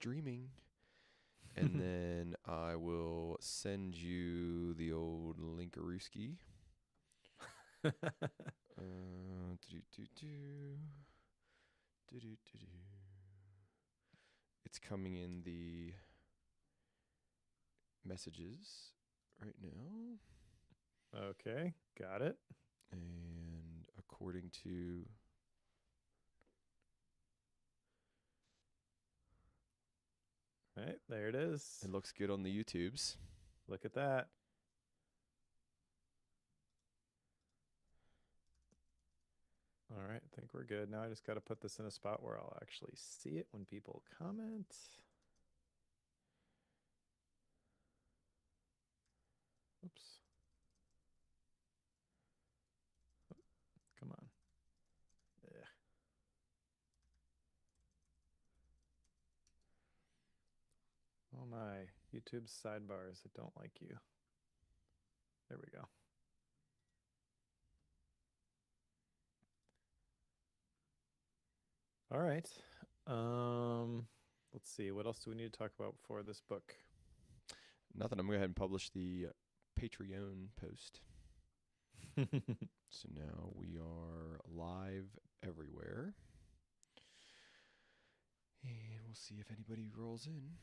streaming. And then I will send you the old Linkarooski. It's coming in the messages right now. Okay, got it. And according to... All right, there it is. It looks good on the YouTubes. Look at that. All right, I think we're good. Now I just got to put this in a spot where I'll actually see it when people comment. Oops. Come on. Ugh. Oh my, YouTube's sidebars that don't like you. There we go. All right. Let's see. What else do we need to talk about before this book? Nothing. I'm going to go ahead and publish the Patreon post. So now we are live everywhere. And we'll see if anybody rolls in.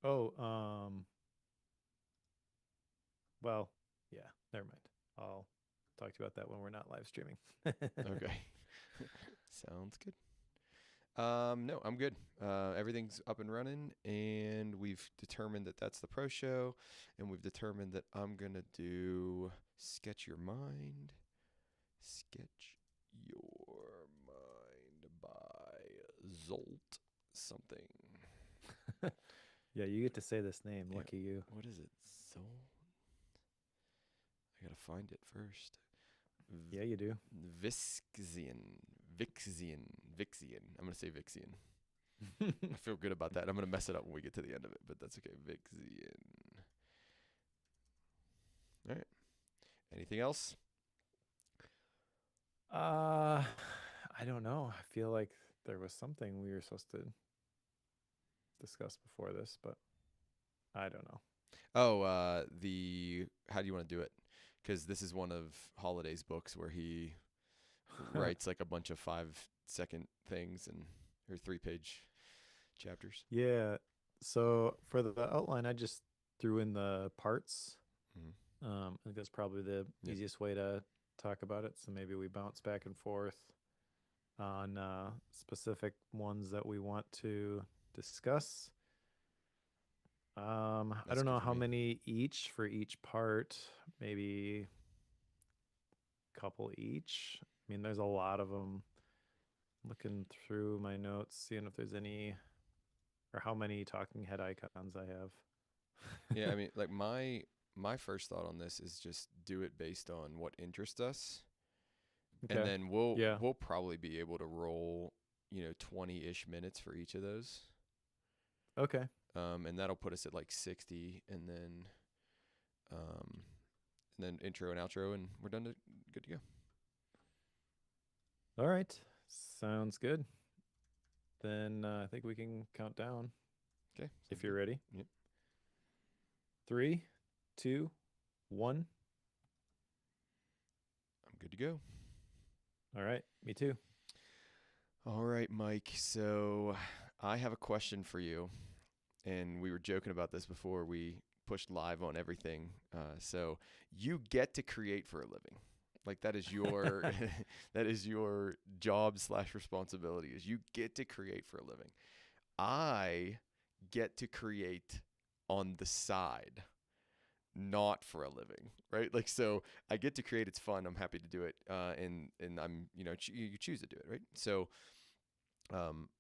Oh, well, yeah, never mind. I'll talk to you about that when we're not live streaming. Okay. Sounds good. No, I'm good. Everything's up and running, and we've determined that that's the pro show, and we've determined that I'm going to do Sketch Your Mind. Sketch Your Mind by Zolt something. Yeah, you get to say this name. Yeah. Lucky you. What is it? Zolt? I got to find it first. Yeah, you do. Vixian. I'm going to say Vixian. I feel good about that. I'm going to mess it up when we get to the end of it, but that's okay. Vixian. All right. Anything else? I don't know. I feel like there was something we were supposed to discuss before this, but I don't know. Oh, how do you want to do it? Because this is one of Holiday's books where he writes like a bunch of 5-second things or 3-page chapters. Yeah. So for the outline, I just threw in the parts. I think that's probably the easiest way to talk about it. So maybe we bounce back and forth on specific ones that we want to discuss. I don't know how many each for each part. Maybe a couple each. I mean, there's a lot of them. Looking through my notes, seeing if there's any or how many talking head icons I have. Yeah, I mean, like my first thought on this is just do it based on what interests us. Okay. And then we'll probably be able to roll, 20-ish minutes for each of those. Okay. And that'll put us at like 60, and then intro and outro, and we're good to go. All right. Sounds good. Then I think we can count down. Okay. If you're ready. Yep. 3, 2, 1. I'm good to go. All right. Me too. All right, Mike. So I have a question for you. And we were joking about this before we pushed live on everything. So you get to create for a living. Like that is your that is your job / responsibility, is you get to create for a living. I get to create on the side, not for a living, right? Like, so I get to create. It's fun. I'm happy to do it. And I'm, you choose to do it, right? So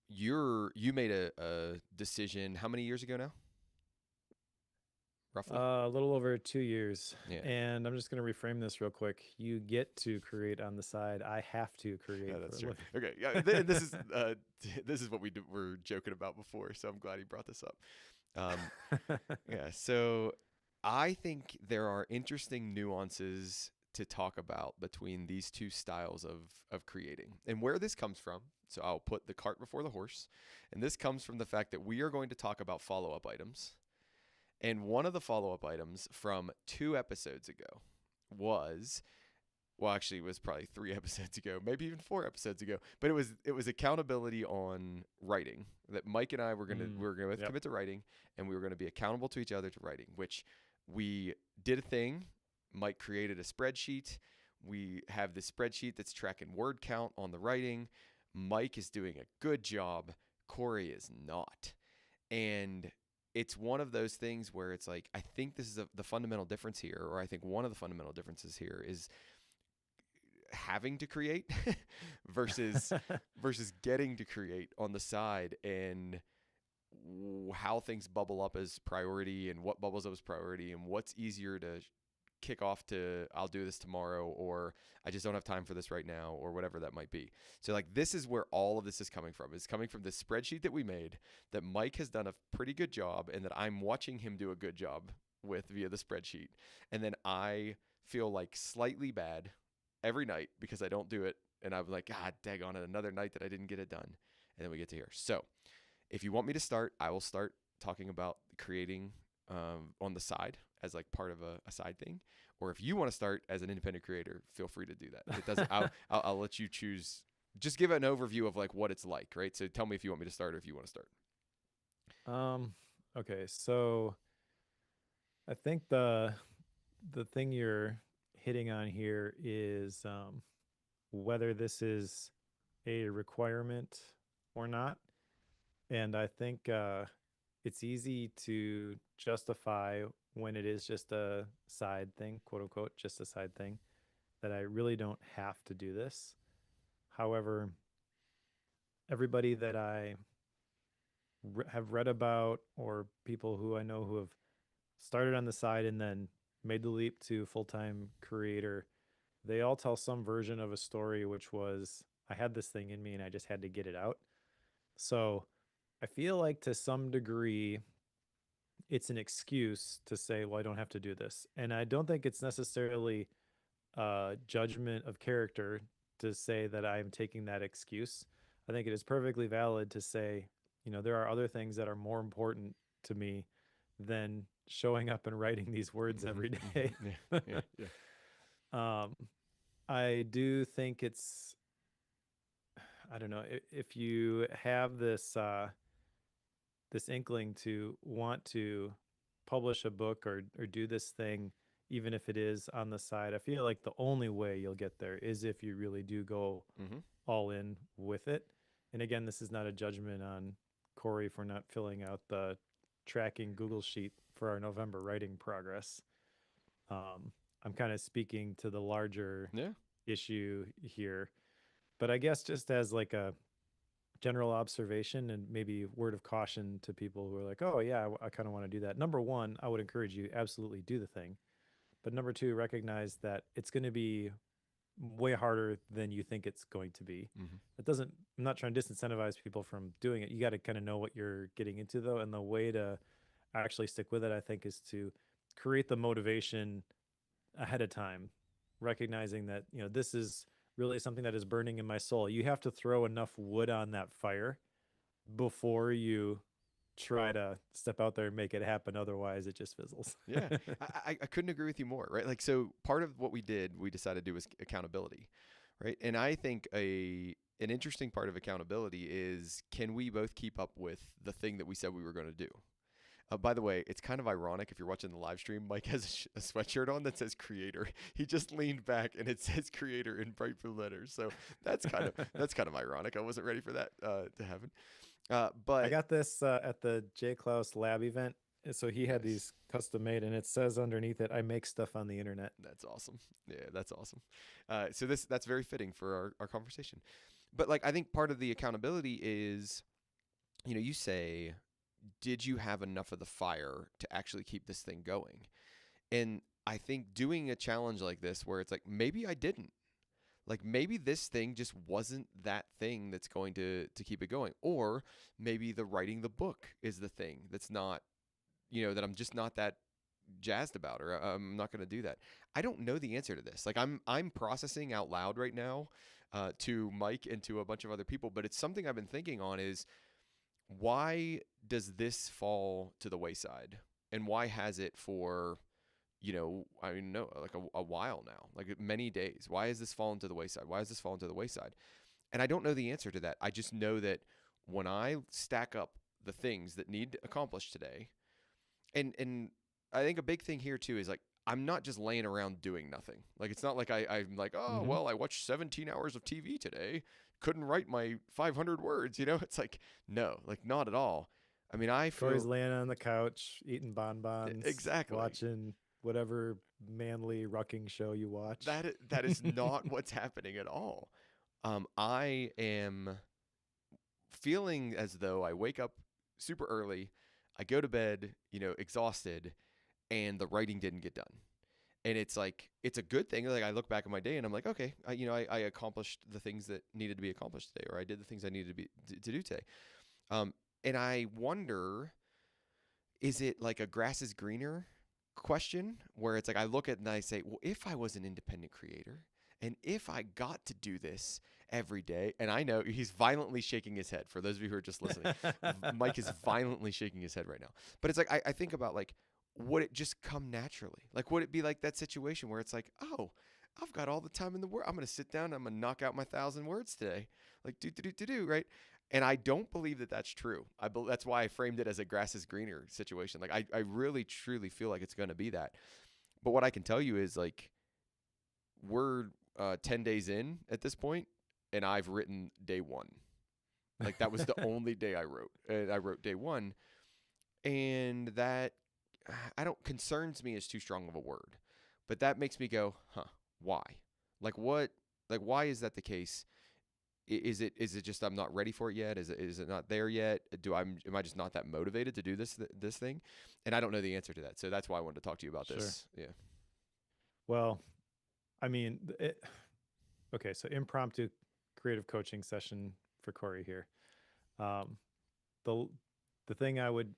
you made a decision how many years ago now? Roughly? A little over 2 years. Yeah. And I'm just going to reframe this real quick. You get to create on the side. I have to create. Yeah, that's true. Living. Okay. Yeah. This is what we were joking about before. So I'm glad he brought this up. Yeah. So I think there are interesting nuances to talk about between these two styles of creating, and where this comes from. So I'll put the cart before the horse. And this comes from the fact that we are going to talk about follow up items. And one of the follow up items from 2 episodes ago was, well, actually, it was probably 3 episodes ago, maybe even 4 episodes ago. But it was accountability on writing. That Mike and I were gonna we were gonna Yep. commit to writing, and we were gonna be accountable to each other to writing. Which we did a thing. Mike created a spreadsheet. We have this spreadsheet that's tracking word count on the writing. Mike is doing a good job. Cory is not, and it's one of those things where it's like I think this is the fundamental difference here, or I think one of the fundamental differences here is having to create versus versus getting to create on the side, and how things bubble up as priority and what bubbles up as priority and what's easier to kick off to I'll do this tomorrow, or I just don't have time for this right now, or whatever that might be. So like this is where all of this is coming from. It's coming from this spreadsheet that we made that Mike has done a pretty good job and that I'm watching him do a good job with via the spreadsheet. And then I feel like slightly bad every night because I don't do it. And I'm like, God, daggone it, another night that I didn't get it done. And then we get to here. So if you want me to start, I will start talking about creating on the side as like part of a side thing. Or if you want to start as an independent creator, feel free to do that. It doesn't. I'll let you choose. Just give an overview of like what it's like, right? So tell me if you want me to start or if you want to start. Okay, so I think the thing you're hitting on here is whether this is a requirement or not. And I think it's easy to justify when it is just a side thing, quote unquote, just a side thing, that I really don't have to do this. However, everybody that I have read about, or people who I know who have started on the side and then made the leap to full-time creator, they all tell some version of a story, which was, I had this thing in me and I just had to get it out. So I feel like to some degree, it's an excuse to say, well, I don't have to do this. And I don't think it's necessarily a judgment of character to say that I'm taking that excuse. I think it is perfectly valid to say, there are other things that are more important to me than showing up and writing these words every day. Yeah. I do think it's, I don't know, if you have this this inkling to want to publish a book or do this thing, even if it is on the side, I feel like the only way you'll get there is if you really do go all in with it. And again, this is not a judgment on Cory for not filling out the tracking Google sheet for our November writing progress. I'm kind of speaking to the larger issue here, but I guess just as like a general observation and maybe word of caution to people who are like, oh yeah, I kind of want to do that. Number one, I would encourage you absolutely do the thing. But number two, recognize that it's going to be way harder than you think it's going to be. It doesn't, I'm not trying to disincentivize people from doing it. You got to kind of know what you're getting into though. And the way to actually stick with it, I think, is to create the motivation ahead of time, recognizing that, this is really something that is burning in my soul. You have to throw enough wood on that fire before you try to step out there and make it happen. Otherwise, it just fizzles. Yeah, I couldn't agree with you more, right? Like, so part of what we decided to do was accountability, right? And I think an interesting part of accountability is, can we both keep up with the thing that we said we were going to do? By the way, it's kind of ironic if you're watching the live stream. Mike has a sweatshirt on that says creator. He just leaned back and it says creator in bright blue letters. So that's kind of ironic. I wasn't ready for that to happen. But I got this at the J. Klaus lab event. So he had these custom made, and it says underneath it, I make stuff on the internet. That's awesome. Yeah, that's awesome. So that's very fitting for our conversation. But like, I think part of the accountability is, you say, did you have enough of the fire to actually keep this thing going? And I think doing a challenge like this, where it's like, maybe I didn't. Like, maybe this thing just wasn't that thing that's going to keep it going. Or maybe the writing the book is the thing that's not, that I'm just not that jazzed about, or I'm not going to do that. I don't know the answer to this. Like, I'm processing out loud right now to Mike and to a bunch of other people, but it's something I've been thinking on is why does this fall to the wayside? And why has it for, I mean, no, like a while now, like many days? Why has this fallen to the wayside? Why has this fallen to the wayside? And I don't know the answer to that. I just know that when I stack up the things that need accomplished today, and I think a big thing here too is like I'm not just laying around doing nothing. Like it's not like I'm like, oh Mm-hmm. well, I watched 17 hours of TV today, couldn't write my 500 words. It's like no, like not at all. I mean, I Cory's feel laying on the couch, eating bonbons, exactly watching whatever manly rucking show you watch. that is not what's happening at all. I am feeling as though I wake up super early, I go to bed, exhausted, and the writing didn't get done. And it's like it's a good thing. Like I look back at my day and I'm like, okay, I accomplished the things that needed to be accomplished today, or I did the things I needed to do today. Um, and I wonder, is it like a grass is greener question where it's like I look at it and I say, well, if I was an independent creator and if I got to do this every day, and I know he's violently shaking his head for those of you who are just listening, Mike is violently shaking his head right now. But it's like I think about like, would it just come naturally? Like, would it be like that situation where it's like, oh, I've got all the time in the world. I'm going to sit down. I'm going to knock out my 1,000 words today. Like, do, right? And I don't believe that that's true. That's why I framed it as a grass is greener situation. Like, I really, truly feel like it's going to be that. But what I can tell you is, like, we're 10 days in at this point, and I've written day one. Like, that was the only day I wrote. And I wrote day one. And that, I don't, concerns me is too strong of a word. But that makes me go, huh, why? Like, what? Like, why is that the case? Is it just I'm not ready for it yet? Is it not there yet? Am I just not that motivated to do this thing? And I don't know the answer to that. So that's why I wanted to talk to you about Sure. this. Yeah. Well, I mean, okay, so impromptu creative coaching session for Cory here. Um, the the thing I would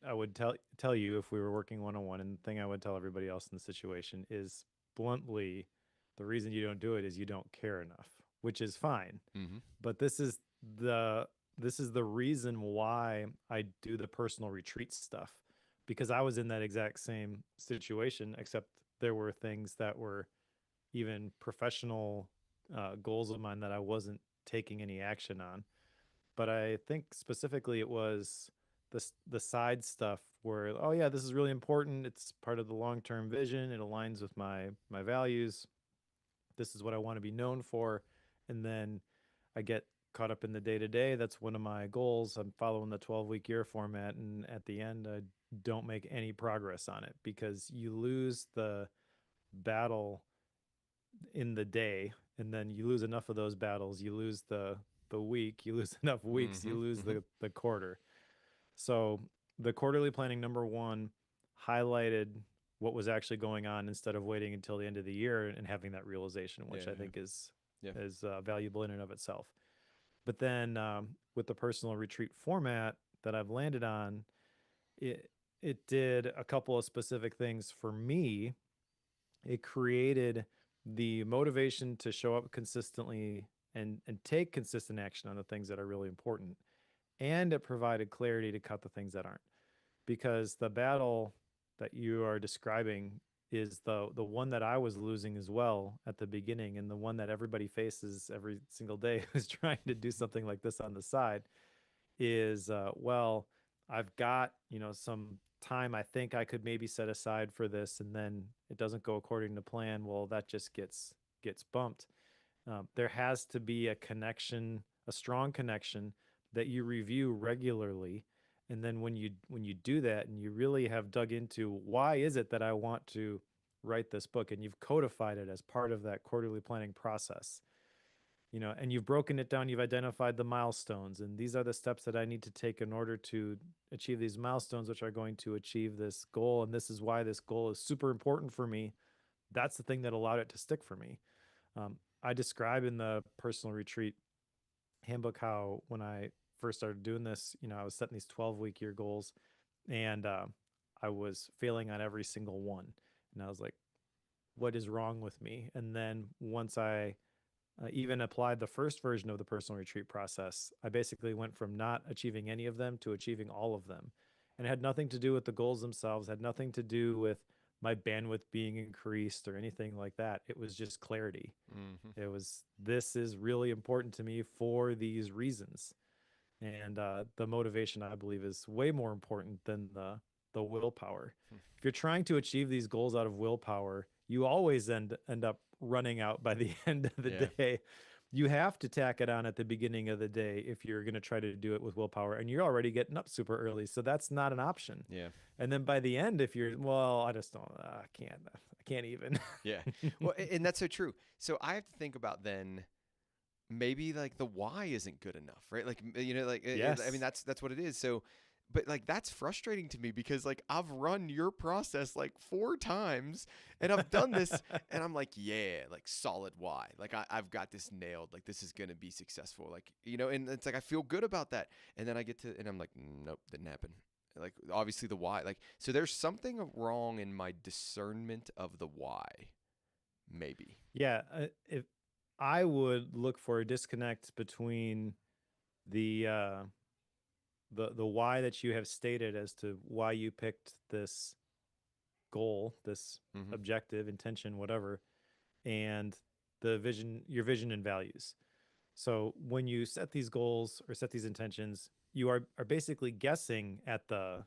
tell you if we were working one on one, and the thing I would tell everybody else in the situation is bluntly, the reason you don't do it is you don't care enough, which is fine. Mm-hmm. But the this is the reason why I do the personal retreat stuff, because I was in that exact same situation, except there were things that were even professional goals of mine that I wasn't taking any action on. But I think specifically it was the side stuff where, oh yeah, this is really important. It's part of the long term vision. It aligns with my values. This is what I want to be known for. And then I get caught up in the day to day. That's one of my goals. I'm following the 12-week year format. And at the end, I don't make any progress on it because you lose the battle in the day. And then you lose enough of those battles. You lose the week. You lose enough weeks. Mm-hmm. You lose Mm-hmm. the quarter. So the quarterly planning number one highlighted what was actually going on instead of waiting until the end of the year and having that realization, Yeah. which I Yeah. think is Yeah. valuable in and of itself. But then with the personal retreat format that I've landed on, it did a couple of specific things for me. It created the motivation to show up consistently and take consistent action on the things that are really important, and it provided clarity to cut the things that aren't, because the battle that you are describing is the one that I was losing as well at the beginning, and the one that everybody faces every single day who's trying to do something like this on the side is well, I've got, some time I think I could maybe set aside for this, and then it doesn't go according to plan. Well, that just gets bumped. There has to be a connection, a strong connection that you review regularly. And then when you do that and you really have dug into why is it that I want to write this book, and you've codified it as part of that quarterly planning process, and you've broken it down, you've identified the milestones, and these are the steps that I need to take in order to achieve these milestones, which are going to achieve this goal. And this is why this goal is super important for me. That's the thing that allowed it to stick for me. I describe in the personal retreat handbook how when I first started doing this, I was setting these 12-week year goals, and I was failing on every single one. And I was like, what is wrong with me? And then once I even applied the first version of the personal retreat process, I basically went from not achieving any of them to achieving all of them. And it had nothing to do with the goals themselves, had nothing to do with my bandwidth being increased or anything like that. It was just clarity. Mm-hmm. It was, this is really important to me for these reasons. And the motivation, I believe, is way more important than the willpower. If you're trying to achieve these goals out of willpower, you always end up running out by the end of the Yeah. day. You have to tack it on at the beginning of the day if you're going to try to do it with willpower, and you're already getting up super early, so that's not an option. Yeah. And then by the end, if you're, well, I just don't, I can't even. Yeah. Well, and that's so true. So I have to think about then maybe like the why isn't good enough, right? Like like I mean Yes. that's what it is. So but like that's frustrating to me because like I've run your process like 4 times and I've done this and I'm like, yeah, like solid why. Like I've got this nailed. Like this is gonna be successful. Like, and it's like I feel good about that. And then I get to and I'm like, nope, didn't happen. Like obviously the why. Like so there's something wrong in my discernment of the why. Maybe. Yeah, if I would look for a disconnect between the the why that you have stated as to why you picked this goal, this Mm-hmm. objective, intention, whatever, and the vision, your vision and values. So when you set these goals or set these intentions, you are basically guessing at the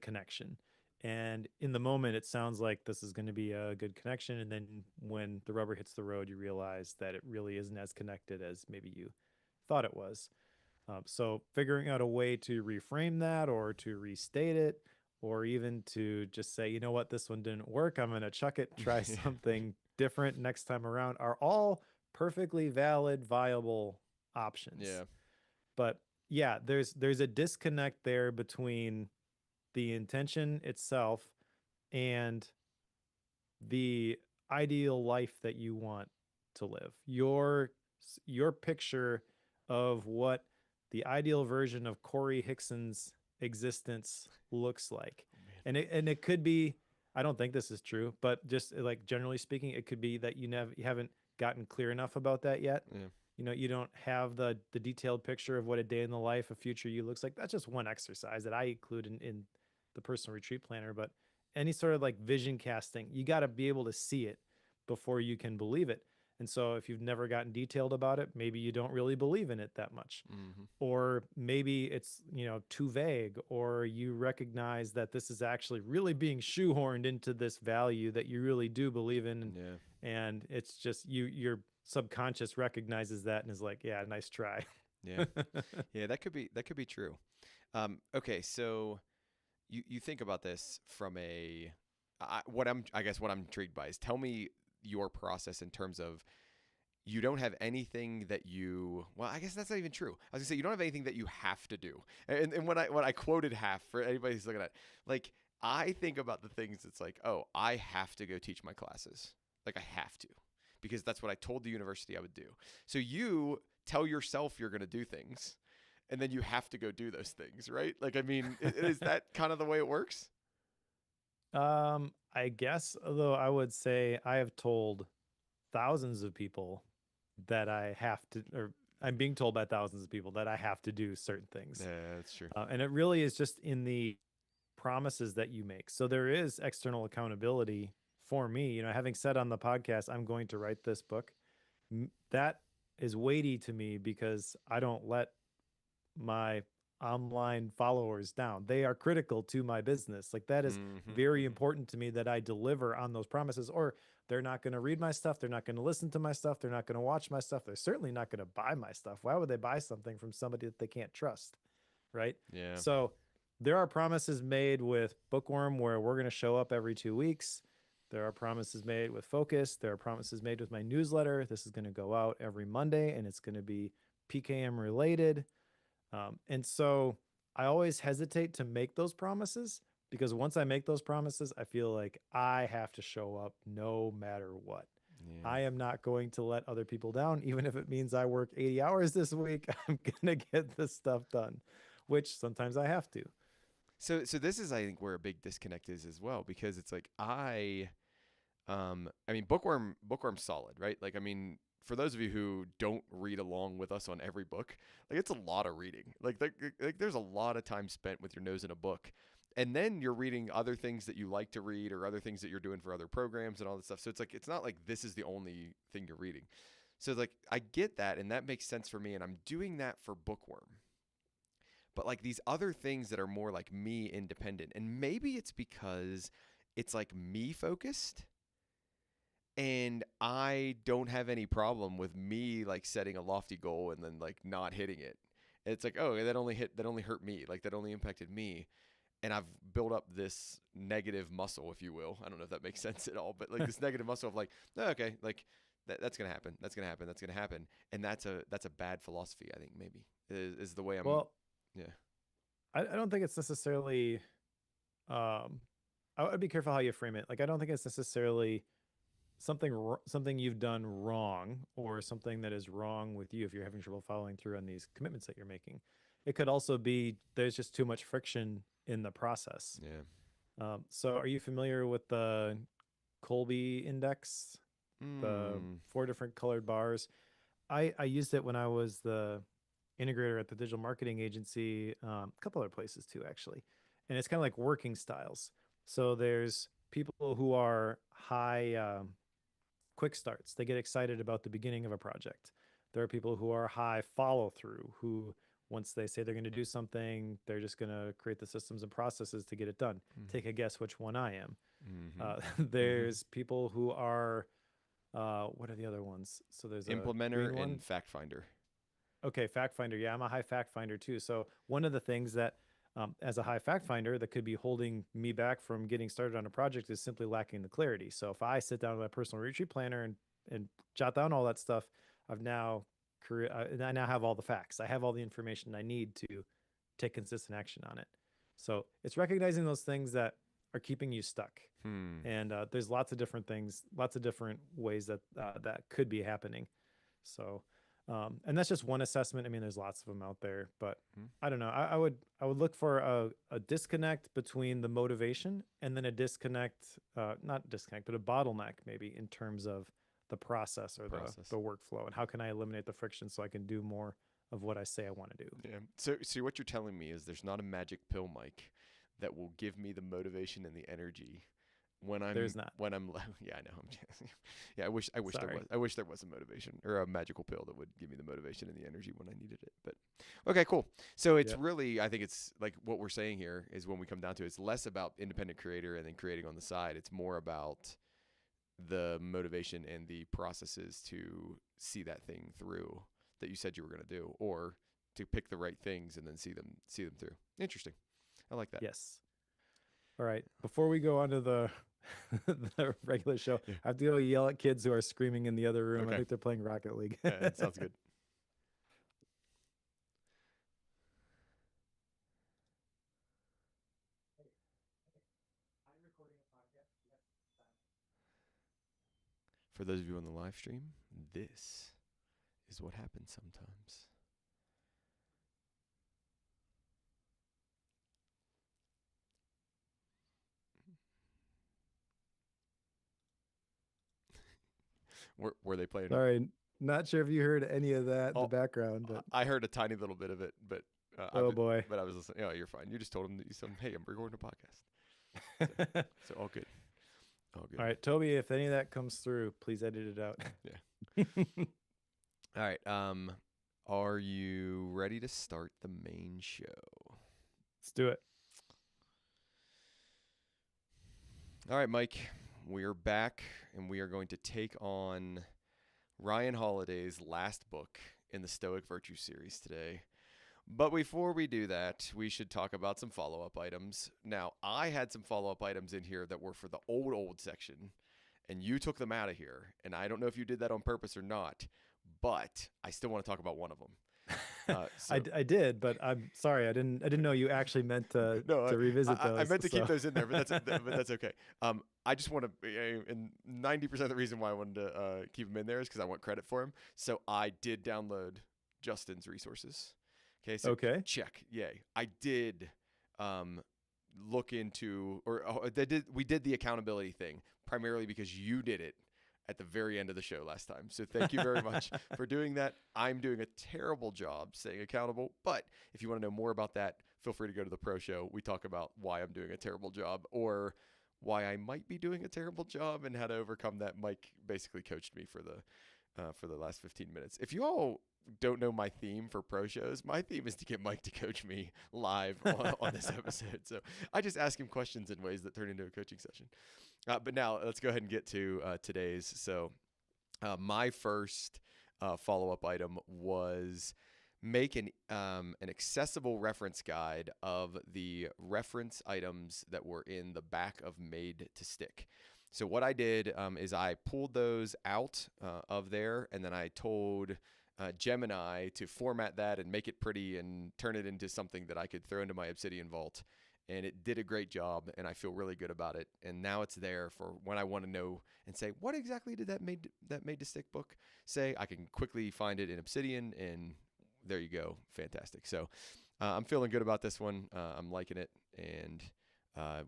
connection. And in the moment, it sounds like this is going to be a good connection. And then when the rubber hits the road, you realize that it really isn't as connected as maybe you thought it was. So figuring out a way to reframe that or to restate it, or even to just say, you know what, this one didn't work. I'm going to chuck it, try something different next time around, are all perfectly valid, viable options. Yeah. But yeah, there's a disconnect there between the intention itself and the ideal life that you want to live. Your picture of what the ideal version of Cory Hickson's existence looks like. Oh man. And it could be, I don't think this is true, but just like generally speaking, it could be that you haven't gotten clear enough about that yet. Yeah. You don't have the detailed picture of what a day in the life of future you looks like. That's just one exercise that I include in the personal retreat planner. But any sort of like vision casting, you got to be able to see it before you can believe it. And so if you've never gotten detailed about it, maybe you don't really believe in it that much. Mm-hmm. Or maybe it's, too vague, or you recognize that this is actually really being shoehorned into this value that you really do believe in. Yeah. And it's just your subconscious recognizes that and is like, yeah, nice try. Yeah. Yeah, that could be true. Okay, so you think about this from I guess what I'm intrigued by is tell me your process in terms of you don't have anything that well, I guess that's not even true. I was gonna say you don't have anything that you have to do. And when I quoted half for anybody who's looking at it, like I think about the things it's like, oh, I have to go teach my classes. Like I have to. Because that's what I told the university I would do. So you tell yourself you're gonna do things and then you have to go do those things, right? Like I mean, is that kind of the way it works? I guess, although I would say I have told thousands of people that I have to, or I'm being told by thousands of people that I have to do certain things. Yeah, that's true. And it really is just in the promises that you make. So there is external accountability for me. Having said on the podcast, I'm going to write this book, that is weighty to me because I don't let my online followers down. They are critical to my business. Like that is Mm-hmm, very mm-hmm. important to me that I deliver on those promises, or they're not going to read my stuff. They're not going to listen to my stuff. They're not going to watch my stuff. They're certainly not going to buy my stuff. Why would they buy something from somebody that they can't trust? Right. Yeah. So there are promises made with Bookworm where we're going to show up every 2 weeks. There are promises made with Focus. There are promises made with my newsletter. This is going to go out every Monday and it's going to be PKM related. And so I always hesitate to make those promises because once I make those promises, I feel like I have to show up no matter what. Yeah. I am not going to let other people down, even if it means I work 80 hours this week. I'm going to get this stuff done, which sometimes I have to. So this is I think where a big disconnect is as well because it's like I mean bookworm's solid, right? Like I mean for those of you who don't read along with us on every book, like it's a lot of reading. Like there's a lot of time spent with your nose in a book. And then you're reading other things that you like to read or other things that you're doing for other programs and all this stuff. So it's like it's not like this is the only thing you're reading. So it's like I get that and that makes sense for me, and I'm doing that for Bookworm. But like these other things that are more like me independent, and maybe it's because it's like me focused, and I don't have any problem with me like setting a lofty goal and then like not hitting it. It's like, oh, that only hurt me, like that only impacted me, and I've built up this negative muscle, if you will. I don't know if that makes sense at all, but like this negative muscle of like, oh, okay, like that's gonna happen, that's gonna happen, that's gonna happen, and that's a bad philosophy. I think maybe is the way I'm. Well, Yeah. I don't think it's necessarily. Um, I'd be careful how you frame it. Like, I don't think it's necessarily something you've done wrong or something that is wrong with you if you're having trouble following through on these commitments that you're making. It could also be there's just too much friction in the process. Yeah. So are you familiar with the Colby index, the Mm. 4 different colored bars? I used it when I was the integrator at the digital marketing agency, a couple other places too, actually. And it's kind of like working styles. So there's people who are high quick starts. They get excited about the beginning of a project. There are people who are high follow through, who once they say they're going to do something, they're just going to create the systems and processes to get it done. Mm-hmm. Take a guess which one I am. Mm-hmm. There's people who are, what are the other ones? So there's a Implementer green one. and fact finder. Okay, fact finder. Yeah, I'm a high fact finder too. So one of the things that, as a high fact finder, that could be holding me back from getting started on a project is simply lacking the clarity. So if I sit down with my personal retreat planner and jot down all that stuff, I now have all the facts. I have all the information I need to take consistent action on it. So it's recognizing those things that are keeping you stuck. And there's lots of different things, lots of different ways that that could be happening. So. And that's just one assessment. I mean, there's lots of them out there, but I don't know. I would look for a disconnect between the motivation and then a disconnect, not disconnect, but a bottleneck maybe in terms of the process or the workflow, and how can I eliminate the friction so I can do more of what I say I want to do. Yeah. So what you're telling me is there's not a magic pill, Mike, that will give me the motivation and the energy There's not. Yeah, I know. Yeah, I wish there was a motivation or a magical pill that would give me the motivation and the energy when I needed it. But okay, cool. So it's really, I think it's like what we're saying here is when we come down to it, it's less about independent creator and then creating on the side. It's more about the motivation and the processes to see that thing through that you said you were going to do, or to pick the right things and then see them through. Interesting. I like that. Yes. All right. Before we go on to the the regular show, I have to go yell at kids who are screaming in the other room. Okay. I think they're playing Rocket League. Yeah, that sounds good. For those of you on the live stream, this is what happens sometimes. Were they playing? Sorry, not sure if you heard any of that in the background, but I heard a tiny little bit of it. But boy! But I was listening. Oh, you're fine. You just told him that you said, "Hey, I'm recording a podcast." So all good. All good. All right, Toby. If any of that comes through, please edit it out. Yeah. All right. Are you ready to start the main show? Let's do it. All right, Mike. We're back, and we are going to take on Ryan Holiday's last book in the Stoic Virtue series today. But before we do that, we should talk about some follow-up items. Now, I had some follow-up items in here that were for the old section, and you took them out of here. And I don't know if you did that on purpose or not, but I still want to talk about one of them. I did, but I'm sorry. I didn't know you actually meant to revisit those. I meant to keep those in there, but that's okay. I just want to, and 90% of the reason why I wanted to keep them in there is because I want credit for them. So I did download Justin's resources. Okay. So check. Yay. I did look into, we did the accountability thing primarily because you did it at the very end of the show last time. So thank you very much for doing that. I'm doing a terrible job staying accountable, but if you want to know more about that, feel free to go to the pro show. We talk about why I'm doing a terrible job, or why I might be doing a terrible job and how to overcome that. Mike basically coached me for the last 15 minutes. If you all don't know my theme for pro shows, my theme is to get Mike to coach me live on this episode. So I just ask him questions in ways that turn into a coaching session. But now let's go ahead and get to today's. So my first follow-up item was make an accessible reference guide of the reference items that were in the back of Made to Stick. So what I did is I pulled those out of there, and then I told Gemini to format that and make it pretty and turn it into something that I could throw into my Obsidian vault. And it did a great job, and I feel really good about it. And now it's there for when I want to know and say, what exactly did that made to stick book say? I can quickly find it in Obsidian, and there you go. Fantastic. So I'm feeling good about this one. I'm liking it. And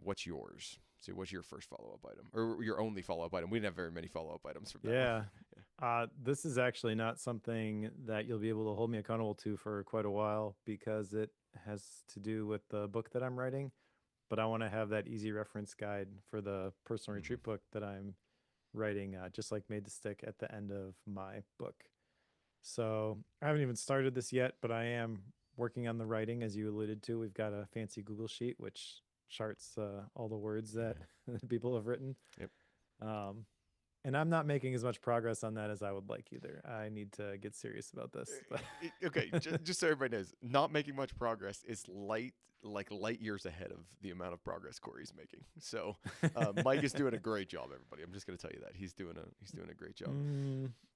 what's yours? So what's your first follow-up item, or your only follow-up item? We didn't have very many follow-up items from that. Yeah. This is actually not something that you'll be able to hold me accountable to for quite a while, because it has to do with the book that I'm writing. But I want to have that easy reference guide for the personal retreat book that I'm writing, just like Made to Stick, at the end of my book. So I haven't even started this yet, but I am working on the writing, as you alluded to. We've got a fancy Google sheet which charts all the words that people have written. Yep. And I'm not making as much progress on that as I would like either. I need to get serious about this. Okay, just so everybody knows, not making much progress is light years ahead of the amount of progress Cory's making. So Mike is doing a great job, everybody. I'm just going to tell you that he's doing a great job.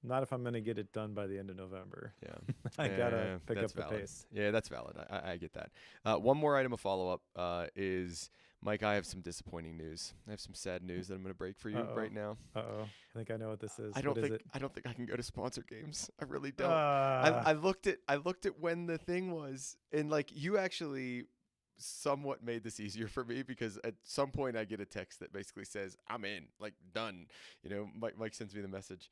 Not if I'm going to get it done by the end of November. Yeah, I gotta pick up the pace. Yeah, that's valid. I get that. One more item of follow up is, Mike, I have some disappointing news. I have some sad news that I'm going to break for you right now. I think I know what this is. I don't think I can go to sponsor games. I really don't. I looked at when the thing was, and like, you actually somewhat made this easier for me, because at some point I get a text that basically says I'm in, like, done. You know, Mike sends me the message.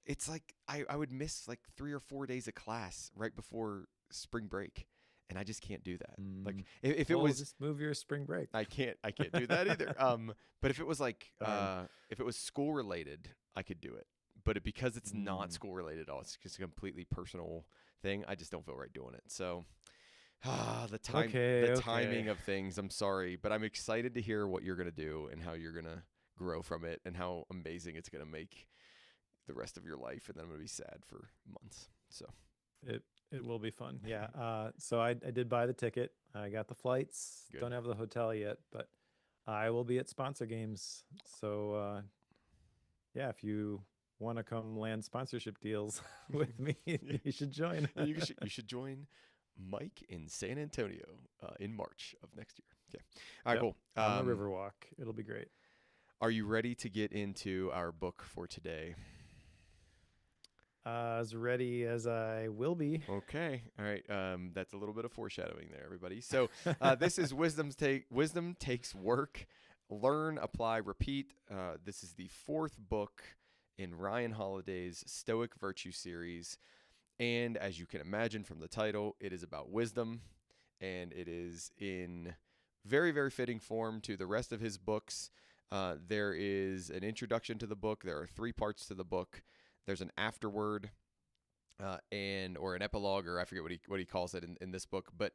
It's like I would miss like 3 or 4 days of class right before spring break. And I just can't do that. Like if it was, just move your spring break. I can't do that either. But if it was like if it was school related, I could do it. But because it's not school related at all, it's just a completely personal thing. I just don't feel right doing it. So the timing of things. I'm sorry, but I'm excited to hear what you're gonna do and how you're gonna grow from it and how amazing it's gonna make the rest of your life. And then I'm gonna be sad for months. So it will be fun. Yeah. So I did buy the ticket. I got the flights. Good. Don't have the hotel yet, but I will be at sponsor games. So yeah, if you want to come land sponsorship deals with me, you should join. you should join Mike in San Antonio in March of next year. Okay. All right, cool. On the Riverwalk. It'll be great. Are you ready to get into our book for today? As ready as I will be. Okay. All right. That's a little bit of foreshadowing there, everybody. So this is Wisdom Takes Work. Learn, Apply, Repeat. This is the 4th book in Ryan Holiday's Stoic Virtue series. And as you can imagine from the title, it is about wisdom. And it is in very, very fitting form to the rest of his books. There is an introduction to the book. There are 3 parts to the book. There's an afterword or an epilogue, or I forget what he calls it in this book. But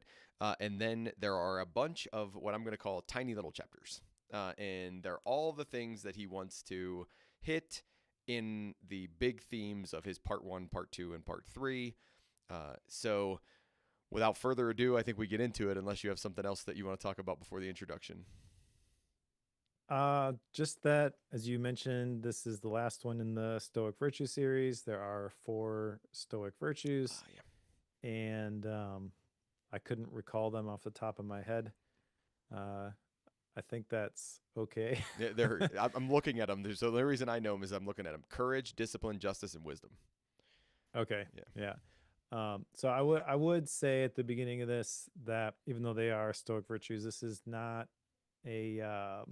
and then there are a bunch of what I'm going to call tiny little chapters. And they're all the things that he wants to hit in the big themes of his part 1, part 2, and part 3. So without further ado, I think we get into it, unless you have something else that you want to talk about before the introduction. Just that, as you mentioned, this is the last one in the Stoic Virtue series. There are 4 Stoic virtues, and I couldn't recall them off the top of my head. I think that's okay. I'm looking at them. So the reason I know them is I'm looking at them: courage, discipline, justice, and wisdom. Okay. Yeah. So I would say at the beginning of this that even though they are Stoic virtues, this is not a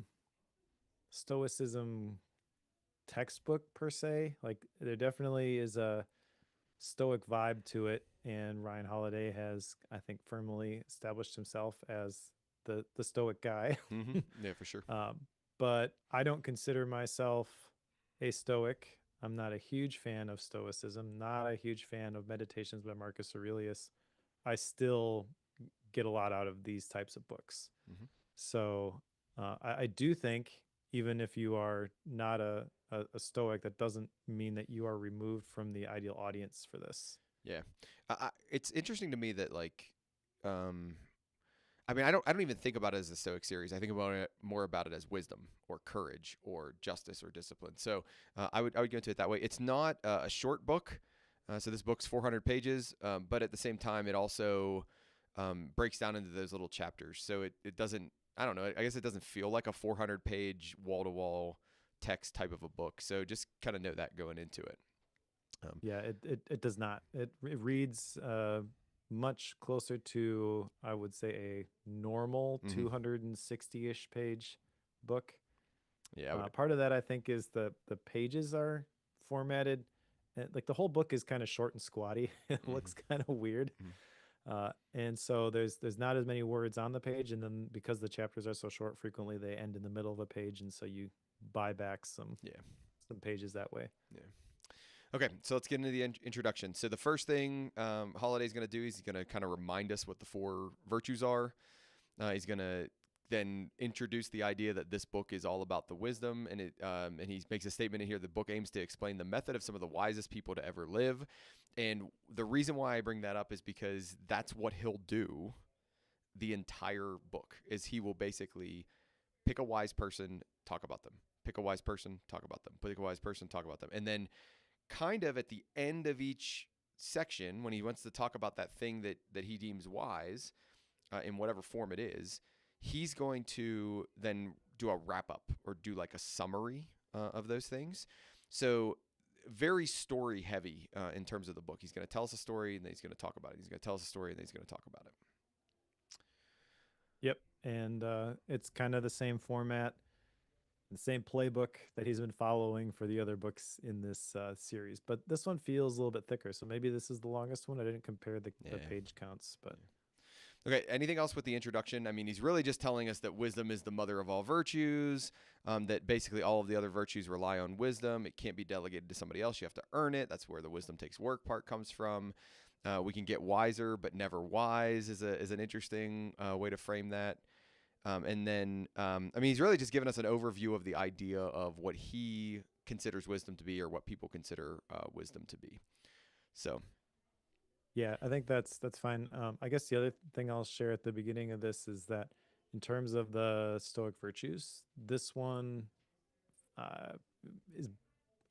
Stoicism textbook per se. Like there definitely is a stoic vibe to it, and Ryan Holiday has, I think, firmly established himself as the stoic guy. Yeah, for sure. um, but I don't consider myself a stoic. I'm not a huge fan of stoicism, not a huge fan of Meditations by Marcus Aurelius. I still get a lot out of these types of books. Hmm. So I do think, even if you are not a stoic, that doesn't mean that you are removed from the ideal audience for this. Yeah, it's interesting to me that like, um, I mean, I don't even think about it as a Stoic series. I think about it more about it as wisdom or courage or justice or discipline. So I would go into it that way. It's not a short book. So this book's 400 pages, but at the same time, it also breaks down into those little chapters. So it doesn't. I don't know. I guess it doesn't feel like a 400 page wall to wall text type of a book. So just kind of know that going into it. Yeah, it does not. It reads much closer to, I would say, a normal Mm-hmm. 260-ish page book. Yeah, I would. Part of that, I think, is the pages are formatted. Like the whole book is kind of short and squatty. It Mm-hmm. looks kind of weird. Mm-hmm. And so there's not as many words on the page, and then because the chapters are so short, frequently they end in the middle of a page, and so you buy back Yeah. some pages that way. Yeah. Okay, so let's get into the introduction. So the first thing Holiday's going to do is he's going to kind of remind us what the four virtues are. He's going to then introduce the idea that this book is all about the wisdom, and he makes a statement in here. The book aims to explain the method of some of the wisest people to ever live, and the reason why I bring that up is because that's what he'll do. The entire book is he will basically pick a wise person, talk about them. Pick a wise person, talk about them. Pick a wise person, talk about them, and then kind of at the end of each section, when he wants to talk about that thing that he deems wise, in whatever form it is, he's going to then do a wrap up or do like a summary of those things. So very story heavy in terms of the book. He's going to tell us a story and then he's going to talk about it. He's going to tell us a story and then he's going to talk about it. Yep, and it's kind of the same format, the same playbook that he's been following for the other books in this series. But this one feels a little bit thicker, so maybe this is the longest one. I didn't compare the Yeah. page counts, but Okay, anything else with the introduction? I mean, he's really just telling us that wisdom is the mother of all virtues, that basically all of the other virtues rely on wisdom. It can't be delegated to somebody else. You have to earn it. That's where the wisdom takes work part comes from. We can get wiser, but never wise is an interesting way to frame that. And then, I mean, he's really just given us an overview of the idea of what he considers wisdom to be or what people consider wisdom to be. So, yeah, I think that's fine. I guess the other thing I'll share at the beginning of this is that in terms of the Stoic virtues, this one uh, is,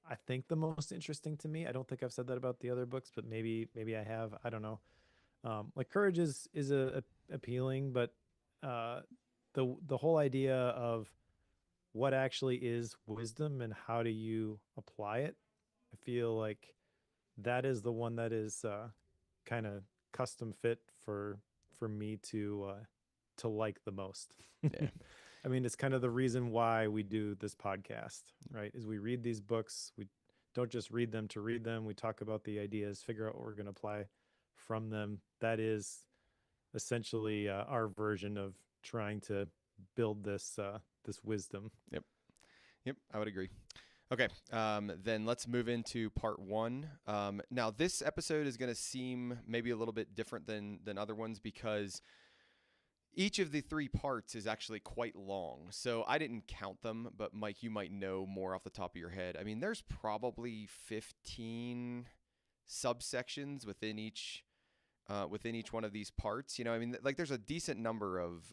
I think, the most interesting to me. I don't think I've said that about the other books, but maybe I have. I don't know. Like courage is a appealing, but uh, the whole idea of what actually is wisdom and how do you apply it, I feel like that is the one that is kind of custom fit for me to like the most. yeah. I mean, it's kind of the reason why we do this podcast, right? Is we read these books, we don't just read them to read them. We talk about the ideas, figure out what we're going to apply from them. That is essentially our version of trying to build this wisdom. Yep. Yep. I would agree. Okay, then let's move into part one. Now, this episode is going to seem maybe a little bit different than other ones because each of the three parts is actually quite long. So I didn't count them, but Mike, you might know more off the top of your head. I mean, there's probably 15 subsections within each one of these parts. You know, I mean, like there's a decent number of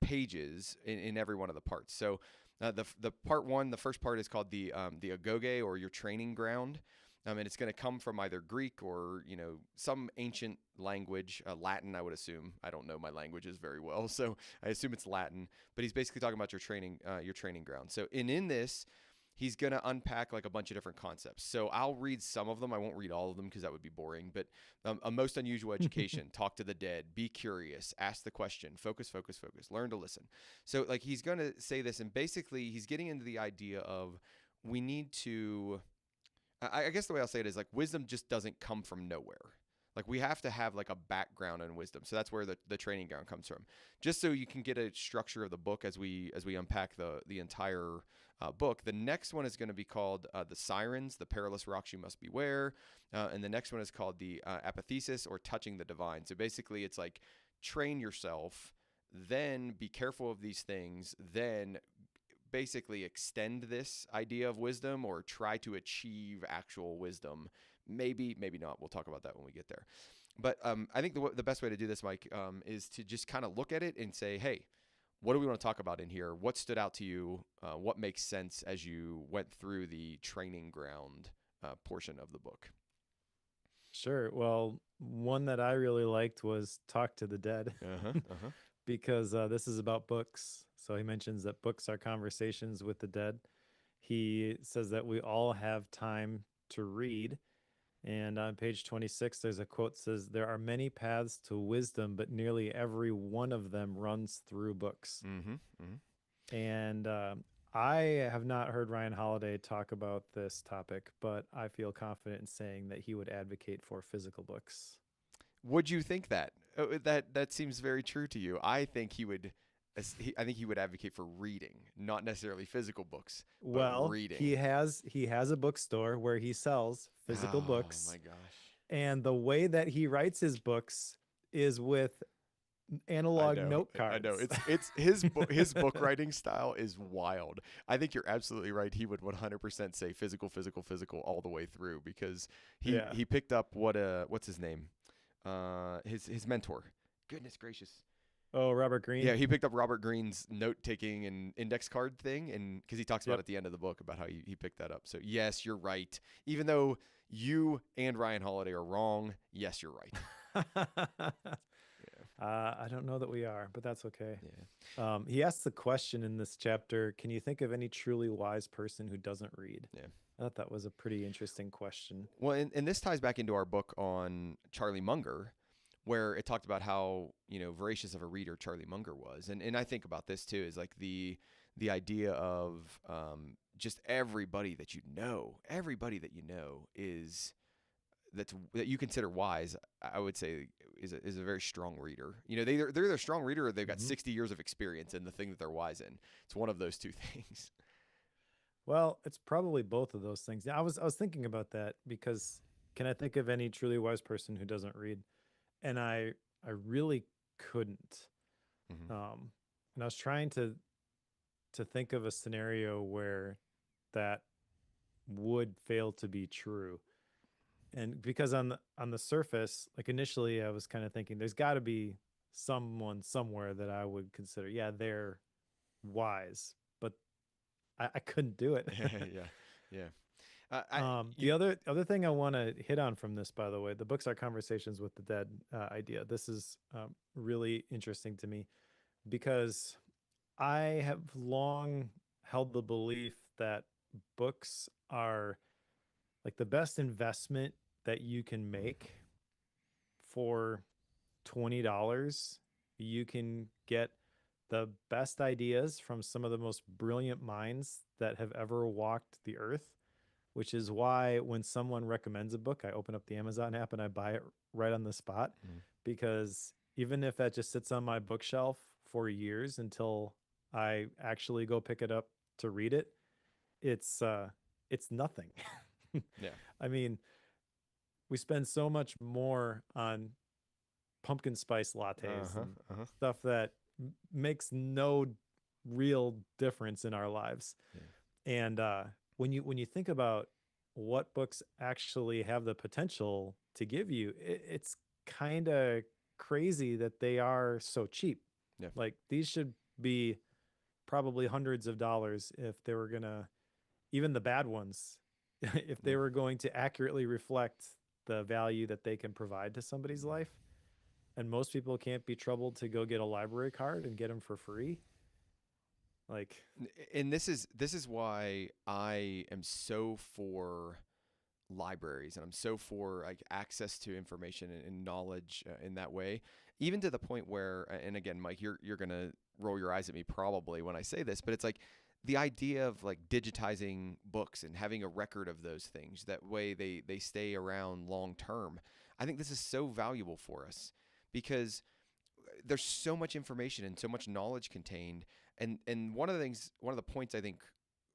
pages in every one of the parts. So the part one, the first part is called the agoge, or your training ground. And it's going to come from either Greek or, you know, some ancient language, Latin, I would assume. I don't know my languages very well, so I assume it's Latin. But he's basically talking about your training ground. So in this, he's going to unpack like a bunch of different concepts. So I'll read some of them. I won't read all of them because that would be boring. But a most unusual education, talk to the dead, be curious, ask the question, focus, focus, focus, learn to listen. So like he's going to say this, and basically he's getting into the idea of we need to. I guess the way I'll say it is like wisdom just doesn't come from nowhere. Like we have to have like a background in wisdom. So that's where the training ground comes from. Just so you can get a structure of the book as we unpack the entire book. The next one is going to be called the Sirens, the perilous rocks you must beware, and the next one is called the apathesis or touching the divine. So basically, it's like train yourself, then be careful of these things, then basically extend this idea of wisdom or try to achieve actual wisdom. Maybe, maybe not. We'll talk about that when we get there. But I think the best way to do this, Mike, is to just kind of look at it and say, hey, what do we want to talk about in here? What stood out to you? What makes sense as you went through the training ground portion of the book? Sure. Well, one that I really liked was Talk to the Dead. Uh-huh, uh-huh. Because this is about books. So he mentions that books are conversations with the dead. He says that we all have time to read. And on page 26, there's a quote that says, "There are many paths to wisdom, but nearly every one of them runs through books." Mm-hmm, mm-hmm. And I have not heard Ryan Holiday talk about this topic, but I feel confident in saying that he would advocate for physical books. Would you think that? That seems very true to you. I think he would. I think he would advocate for reading, not necessarily physical books, but Well, reading. he has a bookstore where he sells physical Oh books, my gosh! and the way that he writes his books is with analog note I know. cards. It's his book writing style is wild. I think you're absolutely right. He would 100% say physical, physical, physical all the way through because Yeah. he picked up what's his name? His mentor. Goodness gracious. Oh, Robert Greene. Yeah, he picked up Robert Greene's note taking and index card thing, and because he talks about Yep. at the end of the book about how he picked that up. So yes, you're right. Even though you and Ryan Holiday are wrong, yes, you're right. I don't know that we are, but that's okay. Yeah. He asks the question in this chapter, can you think of any truly wise person who doesn't read? Yeah. I thought that was a pretty interesting question. Well, and this ties back into our book on Charlie Munger, where it talked about how voracious of a reader Charlie Munger was, and I think about this too is like the idea of just everybody that you know is that you consider wise. I would say is a very strong reader. They're either a strong reader or they've got 60 years of experience in the thing that they're wise in. It's one of those two things. Well, it's probably both of those things. I was thinking about that because can I think of any truly wise person who doesn't read? And I really couldn't. Mm-hmm. And I was trying to think of a scenario where that would fail to be true. And because on the surface, like initially I was kind of thinking there's got to be someone somewhere that I would consider, yeah, they're wise, but I couldn't do it. Yeah, yeah. The other thing I want to hit on from this, by the way, the books are conversations with the dead idea. This is really interesting to me because I have long held the belief that books are like the best investment that you can make. For $20. You can get the best ideas from some of the most brilliant minds that have ever walked the earth, which is why when someone recommends a book, I open up the Amazon app and I buy it right on the spot. Mm. Because even if that just sits on my bookshelf for years until I actually go pick it up to read it, it's nothing. Yeah. I mean, we spend so much more on pumpkin spice lattes and stuff that makes no real difference in our lives. Yeah. And when you think about what books actually have the potential to give you, it's kind of crazy that they are so cheap. Yeah. Like these should be probably hundreds of dollars if they were gonna, even the bad ones, if they were going to accurately reflect the value that they can provide to somebody's life. And most people can't be troubled to go get a library card and get them for free. Like, And this is why I am so for libraries, and I'm so for like access to information and knowledge in that way, even to the point where, and again, Mike, you're gonna roll your eyes at me probably when I say this, but it's like the idea of like digitizing books and having a record of those things. That way they stay around long term. I think this is so valuable for us because there's so much information and so much knowledge contained. And one of the points I think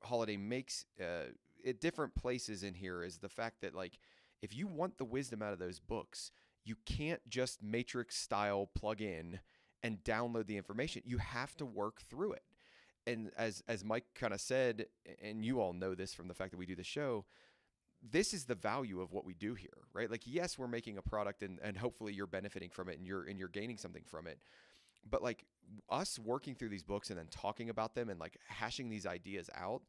Holiday makes at different places in here is the fact that like if you want the wisdom out of those books, you can't just matrix style plug in and download the information. You have to work through it. And as Mike kind of said, and you all know this from the fact that we do the show, this is the value of what we do here, right? Like, yes, we're making a product and hopefully you're benefiting from it and you're gaining something from it. But like us working through these books and then talking about them and like hashing these ideas out,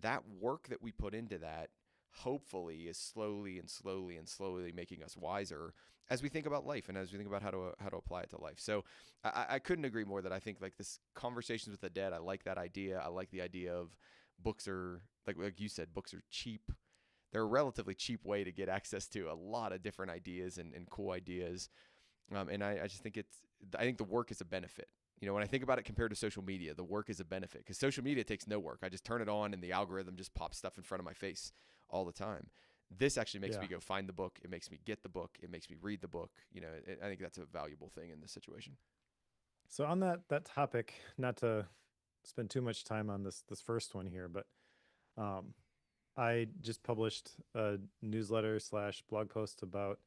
that work that we put into that hopefully is slowly and slowly and slowly making us wiser as we think about life and as we think about how to apply it to life. So I couldn't agree more that I think like this conversations with the dead, I like that idea. I like the idea of books are like you said, books are cheap. They're a relatively cheap way to get access to a lot of different ideas and cool ideas. And I just think I think the work is a benefit. You know, when I think about it compared to social media, the work is a benefit because social media takes no work. I just turn it on and the algorithm just pops stuff in front of my face all the time. This actually makes yeah. me go find the book. It makes me get the book. It makes me read the book. You know, I think that's a valuable thing in this situation. So on that topic, not to spend too much time on this first one here, but um, I just published a newsletter slash blog post about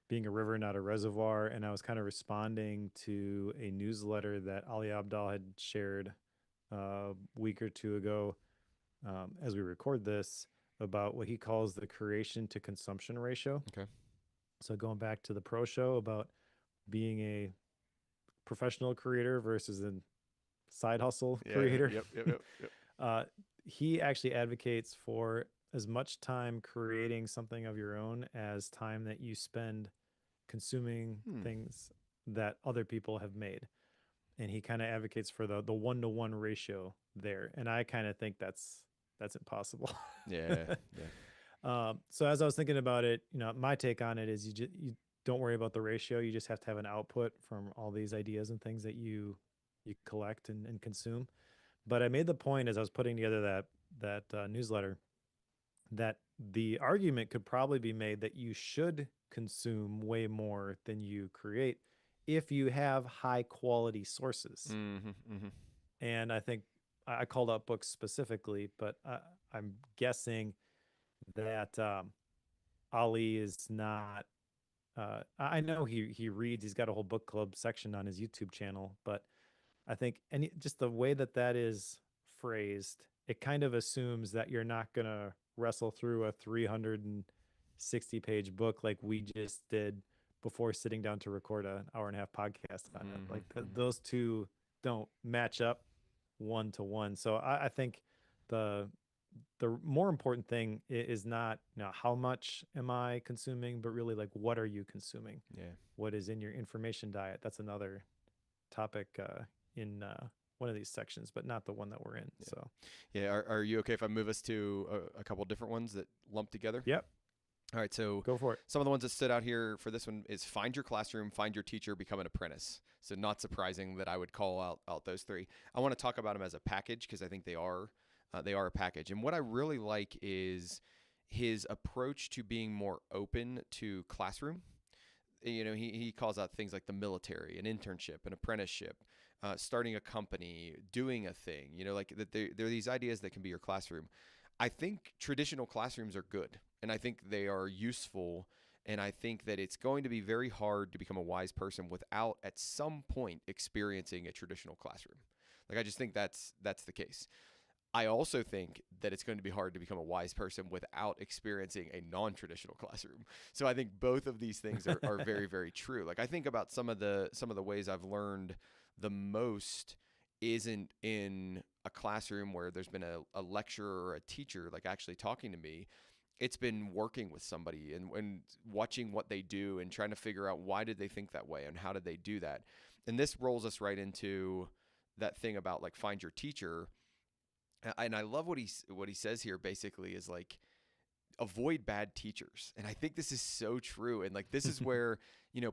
being a river, not a reservoir, and I was kind of responding to a newsletter that Ali Abdal had shared a week or two ago, as we record this, about what he calls the creation to consumption ratio. Okay. So going back to the pro show about being a professional creator versus a side hustle Yeah. creator. Yep. Yep. Yep. Yep. uh, he actually advocates for as much time creating something of your own as time that you spend consuming Hmm. things that other people have made. And he kind of advocates for the 1-to-1 ratio there. And I kind of think that's impossible. Yeah. Yeah. So as I was thinking about it, my take on it is you don't worry about the ratio. You just have to have an output from all these ideas and things that you collect and consume. But I made the point as I was putting together that newsletter that the argument could probably be made that you should consume way more than you create if you have high quality sources. Mm-hmm. Mm-hmm. And I think I called out books specifically, but I'm guessing that Ali is not. I know he reads. He's got a whole book club section on his YouTube channel, but I think just the way that is phrased, it kind of assumes that you're not gonna wrestle through a 360-page book like we just did before sitting down to record an hour and a half podcast on it. Mm-hmm. Like Mm-hmm. those two don't match up 1-to-1. So I think the the more important thing is not how much am I consuming, but really like what are you consuming? Yeah. What is in your information diet? That's another topic in one of these sections, but not the one that we're in. Yeah. So, Yeah. Are you okay if I move us to a couple different ones that lump together? yep, All right. So go for it. some of the ones that stood out here for this one is find your classroom, find your teacher, become an apprentice. So not surprising that I would call out those three. I want to talk about them as a package because I think they are a package. And what I really like is his approach to being more open to classroom. You know, he calls out things like the military, an internship, an apprenticeship, starting a company, doing a thing. You know, like that there are these ideas that can be your classroom. I think traditional classrooms are good, and I think they are useful. And I think that it's going to be very hard to become a wise person without, at some point, experiencing a traditional classroom. Like I just think that's the case. I also think that it's going to be hard to become a wise person without experiencing a non-traditional classroom. So I think both of these things are very, very true. Like I think about some of the ways I've learned the most isn't in a classroom where there's been a lecturer or a teacher like actually talking to me. It's been working with somebody and watching what they do and trying to figure out why did they think that way and how did they do that. And this rolls us right into that thing about like find your teacher. And I love what he says here basically is like, avoid bad teachers. And I think this is so true. And like, this is where,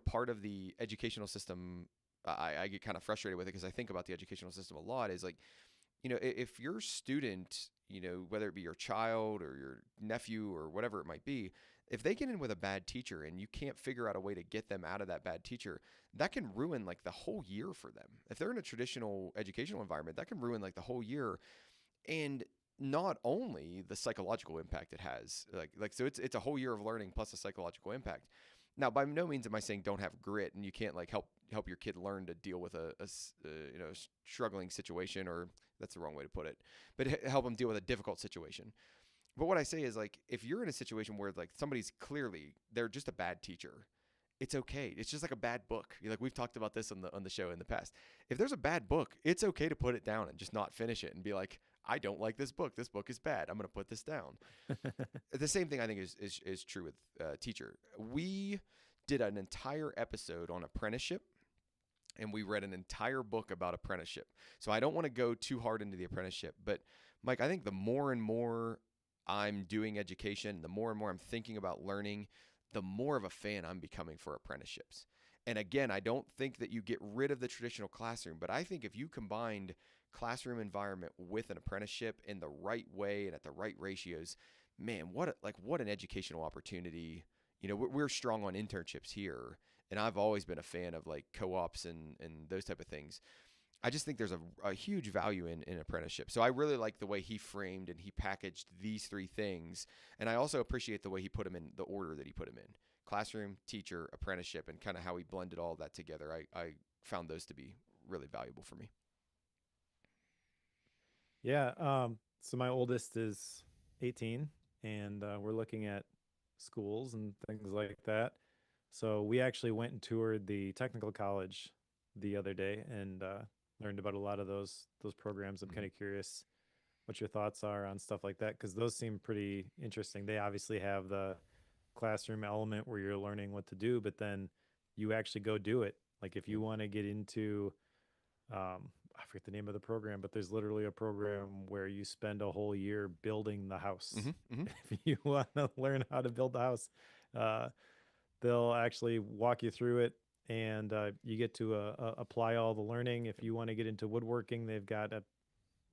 part of the educational system, I get kind of frustrated with it because I think about the educational system a lot is like, if your student, whether it be your child or your nephew or whatever it might be, if they get in with a bad teacher and you can't figure out a way to get them out of that bad teacher, that can ruin like the whole year for them. If they're in a traditional educational environment, that can ruin like the whole year. And not only the psychological impact it has, like so it's a whole year of learning plus a psychological impact. Now, by no means am I saying don't have grit and you can't like help your kid learn to deal with a struggling situation, or that's the wrong way to put it, but help them deal with a difficult situation. But what I say is like, if you're in a situation where like somebody's clearly they're just a bad teacher, it's okay. It's just like a bad book. Like we've talked about this on the show in the past. If there's a bad book, it's okay to put it down and just not finish it and be like, I don't like this book. This book is bad. I'm going to put this down. The same thing I think is true with teacher. We did an entire episode on apprenticeship, and we read an entire book about apprenticeship. So I don't want to go too hard into the apprenticeship, but Mike, I think the more and more I'm doing education, the more and more I'm thinking about learning, the more of a fan I'm becoming for apprenticeships. And again, I don't think that you get rid of the traditional classroom, but I think if you combined classroom environment with an apprenticeship in the right way and at the right ratios, man, what an educational opportunity. We're strong on internships here, and I've always been a fan of like co-ops and those type of things. I just think there's a huge value in apprenticeship. So I really like the way he framed and he packaged these three things. And I also appreciate the way he put them in the order that he put them in: classroom, teacher, apprenticeship, and kind of how he blended all that together. I found those to be really valuable for me. Yeah. So my oldest is 18, and we're looking at schools and things like that. So we actually went and toured the technical college the other day and learned about a lot of those programs. I'm kind of curious what your thoughts are on stuff like that, because those seem pretty interesting. They obviously have the classroom element where you're learning what to do, but then you actually go do it. Like if you want to get into I forget the name of the program, but there's literally a program where you spend a whole year building the house. Mm-hmm, mm-hmm. If you want to learn how to build the house, uh, they'll actually walk you through it, and you get to apply all the learning. If you want to get into woodworking, they've got a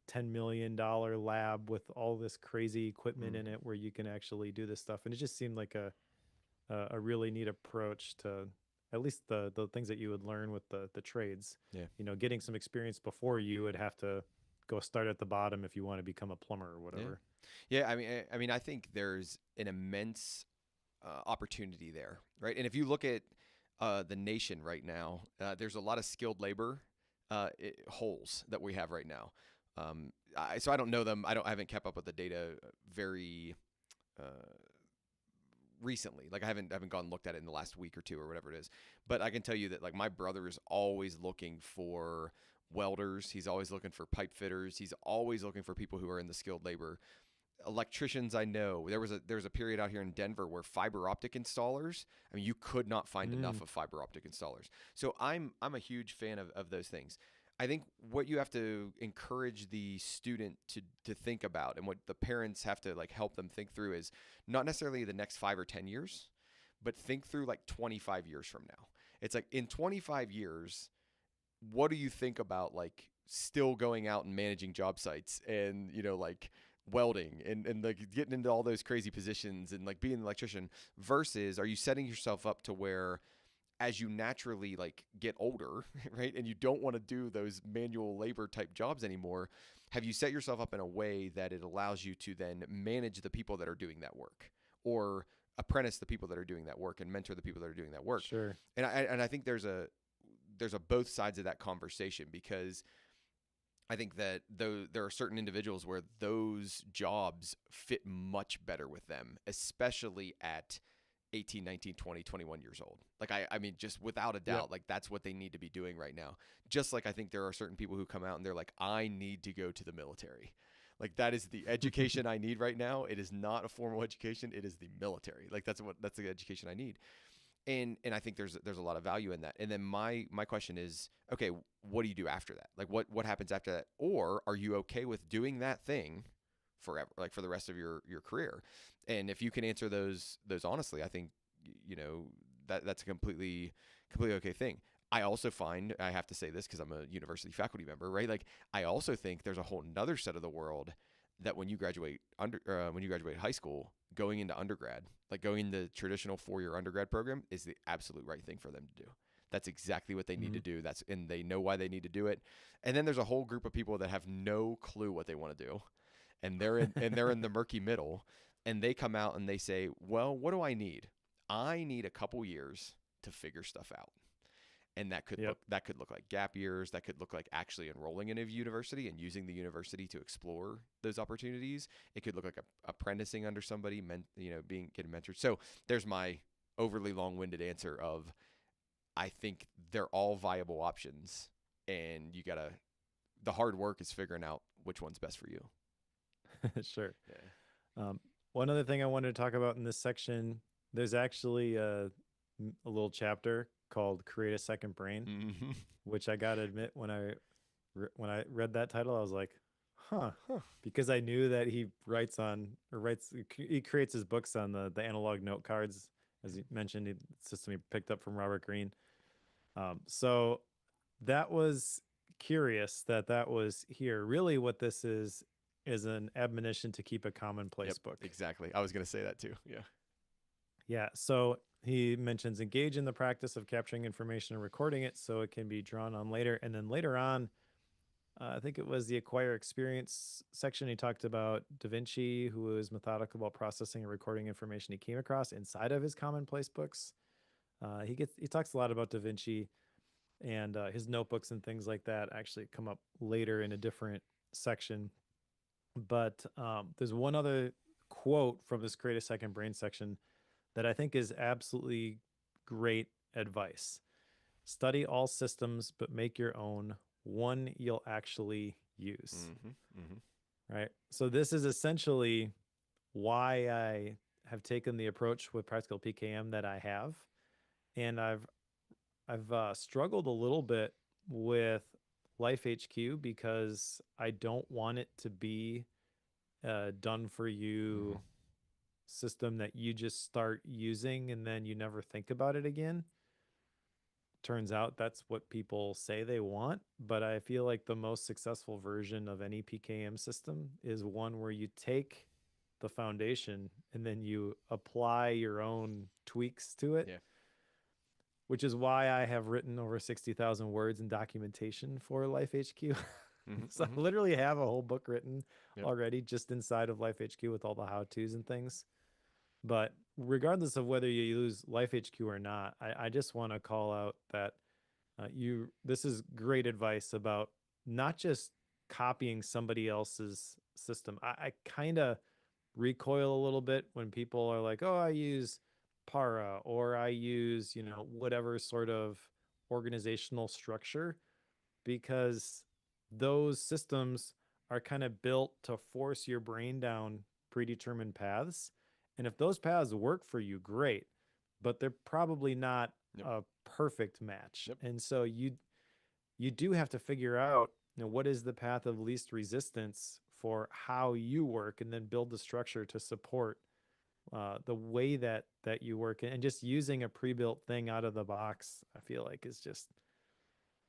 $10 million lab with all this crazy equipment in it where you can actually do this stuff. And it just seemed like a really neat approach to at least the things that you would learn with the trades. Yeah. Getting some experience before you would have to go start at the bottom if you want to become a plumber or whatever. Yeah. I mean, I think there's an immense opportunity there, right? And if you look at the nation right now, there's a lot of skilled labor holes that we have right now. So I don't know them. I haven't kept up with the data very recently. Like I haven't gone and looked at it in the last week or two or whatever it is. But I can tell you that like my brother is always looking for welders. He's always looking for pipe fitters. He's always looking for people who are in the skilled labor. Electricians, I know there was a period out here in Denver where fiber optic installers, I mean, you could not find enough of fiber optic installers. So I'm a huge fan of those things. I think what you have to encourage the student to think about, and what the parents have to like help them think through, is not necessarily the next 5 or 10 years, but think through like 25 years from now. It's like in 25 years, what do you think about like still going out and managing job sites and, like welding and like getting into all those crazy positions and like being an electrician, versus are you setting yourself up to where as you naturally like get older, right, and you don't want to do those manual labor type jobs anymore, have you set yourself up in a way that it allows you to then manage the people that are doing that work, or apprentice the people that are doing that work and mentor the people that are doing that work? Sure. And I think there's a both sides of that conversation, because I think that there are certain individuals where those jobs fit much better with them, especially at 18, 19, 20, 21 years old. Like, I mean, just without a doubt, like that's what they need to be doing right now. Just like I think there are certain people who come out and they're like, I need to go to the military. Like that is the education I need right now. It is not a formal education. It is the military. Like that's the education I need. And I think there's a lot of value in that. And then my question is, okay, what do you do after that? Like what happens after that? Or are you okay with doing that thing forever, like for the rest of your career? And if you can answer those honestly, I think that's a completely okay thing. I also find, I have to say this because I'm a university faculty member, right? Like I also think there's a whole nother set of the world that when you graduate when you graduate high school, going into undergrad, like going into traditional 4-year undergrad program, is the absolute right thing for them to do. That's exactly what they need to do. And they know why they need to do it. And then there's a whole group of people that have no clue what they want to do, and they're in the murky middle, and they come out and they say, well, what do I need? I need a couple years to figure stuff out. And Yep. that could look like gap years. That could look like actually enrolling in a university and using the university to explore those opportunities. It could look like apprenticing under somebody, getting mentored. So there's my overly long-winded answer of, I think they're all viable options, and the hard work is figuring out which one's best for you. Sure. Yeah. One other thing I wanted to talk about in this section, there's actually a little chapter called "Create a Second Brain," Mm-hmm. which I gotta admit, when I read that title, I was like, "Huh," Huh. because I knew that he creates his books on the analog note cards, as you mentioned, the system he picked up from Robert Greene. So that was curious that was here. Really, what this is an admonition to keep a commonplace Yep. book. Exactly. I was gonna say that too. Yeah. Yeah. So he mentions engage in the practice of capturing information and recording it so it can be drawn on later. And then later on, I think it was the acquire experience section. He talked about Da Vinci, who was methodical about processing and recording information he came across inside of his commonplace books. He talks a lot about Da Vinci, and his notebooks and things like that actually come up later in a different section. But there's one other quote from this Create a Second Brain section that I think is absolutely great advice. Study all systems, but make your own, one you'll actually use. Mm-hmm. Mm-hmm. Right. So this is essentially why I have taken the approach with practical PKM that I have, and I've struggled a little bit with Life HQ because I don't want it to be done for Mm-hmm. you system that you just start using and then you never think about it again. Turns out that's what people say they want, but I feel like the most successful version of any PKM system is one where you take the foundation and then you apply your own tweaks to it, Yeah. which is why I have written over 60,000 words in documentation for Life HQ. Mm-hmm. So I Mm-hmm. literally have a whole book written Yep. already just inside of Life HQ with all the how-tos and things. But regardless of whether you use Life HQ or not, I just want to call out that this is great advice about not just copying somebody else's system. I kind of recoil a little bit when people are like, oh, I use Para or I use, whatever sort of organizational structure, because those systems are kind of built to force your brain down predetermined paths. And if those paths work for you, great, but they're probably not Yep. a perfect match. Yep. And so you do have to figure out, what is the path of least resistance for how you work, and then build the structure to support the way that you work. And just using a pre-built thing out of the box, I feel like, is just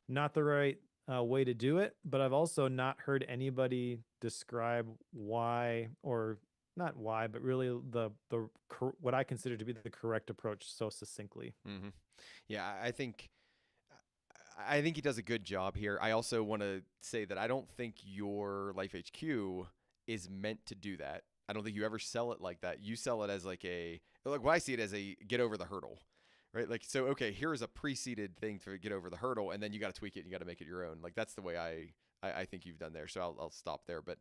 not the right way to do it. But I've also not heard anybody describe why, or not why, but really what I consider to be the correct approach so succinctly. Mm-hmm. Yeah, I think he does a good job here. I also want to say that I don't think your Life HQ is meant to do that. I don't think you ever sell it like that. You sell it as like what I see it as a get over the hurdle, right? Like, so, okay, here's a preceded thing to get over the hurdle, and then you got to tweak it and you got to make it your own. Like, that's the way I think you've done there. So I'll stop there. But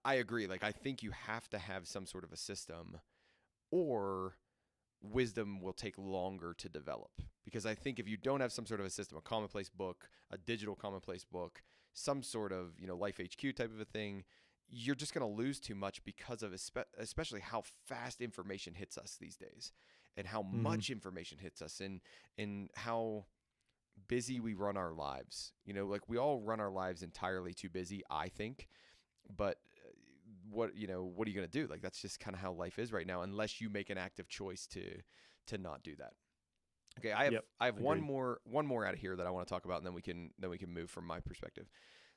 I agree. Like, I think you have to have some sort of a system, or wisdom will take longer to develop. Because I think if you don't have some sort of a system, a commonplace book, a digital commonplace book, some sort of Life HQ type of a thing, you're just going to lose too much because of especially how fast information hits us these days. and how Mm-hmm. much information hits us, and how busy we run our lives. Like we all run our lives entirely too busy, I think. But what what are you going to do? Like that's just kind of how life is right now, unless you make an active choice to not do that. Okay, Yep. I have Agreed. one more out of here that I want to talk about, and then we can move from my perspective.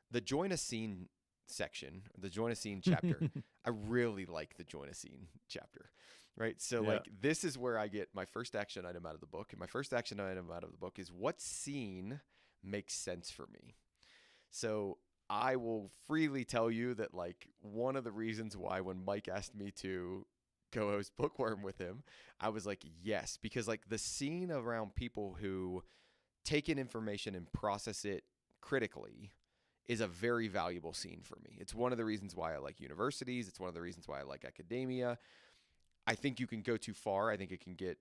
The join a scene section, the join a scene chapter. I really like the join a scene chapter. Right? So Yeah. like this is where I get my first action item out of the book. And my first action item out of the book is what scene makes sense for me. So I will freely tell you that like one of the reasons why when Mike asked me to co-host Bookworm with him, I was like, yes, because like the scene around people who take in information and process it critically is a very valuable scene for me. It's one of the reasons why I like universities. It's one of the reasons why I like academia. I think you can go too far. I think it can get,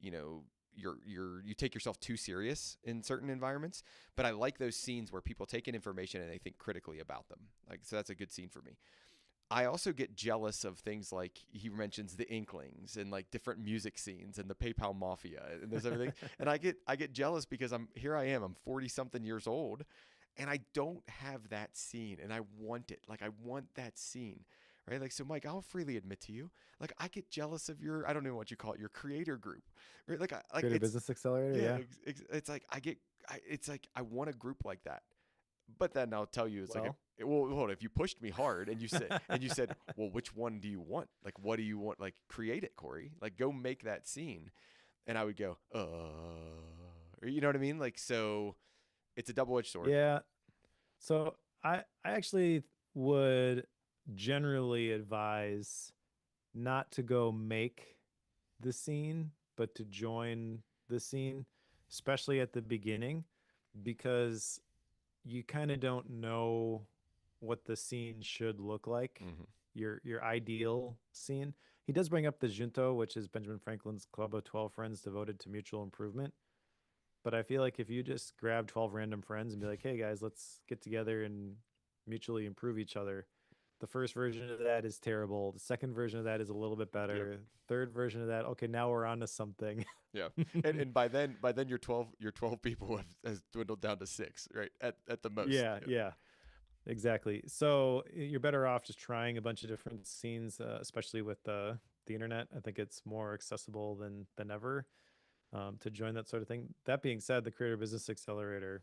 you know, you take yourself too serious in certain environments. But I like those scenes where people take in information and they think critically about them. Like, so that's a good scene for me. I also get jealous of things like he mentions the Inklings and like different music scenes and the PayPal Mafia and there's everything. And I get jealous because I'm 40 something years old and I don't have that scene and I want it. Like I want that scene. Right. Like, so Mike, I'll freely admit to you, like I get jealous of I don't know what you call it, your creator group. Right. Like Creative it's, Business Accelerator. yeah, Yeah. it's like it's like I want a group like that. But then I'll tell you, it's like, Well. well, hold on. If you pushed me hard and you said, well, which one do you want? Like, what do you want? Like, create it, Cory. Like, go make that scene. And I would go, you know what I mean? Like, so it's a double-edged sword. Yeah. So I actually would generally advise not to go make the scene, but to join the scene, especially at the beginning, because you kind of don't know what the scene should look like, Mm-hmm. your ideal scene. He does bring up the Junto, which is Benjamin Franklin's Club of 12 Friends devoted to mutual improvement. But I feel like if you just grab 12 random friends and be like, hey guys, let's get together and mutually improve each other, the first version of that is terrible. The second version of that is a little bit Yep. better. Third version of that, okay, now we're on to something. Yeah. And by then your 12 people has dwindled down to 6, right? At the most. Yeah, yeah, exactly. So you're better off just trying a bunch of different scenes, especially with the internet. I think it's more accessible than ever to join that sort of thing. That being said, the Creator Business Accelerator,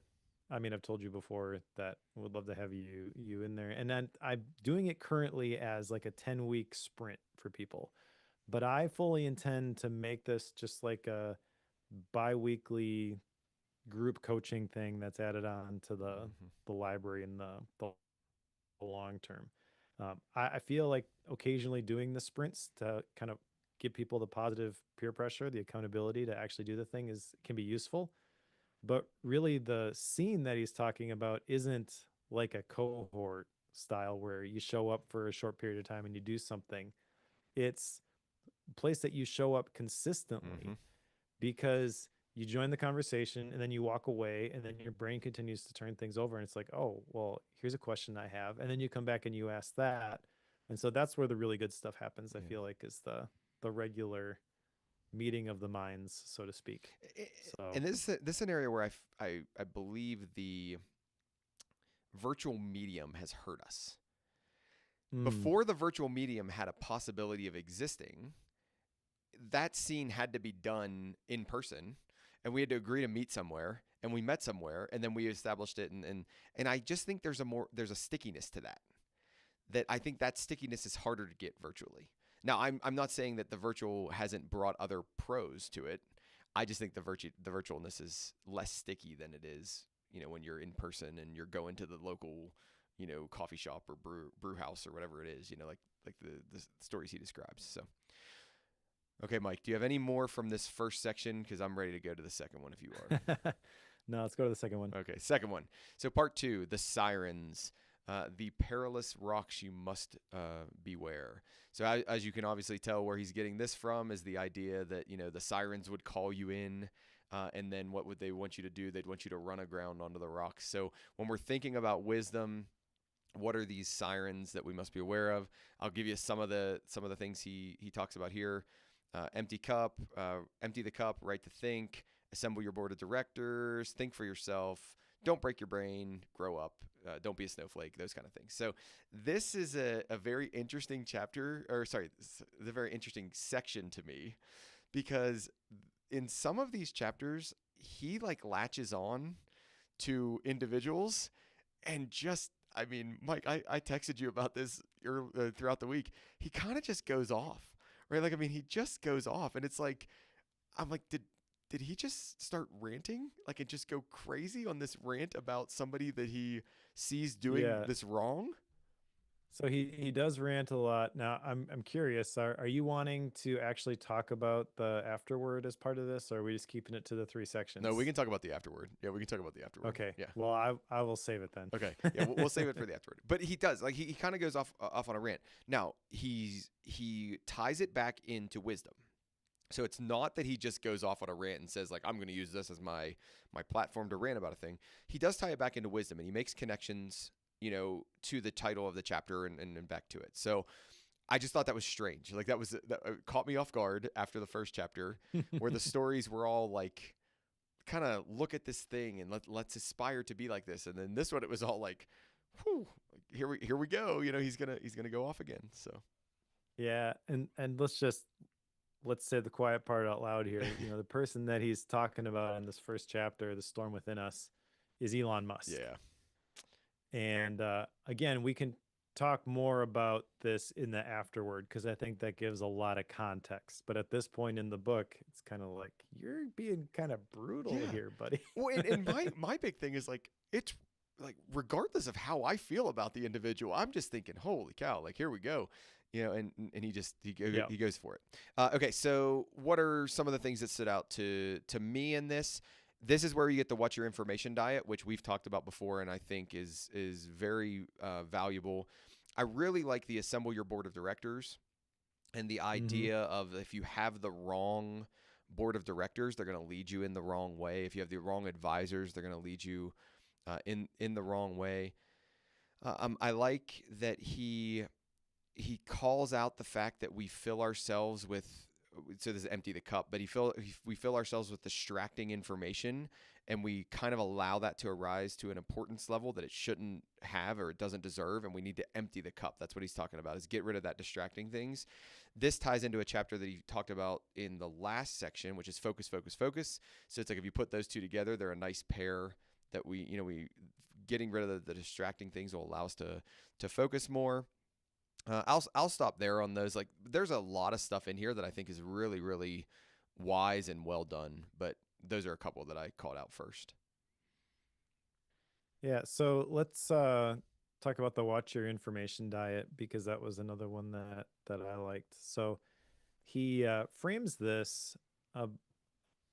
I mean, I've told you before that I would love to have you in there. And then I'm doing it currently as like a 10-week sprint for people. But I fully intend to make this just like a bi-weekly group coaching thing that's added on to Mm-hmm. the library in the long term. I feel like occasionally doing the sprints to kind of give people the positive peer pressure, the accountability to actually do the thing can be useful. But really, the scene that he's talking about isn't like a cohort style where you show up for a short period of time and you do something. It's a place that you show up Mm-hmm. consistently because you join the conversation and then you walk away and then your brain continues to turn things over and it's like, oh, well, here's a question I have, and then you come back and you ask that. And so that's where the really good stuff happens, I Yeah. feel like, is the regular meeting of the minds, so to speak. So And this is an area where I believe the virtual medium has hurt us. mm, Before the virtual medium had a possibility of existing, that scene had to be done in person, and we had to agree to meet somewhere, and we met somewhere, and then we established it, and I just think there's a stickiness to that I think that stickiness is harder to get virtually. Now, I'm not saying that the virtual hasn't brought other pros to it. I just think the virtualness is less sticky than it is, when you're in person and you're going to the local, coffee shop or brew house or whatever it is, like the stories he describes. So, okay, Mike, do you have any more from this first section? Because I'm ready to go to the second one if you are. no, let's go to the second one. Okay, second one. So part 2, the sirens, the perilous rocks you must beware. So as you can obviously tell, where he's getting this from is the idea that the sirens would call you in, and then what would they want you to do? They'd want you to run aground onto the rocks. So when we're thinking about wisdom, what are these sirens that we must be aware of? I'll give you some of the things he talks about here. empty the cup, right to think, assemble your board of directors, think for yourself, don't break your brain, grow up, don't be a snowflake, those kind of things. So this is a very interesting chapter, or sorry, the very interesting section to me, because in some of these chapters, he like latches on to individuals and just, I mean, Mike, I texted you about this throughout the week. He kind of just goes off, right? Like, I mean, he just goes off, and it's like, I'm like, did he just start ranting? Like, and just go crazy on this rant about somebody that he sees doing Yeah. this wrong? So he does rant a lot. Now I'm curious, are you wanting to actually talk about the afterword as part of this, or are we just keeping it to the three No, we sections? can talk about the afterward. Yeah, we can talk about the afterward. Okay. Yeah. Well, I will save it then. Okay. Yeah, we'll save it for the afterward. But he does, like, he kind of goes off on a rant. Now he ties it back into wisdom. So it's not that he just goes off on a rant and says, like, I'm going to use this as my platform to rant about a thing. He does tie it back into wisdom, and he makes connections, to the title of the chapter and back to it. So I just thought that was strange. Like, that caught me off guard after the first chapter, where the stories were all like, kind of look at this thing and let's aspire to be like this. And then this one, it was all like, whew, here we go. He's gonna go off again. So Yeah, and let's say the quiet part out loud here. The person that he's talking about in this first chapter, The Storm Within Us, is Elon Musk. yeah, And again, we can talk more about this in the afterword because I think that gives a lot of context. But at this point in the book, it's kind of like you're being kind of brutal yeah. here, buddy. Well, and my big thing is like, it's like, regardless of how I feel about the individual, I'm just thinking, holy cow, like, here we go. And Yeah. he goes for it. Okay, so what are some of the things that stood out to me in this? This is where you get the What's Your Information diet, which we've talked about before, and I think is very valuable. I really like the assemble your board of directors, and the Mm-hmm. idea of, if you have the wrong board of directors, they're going to lead you in the wrong way. If you have the wrong advisors, they're going to lead you in the wrong way. I like that he calls out the fact that we fill ourselves with, so this is empty the cup, but we fill ourselves with distracting information, and we kind of allow that to arise to an importance level that it shouldn't have, or it doesn't deserve, and we need to empty the cup. That's what he's talking about, is get rid of that distracting things. This ties into a chapter that he talked about in the last section, which is focus, focus, focus. So it's like, if you put those two together, they're a nice pair that we getting rid of the distracting things will allow us to focus more. I'll stop there on those. Like, there's a lot of stuff in here that I think is really, really wise and well done, but those are a couple that I called out first. Yeah. So let's talk about the Watch Your Information diet because that was another one that I liked. So he frames this uh,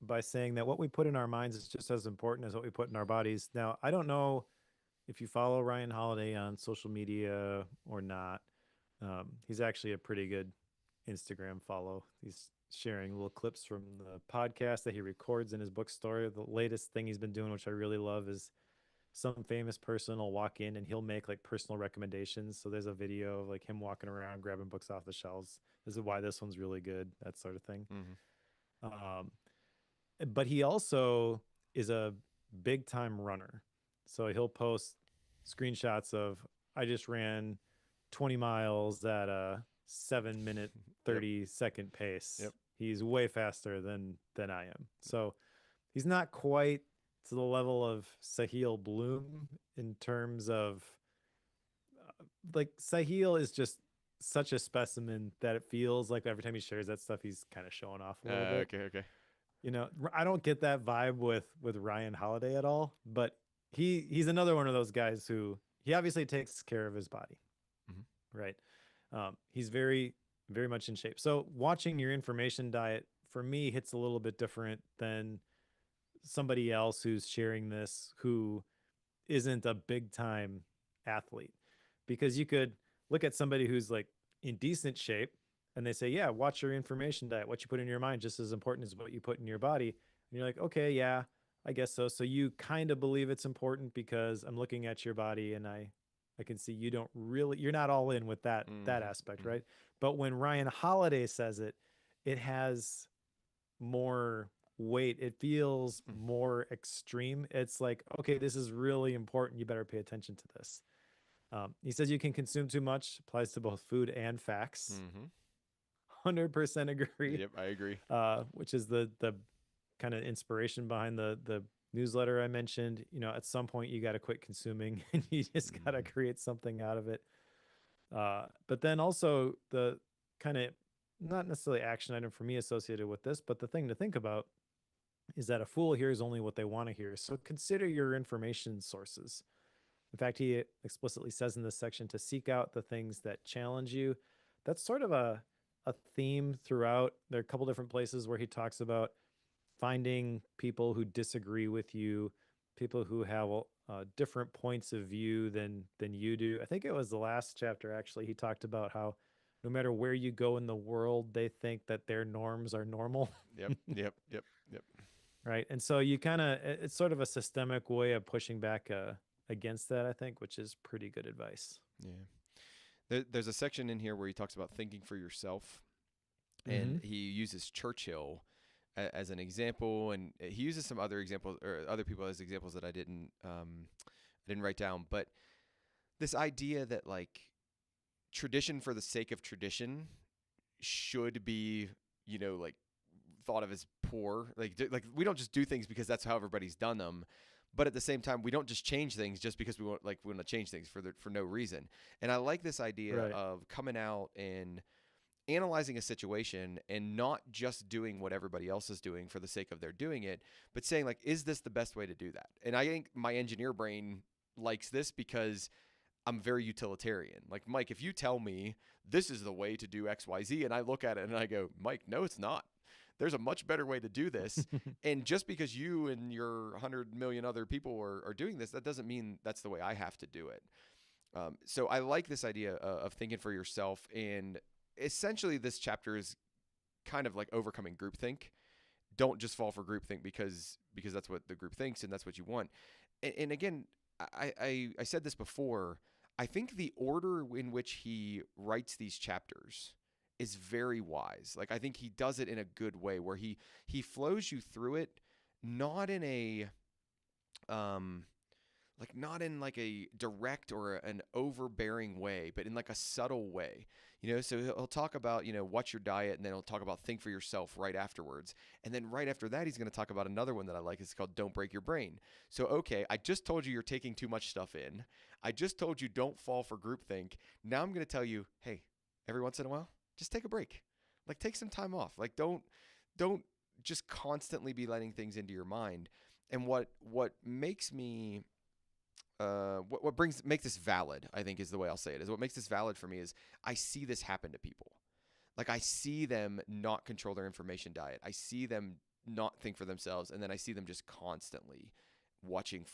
by saying that what we put in our minds is just as important as what we put in our bodies. Now, I don't know if you follow Ryan Holiday on social media or not. He's actually a pretty good Instagram follow. He's sharing little clips from the podcast that he records in his bookstore. The latest thing he's been doing, which I really love, is some famous person will walk in and he'll make like personal recommendations. So there's a video of like him walking around grabbing books off the shelves. This is why this one's really good, that sort of thing. Mm-hmm. Um, but he also is a big time runner. So he'll post screenshots of, I just ran 20 miles at a 7 minute Yep. 30-second pace. Yep. He's way faster than I am. So he's not quite to the level of Sahil Bloom in terms of like Sahil is just such a specimen that it feels like every time he shares that stuff, he's kind of showing off a little bit. Okay. I don't get that vibe with Ryan Holiday at all, but he's another one of those guys who he obviously takes care of his body, Mm-hmm. right? He's very, very much in shape. So watching your information diet for me hits a little bit different than somebody else who's sharing this who isn't a big time athlete, because you could look at somebody who's like in decent shape and they say, yeah, watch your information diet. What you put in your mind just as important as what you put in your body. And you're like, okay, yeah, I guess so. So you kind of believe it's important because I'm looking at your body and I can see you're not all in with that Mm-hmm. aspect, Mm-hmm. right? But when Ryan Holiday says it, it has more weight. It feels more extreme. It's like, okay, this is really important. You better pay attention to this. He says you can consume too much, applies to both food and facts. Mm-hmm. 100% agree. Yep, I agree. Which is the kind of inspiration behind the newsletter I mentioned. You know, at some point you got to quit consuming and you just got to create something out of it. But then also the kind of not necessarily action item for me associated with this, but the thing to think about is that a fool hears only what they want to hear. So consider your information sources. In fact, he explicitly says in this section to seek out the things that challenge you. That's sort of a theme throughout. There are a couple different places where he talks about finding people who disagree with you, people who have different points of view than you do. I think it was the last chapter actually. He talked about how no matter where you go in the world, they think that their norms are normal. Yep, yep, yep, yep. Right. And so you kind of, it's sort of a systemic way of pushing back against that, I think, which is pretty good advice. Yeah. There's a section in here where he talks about thinking for yourself, and Mm-hmm. he uses Churchill as an example, and he uses some other examples or other people as examples that I didn't write down. But this idea that like tradition for the sake of tradition should be, like thought of as poor. Like we don't just do things because that's how everybody's done them. But at the same time, we don't just change things just because we want to change things for no reason. And I like this idea Right. of coming out and analyzing a situation and not just doing what everybody else is doing for the sake of their doing it, but saying like, is this the best way to do that? And I think my engineer brain likes this because I'm very utilitarian. Like, Mike, if you tell me this is the way to do XYZ, and I look at it and I go, Mike, no, it's not. There's a much better way to do this. And just because you and your 100 million other people are doing this, that doesn't mean that's the way I have to do it. So I like this idea of thinking for yourself. And essentially, this chapter is kind of like overcoming groupthink. Don't just fall for groupthink because that's what the group thinks and that's what you want. And again, I said this before. I think the order in which he writes these chapters is very wise. Like I think he does it in a good way where he flows you through it, not in a not in like a direct or an overbearing way, but in like a subtle way. So he'll talk about, what's your diet, and then he'll talk about think for yourself right afterwards. And then right after that, he's going to talk about another one that I like. It's called Don't Break Your Brain. So, okay, I just told you you're taking too much stuff in. I just told you don't fall for groupthink. Now I'm going to tell you, hey, every once in a while, just take a break. Like take some time off. Like don't just constantly be letting things into your mind. And what makes me what brings make this valid, I think, is the way I'll say it. Is what makes this valid for me is I see this happen to people. Like I see them not control their information diet. I see them not think for themselves, and then I see them just constantly watching,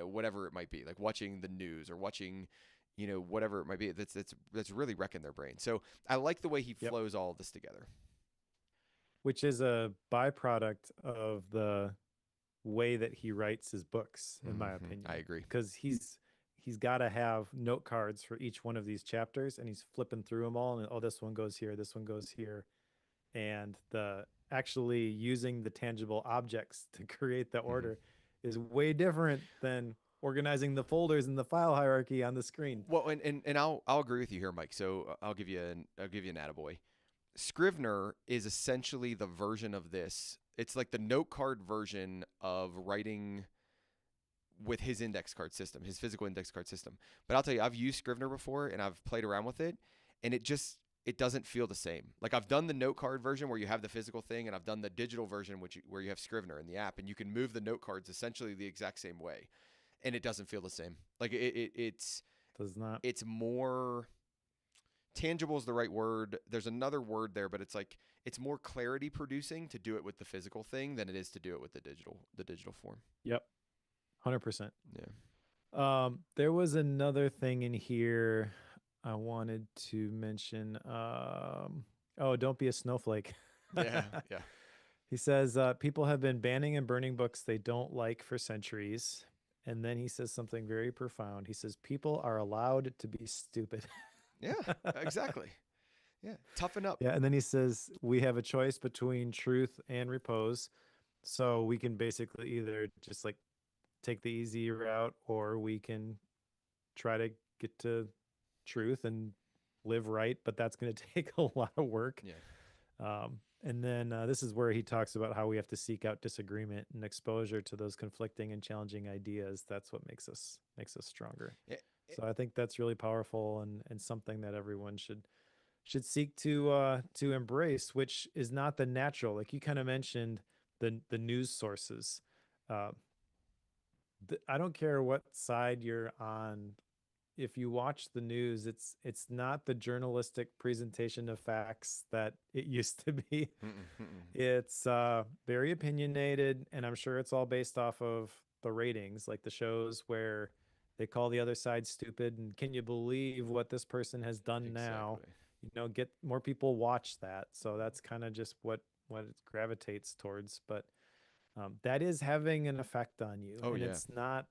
whatever it might be, like watching the news or watching, whatever it might be. That's really wrecking their brain. So I like the way he Yep. flows all of this together. Which is a byproduct of the way that he writes his books, in my I opinion, agree. because he's got to have note cards for each one of these chapters, and he's flipping through them all, and oh, this one goes here, this one goes here, and the actually using the tangible objects to create the Mm-hmm. order is way different than organizing the folders in the file hierarchy on the screen. Well, and I'll agree with you here, Mike. So I'll give you an attaboy. Scrivener is essentially the version of this. It's like the note card version of writing with his index card system, his physical index card system. But I'll tell you, I've used Scrivener before and I've played around with it, and it doesn't feel the same. Like I've done the note card version where you have the physical thing, and I've done the digital version where you have Scrivener in the app, and you can move the note cards essentially the exact same way, and it doesn't feel the same. Like Does not. it's more tangible is the right word. There's another word there, but it's like it's more clarity producing to do it with the physical thing than it is to do it with the digital form. Yep. 100%. Yeah. There was another thing in here I wanted to mention. Oh, don't be a snowflake. Yeah. Yeah. He says people have been banning and burning books they don't like for centuries. And then he says something very profound. He says people are allowed to be stupid. Yeah. Exactly. Yeah. Toughen up. Yeah, and then he says we have a choice between truth and repose. So we can basically either just like take the easy route, or we can try to get to truth and live right, but that's going to take a lot of work. Yeah. And then this is where he talks about how we have to seek out disagreement and exposure to those conflicting and challenging ideas. That's what makes us stronger. Yeah. So I think that's really powerful, and something that everyone should seek to embrace, which is not the natural. Like you kind of mentioned the news sources. Uh, I don't care what side you're on. If you watch the news, it's not the journalistic presentation of facts that it used to be. Mm-mm, mm-mm. It's very opinionated, and I'm sure it's all based off of the ratings, like the shows where they call the other side stupid and can you believe what this person has done now? Exactly. Get more people watch that. So that's kind of just what it gravitates towards. But that is having an effect on you, Oh and yeah. it's not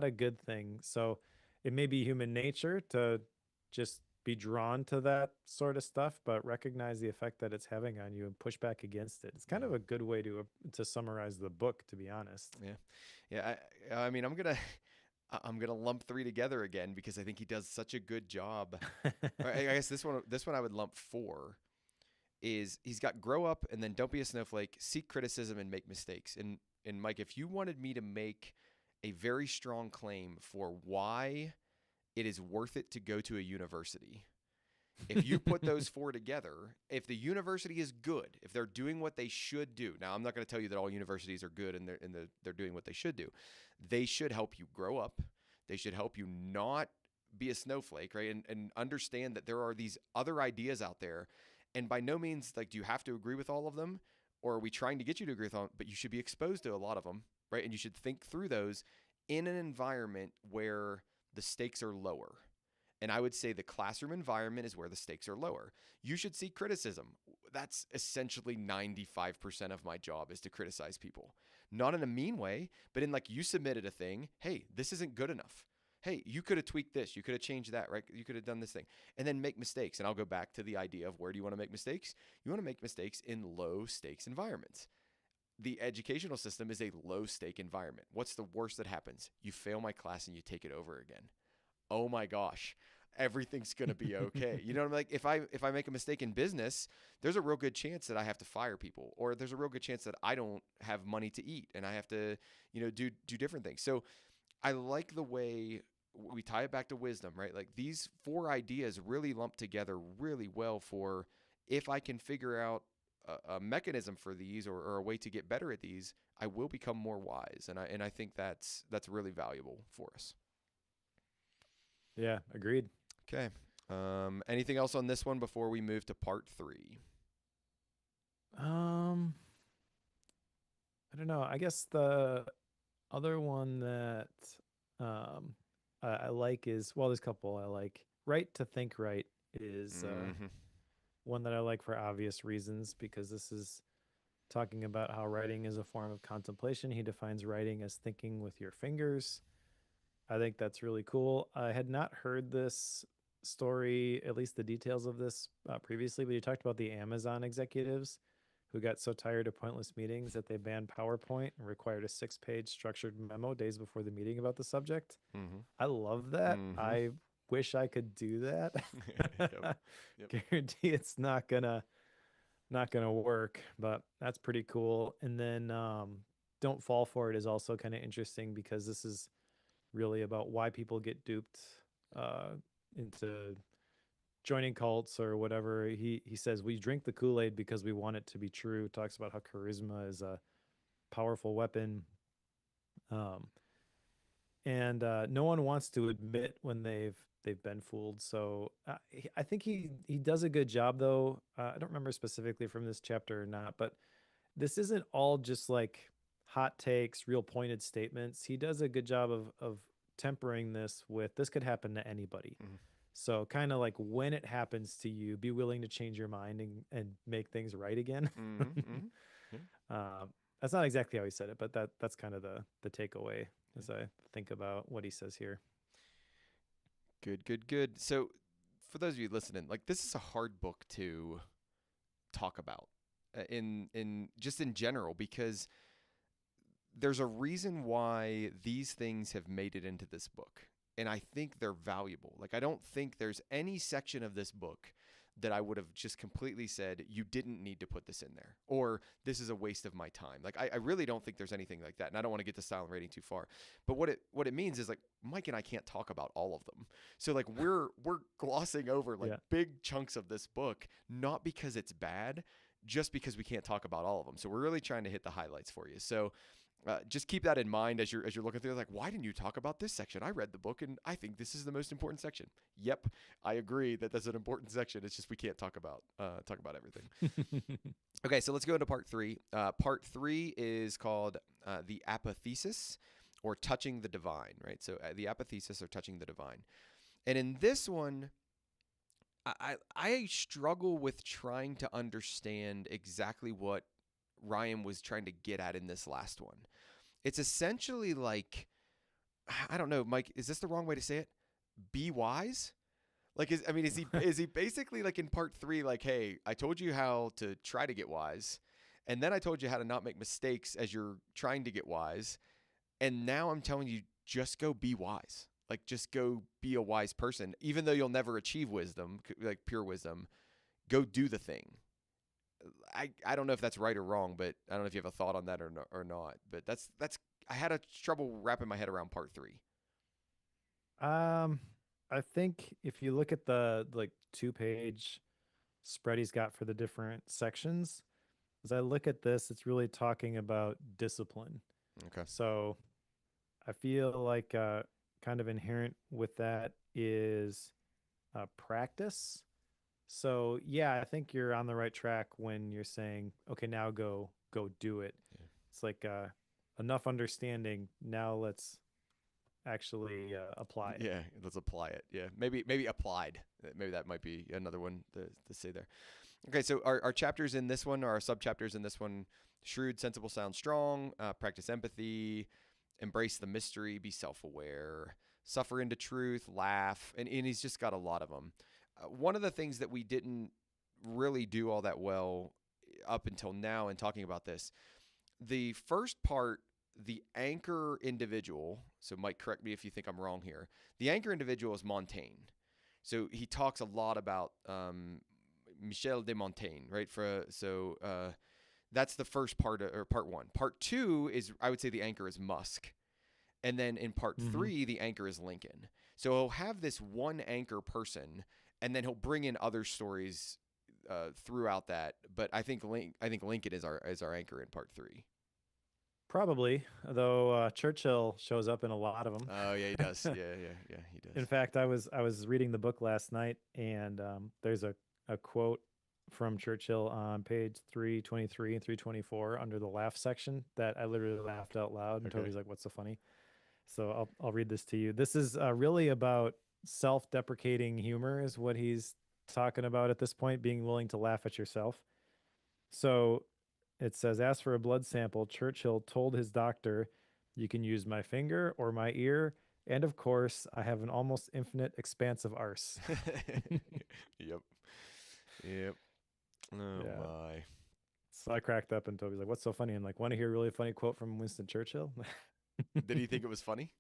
a good thing. So it may be human nature to just be drawn to that sort of stuff, but recognize the effect that it's having on you and push back against it. It's kind Yeah. of a good way to summarize the book, to be honest. Yeah. Yeah. I mean, I'm gonna lump three together again because I think he does such a good job. Or I guess this one I would lump four is he's got grow up and then don't be a snowflake, seek criticism and make mistakes. And Mike, if you wanted me to make a very strong claim for why it is worth it to go to a university, if you put those four together, if the university is good, if they're doing what they should do. Now, I'm not going to tell you that all universities are good and they're doing what they should do. They should help you grow up. They should help you not be a snowflake, right? And understand that there are these other ideas out there. And by no means like do you have to agree with all of them, or are we trying to get you to agree with all, but you should be exposed to a lot of them, right? And you should think through those in an environment where the stakes are lower. And I would say the classroom environment is where the stakes are lower. You should seek criticism. That's essentially 95% of my job is to criticize people. Not in a mean way, but in like you submitted a thing. Hey, this isn't good enough. Hey, you could have tweaked this. You could have changed that, right? You could have done this thing. And then make mistakes. And I'll go back to the idea of where do you want to make mistakes? You want to make mistakes in low stakes environments. The educational system is a low stake environment. What's the worst that happens? You fail my class and you take it over again. Oh my gosh, everything's gonna be okay. You know what I'm like? If I make a mistake in business, there's a real good chance that I have to fire people, or there's a real good chance that I don't have money to eat and I have to, do different things. So I like the way we tie it back to wisdom, right? Like these four ideas really lump together really well for if I can figure out a mechanism for these or a way to get better at these, I will become more wise. And I think that's really valuable for us. Yeah, agreed. Okay. Anything else on this one before we move to part three? Um, I don't know. I guess the other one that um I like is, well, there's a couple I like. Right to think right is Mm-hmm. one that I like for obvious reasons, because this is talking about how writing is a form of contemplation. He defines writing as thinking with your fingers. I think that's really cool. I had not heard this story, at least the details of this, previously, but you talked about the Amazon executives who got so tired of pointless meetings that they banned PowerPoint and required a 6-page structured memo days before the meeting about the subject. Mm-hmm. I love that. Mm-hmm. I wish I could do that. Yep. Yep. Guarantee it's not gonna work, but that's pretty cool. And then don't fall for it is also kind of interesting, because this is really about why people get duped uh, into joining cults or whatever. He says we drink the Kool-Aid because we want it to be true. Talks about how charisma is a powerful weapon, um, and no one wants to admit when they've been fooled. So I think he does a good job, though. I don't remember specifically from this chapter or not, but this isn't all just like hot takes, real pointed statements. He does a good job of tempering this with this could happen to anybody. Mm-hmm. So kind of like when it happens to you, be willing to change your mind and make things right again. Mm-hmm. Mm-hmm. Yeah. um, that's not exactly how he said it, but that's kind of the takeaway as I think about what he says here. Good, good, good. So for those of you listening, like this is a hard book to talk about in just in general, because there's a reason why these things have made it into this book. And I think they're valuable. Like, I don't think there's any section of this book that I would have just completely said, you didn't need to put this in there, or this is a waste of my time. Like, I really don't think there's anything like that. And I don't want to get the silent rating too far. But what it means is, like, Mike and I can't talk about all of them. So, like, we're glossing over, like, big chunks of this book, not because it's bad, just because we can't talk about all of them. So we're really trying to hit the highlights for you. So just keep that in mind as you're looking through. Like, why didn't you talk about this section? I read the book and I think this is the most important section. Yep, I agree that that's an important section. It's just we can't talk about everything. Okay, so let's go into part 3. Part 3 is called the apotheosis, or touching the divine. Right. So the apotheosis, or touching the divine. And in this one, I struggle with trying to understand exactly what Ryan was trying to get at in this last one. It's essentially like, I don't know, Mike, is this the wrong way to say it? Be wise? Like, is he basically, like, in part 3, like, hey, I told you how to try to get wise, and then I told you how to not make mistakes as you're trying to get wise, and now I'm telling you, just go be wise. Like, just go be a wise person, even though you'll never achieve wisdom, like pure wisdom. Go do the thing. I don't know if that's right or wrong, but I don't know if you have a thought on that or not. But that's I had a trouble wrapping my head around part 3. I think if you look at the, like, 2-page spread he's got for the different sections, as I look at this, it's really talking about discipline. Okay. So I feel like kind of inherent with that is practice. So yeah, I think you're on the right track when you're saying, okay, now go do it. Yeah. It's like enough understanding. Now let's actually apply it. Yeah, let's apply it. Yeah, maybe applied. Maybe that might be another one to say there. Okay, so our chapters in this one, or our sub-chapters in this one: shrewd, sensible, sound, strong, practice empathy, embrace the mystery, be self-aware, suffer into truth, laugh, and he's just got a lot of them. One of the things that we didn't really do all that well up until now in talking about this, the first part, the anchor individual, so Mike, correct me if you think I'm wrong here, the anchor individual is Montaigne. So he talks a lot about Michel de Montaigne, right? That's the first part, or part 1. Part 2 is, I would say, the anchor is Musk. And then in part 3, the anchor is Lincoln. So he'll have this one anchor person, and then he'll bring in other stories throughout that. But I think Lincoln is our anchor in part 3. Probably, though Churchill shows up in a lot of them. Oh yeah, he does. Yeah, he does. In fact, I was reading the book last night, and there's a quote from Churchill on page 323 and 324 under the laugh section that I literally laughed out loud. And Toby's like, "What's so funny?" So I'll read this to you. This is really about self-deprecating humor, is what he's talking about at this point, being willing to laugh at yourself. So it says, asked for a blood sample, Churchill told his doctor, "You can use my finger or my ear. And of course, I have an almost infinite expanse of arse." Yep. Oh yeah. My. So I cracked up, and Toby's like, "What's so funny?" And like, want to hear a really funny quote from Winston Churchill? Did he think it was funny?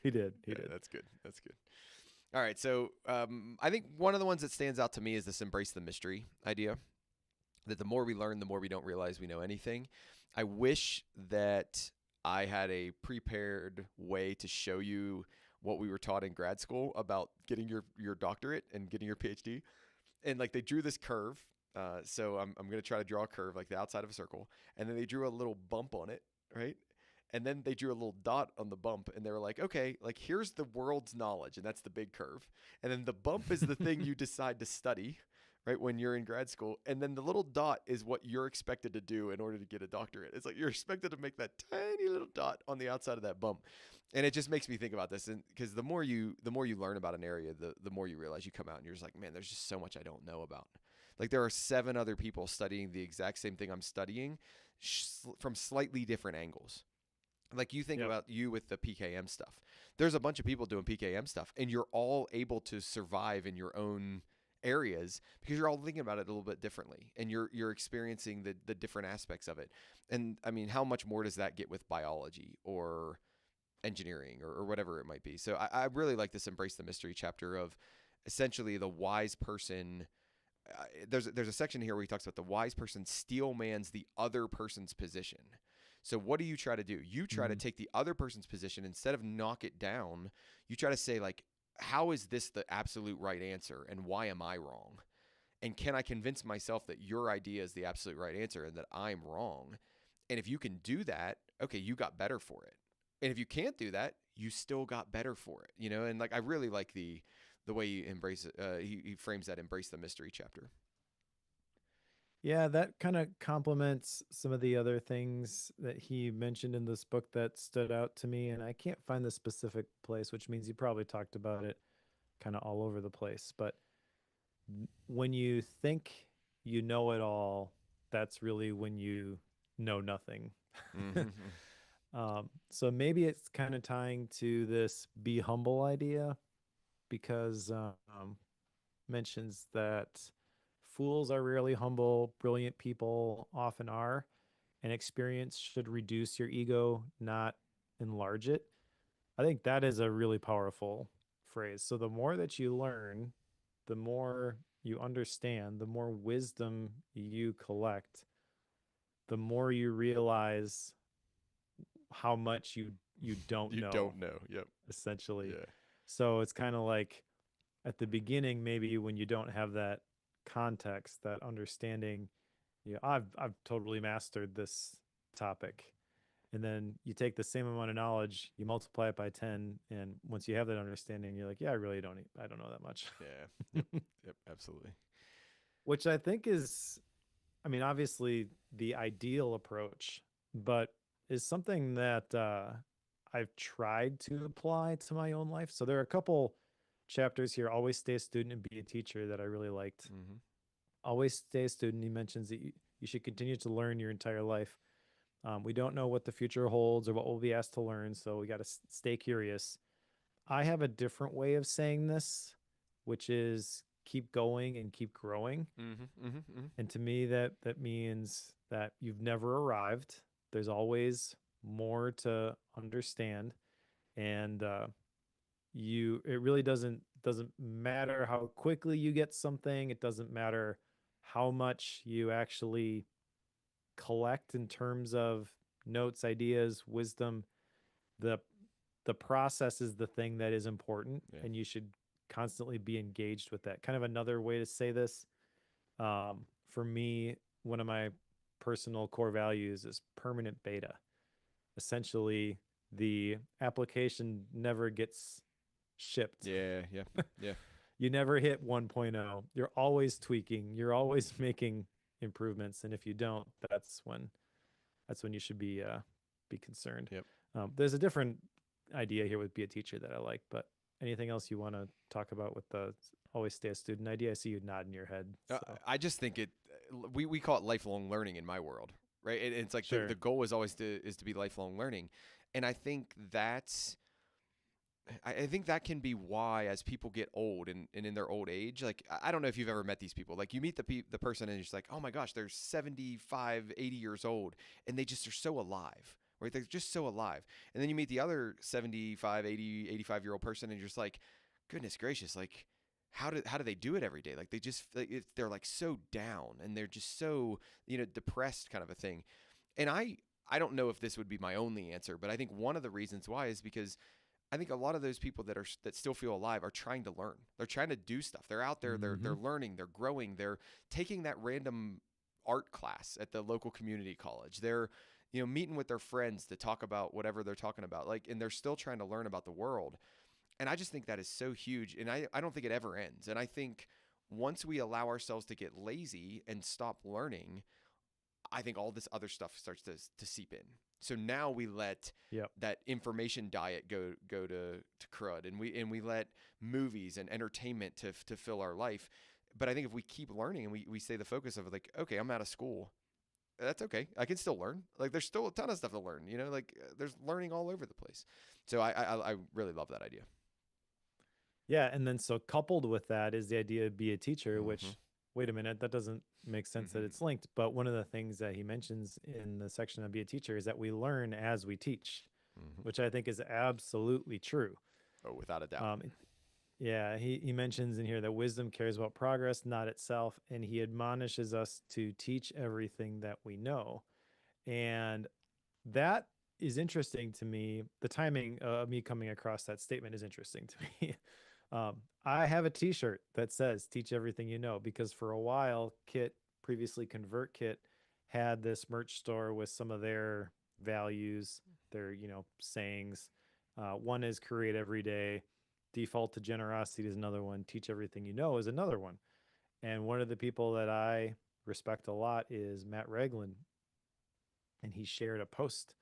He did. He yeah, did. That's good. All right. So I think one of the ones that stands out to me is this embrace the mystery idea, that the more we learn, the more we don't realize we know anything. I wish that I had a prepared way to show you what we were taught in grad school about getting your doctorate and getting your PhD. And like, they drew this curve. So I'm going to try to draw a curve, like the outside of a circle. And then they drew a little bump on it, right? And then they drew a little dot on the bump, and they were like, okay, like, here's the world's knowledge, and that's the big curve. And then the bump is the thing you decide to study, right, when you're in grad school. And then the little dot is what you're expected to do in order to get a doctorate. It's like you're expected to make that tiny little dot on the outside of that bump. And it just makes me think about this, and because the more you learn about an area, the more you realize you come out and you're just like, man, there's just so much I don't know about. Like, there are 7 other people studying the exact same thing I'm studying from slightly different angles. Like, you think about you with the PKM stuff. there's a bunch of people doing PKM stuff, and you're all able to survive in your own areas because you're all thinking about it a little bit differently, and you're experiencing the different aspects of it. And I mean, how much more does that get with biology or engineering or whatever it might be? So I really like this embrace the mystery chapter of essentially the wise person. There's a section here where he talks about the wise person steel mans the other person's position. So what do you try to do? You try to take the other person's position instead of knock it down. You try to say, like, how is this the absolute right answer, and why am I wrong? And can I convince myself that your idea is the absolute right answer and that I'm wrong? And if you can do that, okay, you got better for it. And if you can't do that, you still got better for it, you know? And like, I really like the way he embrace it. He frames that embrace the mystery chapter. Yeah, that kind of complements some of the other things that he mentioned in this book that stood out to me. And I can't find the specific place, which means he probably talked about it kind of all over the place. But when you think you know it all, that's really when you know nothing. So maybe it's kind of tying to this be humble idea, because mentions that fools are rarely humble, brilliant people often are, and experience should reduce your ego, not enlarge it. I think that is a really powerful phrase. So the more that you learn, the more you understand, the more wisdom you collect, the more you realize how much you don't You know, don't know. Yep. essentially. Yeah. So it's kind of like at the beginning, maybe when you don't have that context, that understanding, I've totally mastered this topic. And then you take the same amount of knowledge, you multiply it by 10, and once you have that understanding, you're like, yeah, I don't know that much. Yeah. Yep. Yep. Absolutely. Which I think is, I mean, obviously the ideal approach, but is something that I've tried to apply to my own life. So there are a couple chapters here: always stay a student and be a teacher, that I really liked. Always stay a student. He mentions that you should continue to learn your entire life. We don't know what the future holds or what we'll be asked to learn, so we got to stay curious. I have a different way of saying this, which is keep going and keep growing. And to me, that means that you've never arrived. There's always more to understand, and it really doesn't matter how quickly you get something. It doesn't matter how much you actually collect in terms of notes, ideas, wisdom. The process is the thing that is important, Yeah. and you should constantly be engaged with that. Kind of another way to say this, for me, one of my personal core values is permanent beta. Essentially, the application never gets shipped. Yeah. Yeah. Yeah. You never hit 1.0. You're always tweaking. You're always making improvements, and if you don't, that's when you should be concerned. Yep. There's a different idea here with be a teacher that I like, but anything else you want to talk about with the always stay a student idea? I see you nodding your head. So. I just think we call it lifelong learning in my world, right? It's like Sure. the goal is always to be lifelong learning. And I think I think that can be why, as people get old and in their old age, like, I don't know if you've ever met these people. Like, you meet the person and you're just like, oh my gosh, they're 75, 80 years old, and they just are so alive, right? They're just so alive. And then you meet the other 75, 80, 85-year-old person, and you're just like, goodness gracious, like, how do they do it every day? Like, they're like so down, and they're just so, depressed, kind of a thing. And I don't know if this would be my only answer, but I think one of the reasons why is because I think a lot of those people that still feel alive are trying to learn. They're trying to do stuff. They're out there. They're learning. They're growing. They're taking that random art class at the local community college. They're meeting with their friends to talk about whatever they're talking about. Like, and they're still trying to learn about the world. And I just think that is so huge. And I don't think it ever ends. And I think once we allow ourselves to get lazy and stop learning, I think all this other stuff starts to seep in. So now we let that information diet go to crud, and we let movies and entertainment to fill our life. But I think if we keep learning and we stay the focus of, like, okay, I'm out of school, that's okay. I can still learn. Like there's still a ton of stuff to learn. Like there's learning all over the place. So I really love that idea. Yeah, and then so coupled with that is the idea of be a teacher, Mm-hmm. which wait a minute, that doesn't make sense that Mm-hmm. it's linked. But one of the things that he mentions in the section of be a teacher is that we learn as we teach, Mm-hmm. which I think is absolutely true. Oh, without a doubt. Um, yeah, he mentions in here that wisdom cares about progress, not itself, and he admonishes us to teach everything that we know. And that is interesting to me. The timing of me coming across that statement is interesting to me. I have a T-shirt that says "Teach everything you know" because for a while, previously ConvertKit, had this merch store with some of their values, their sayings. One is create every day, default to generosity is another one, teach everything you know is another one. And one of the people that I respect a lot is Matt Ragland, and he shared a post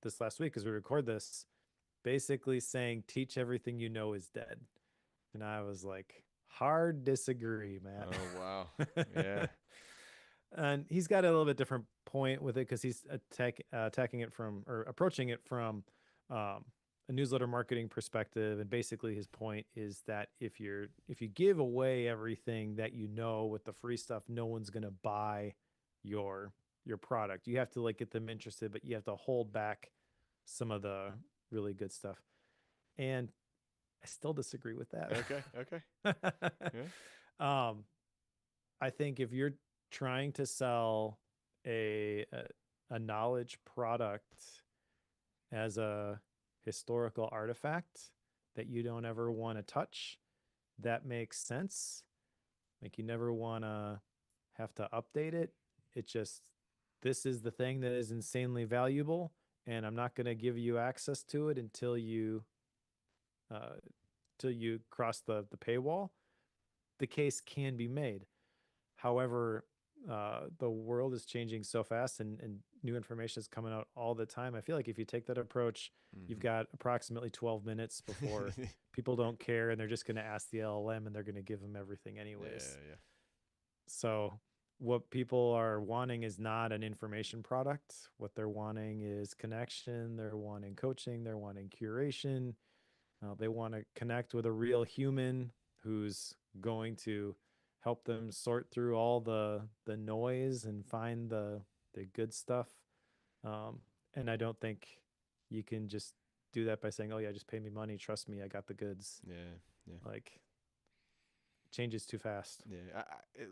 this last week as we record this, basically saying teach everything you know is dead. And I was like, hard disagree, Oh wow. Yeah. Matt. And he's got a little bit different point with it because he's attacking it from or approaching it from um, a newsletter marketing perspective. And basically, his point is that if you give away everything that you know with the free stuff, no one's gonna buy your your product. You have to like get them interested, but you have to hold back some of the really good stuff. And I still disagree with that. Okay. Okay. Yeah. um, I think if you're trying to sell a knowledge product as a historical artifact that you don't ever want to touch, that makes sense. Like you never want to have to update it. It just this is the thing that is insanely valuable, and I'm not going to give you access to it uh, until you cross the paywall. The case can be made. However, the world is changing so fast and new information is coming out all the time. I feel like if you take that approach, you've Mm-hmm. got approximately 12 minutes before people don't care and they're just going to ask the LLM and they're going to give them everything anyways. Yeah. So, what people are wanting is not an information product. What they're wanting is connection, they're wanting coaching, they're wanting curation. They want to connect with a real human who's going to help them sort through all the noise and find the good stuff. Um, and I don't think you can just do that by saying, "Oh yeah, just pay me money, trust me, I got the goods." Yeah. Yeah. Like changes too fast. Yeah.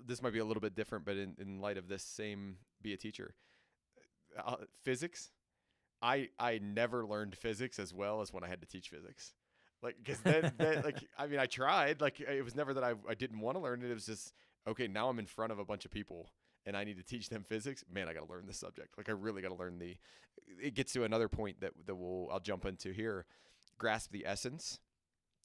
This might be a little bit different, but in light of this same be a teacher, physics. I never learned physics as well as when I had to teach physics. Like, because then, like, I mean, I tried. Like, it was never that I didn't want to learn it. It was just, okay, now I'm in front of a bunch of people and I need to teach them physics. Man, I got to learn this subject. Like, I really got to learn it gets to another point that I'll jump into here. Grasp the essence.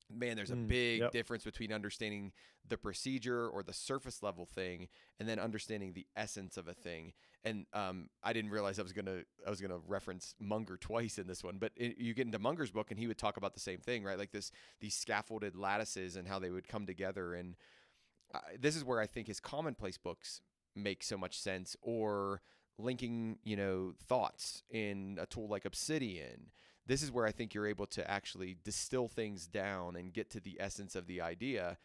Man, there's a big Yep. difference between understanding the procedure or the surface level thing and then understanding the essence of a thing. And I didn't realize I was gonna reference Munger twice in this one, but you get into Munger's book and he would talk about the same thing, right? Like these scaffolded lattices and how they would come together. And this is where I think his commonplace books make so much sense, or linking, thoughts in a tool like Obsidian. This is where I think you're able to actually distill things down and get to the essence of the idea,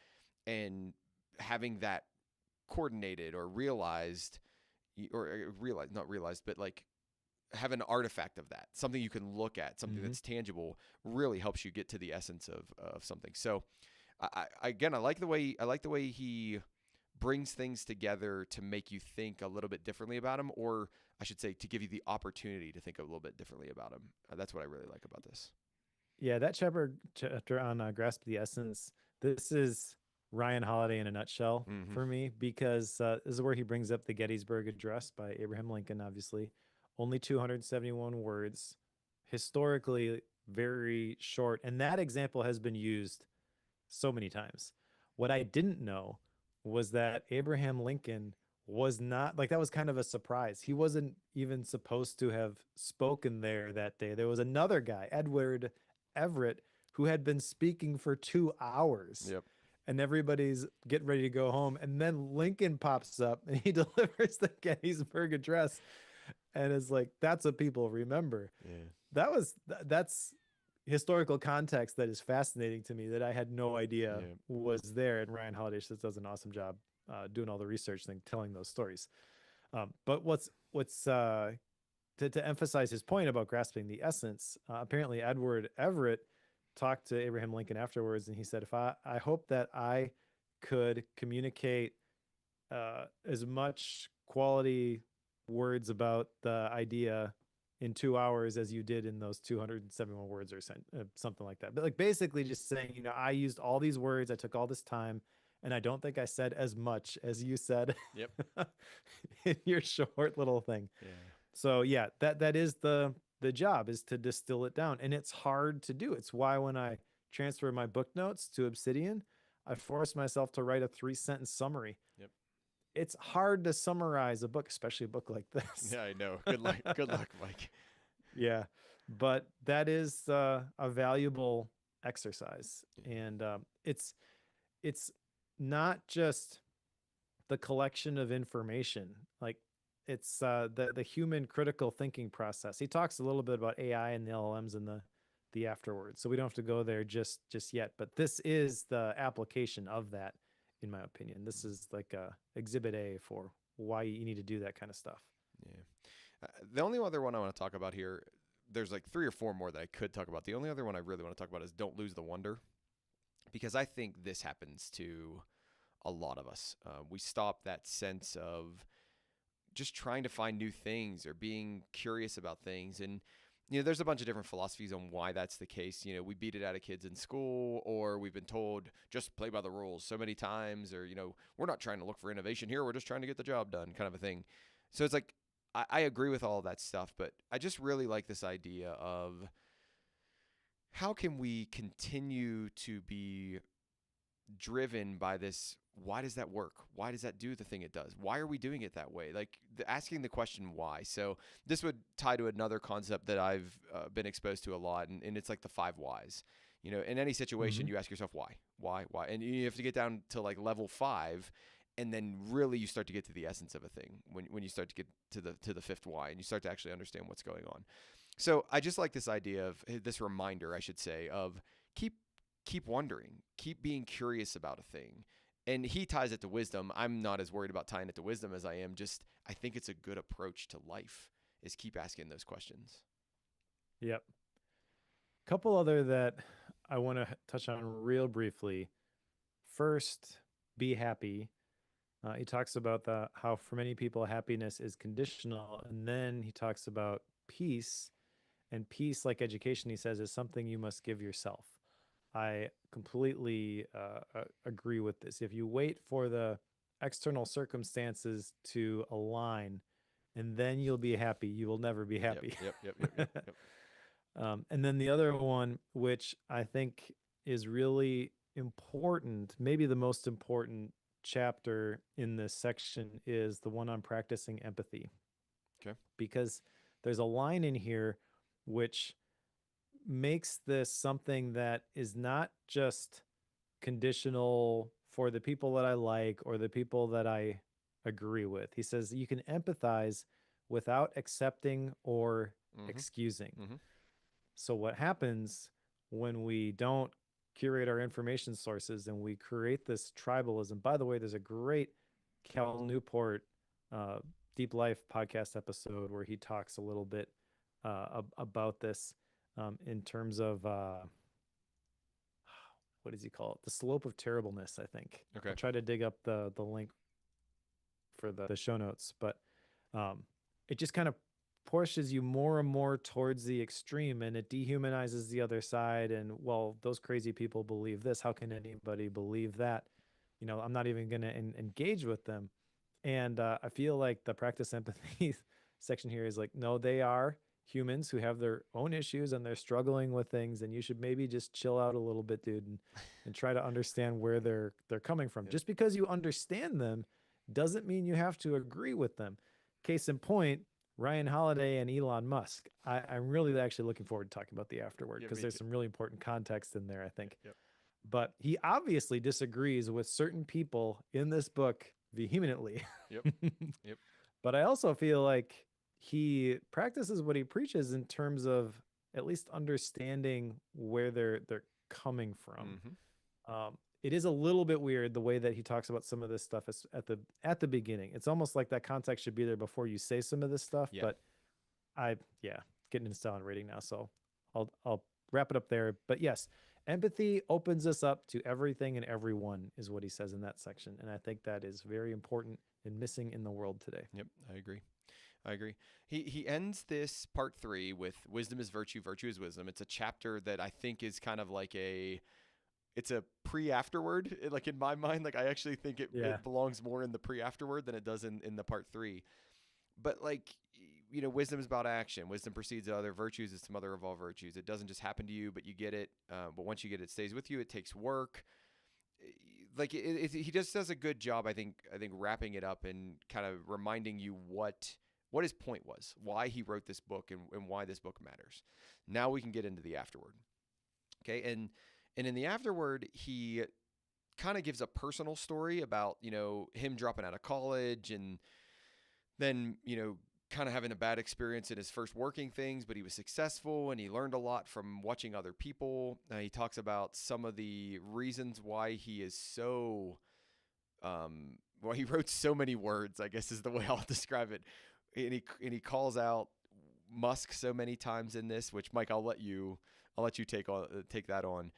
and having that coordinated or realized, or realized, not realized, but like have an artifact of that, something you can look at, something that's tangible, really helps you get to the essence of something. So again, I like the way he brings things together to make you think a little bit differently about him, or I should say, to give you the opportunity to think a little bit differently about him. That's what I really like about this. Yeah, that chapter on Grasp the Essence, this is Ryan Holiday in a nutshell Mm-hmm. for me because this is where he brings up the Gettysburg Address by Abraham Lincoln, obviously. Only 271 words, historically very short. And that example has been used so many times. What I didn't know was that Abraham Lincoln was not like that was kind of a surprise. He wasn't even supposed to have spoken there that day. There was another guy, Edward Everett, who had been speaking for 2 hours. Yep. and everybody's getting ready to go home. And then Lincoln pops up and he delivers the Gettysburg Address. And it's like, that's what people remember. Yeah. That's historical context that is fascinating to me that I had no idea Yeah. was there. And Ryan Holiday just does an awesome job doing all the research and telling those stories. But to emphasize his point about grasping the essence, apparently Edward Everett talked to Abraham Lincoln afterwards, and he said, "If I hope that I could communicate as much quality words about the idea in 2 hours as you did in those 271 words or something like that." But like basically just saying, I used all these words, I took all this time, and I don't think I said as much as you said Yep. in your short little thing. Yeah. So yeah, that is the job, is to distill it down, and it's hard to do. It's why when I transfer my book notes to Obsidian, I force myself to write a 3-sentence summary. Yep. It's hard to summarize a book, especially a book like this. Yeah, I know. Good luck. Good luck, Mike. Yeah, but that is a valuable exercise, and it's not just the collection of information. Like it's the human critical thinking process. He talks a little bit about AI and the LLMs and the afterwards, so we don't have to go there just yet. But this is the application of that, in my opinion. This is like exhibit A for why you need to do that kind of stuff. Yeah. The only other one I want to talk about here, there's like 3 or 4 more that I could talk about. The only other one I really want to talk about is don't lose the wonder, because I think this happens to a lot of us. We stop that sense of just trying to find new things or being curious about things. And, there's a bunch of different philosophies on why that's the case. We beat it out of kids in school, or we've been told just play by the rules so many times, or, we're not trying to look for innovation here. We're just trying to get the job done, kind of a thing. So it's like, I agree with all that stuff, but I just really like this idea of how can we continue to be driven by this? Why does that work? Why does that do the thing it does? Why are we doing it that way? Like asking the question why. So this would tie to another concept that I've been exposed to a lot, and it's like the 5 whys. In any situation, you ask yourself why, and you have to get down to like level 5, and then really you start to get to the essence of a thing when you start to get to the 5th why, and you start to actually understand what's going on. So I just like this idea of this reminder, I should say, of keep wondering, keep being curious about a thing. And he ties it to wisdom. I'm not as worried about tying it to wisdom as I am just, I think it's a good approach to life, is keep asking those questions. Yep. Couple other that I want to touch on real briefly. First, be happy. He talks about how for many people happiness is conditional, and then he talks about peace. And peace, like education, he says, is something you must give yourself. I completely agree with this. If you wait for the external circumstances to align, and then you'll be happy, you will never be happy. Yep. And then the other one, which I think is really important, maybe the most important chapter in this section, is the one on practicing empathy. Okay. Because there's a line in here which makes this something that is not just conditional for the people that I like or the people that I agree with. He says you can empathize without accepting or excusing. So what happens when we don't curate our information sources and we create this tribalism? By the way, there's a great Cal Newport Deep Life podcast episode where he talks a little bit about this in terms of what does he call it? The slope of terribleness, I think. Okay. I'll try to dig up the link for the show notes, but it just kind of pushes you more and more towards the extreme, and it dehumanizes the other side. And well, those crazy people believe this. How can anybody believe that? I'm not even going to engage with them. And I feel like the practice empathy section here is like, no, they are humans who have their own issues and they're struggling with things, and you should maybe just chill out a little bit, dude, and try to understand where they're coming from. Just because you understand them doesn't mean you have to agree with them. Case in point, Ryan Holiday and Elon Musk. I'm really actually looking forward to talking about the afterward, because there's some really important context in there, I think. but he obviously disagrees with certain people in this book vehemently. Yep. Yep. But I also feel like he practices what he preaches in terms of at least understanding where they're coming from. Mm-hmm. It is a little bit weird the way that he talks about some of this stuff at the beginning. It's almost like that context should be there before you say some of this stuff. Yeah. But yeah, getting into style and rating now, so I'll wrap it up there. But yes, empathy opens us up to everything and everyone is what he says in that section, and I think that is very important and missing in the world today. Yep. I agree. I agree. He ends this part 3 with wisdom is virtue, virtue is wisdom. It's a chapter that I think is kind of like it's a pre-afterword. Like in my mind, like I actually think Yeah. it belongs more in the pre-afterword than it does in the part 3. But like, wisdom is about action. Wisdom precedes other virtues. It's the mother of all virtues. It doesn't just happen to you, but you get it. But once you get it, it stays with you. It takes work. Like he just does a good job. I think wrapping it up and kind of reminding you what his point was, why he wrote this book, and why this book matters. Now we can get into the afterword. Okay, and in the afterword, he kind of gives a personal story about him dropping out of college and then kind of having a bad experience in his first working things, but he was successful and he learned a lot from watching other people. He talks about some of the reasons why he is so well, he wrote so many words, I guess is the way I'll describe it. And he calls out Musk so many times in this, which Mike, I'll let you take that on.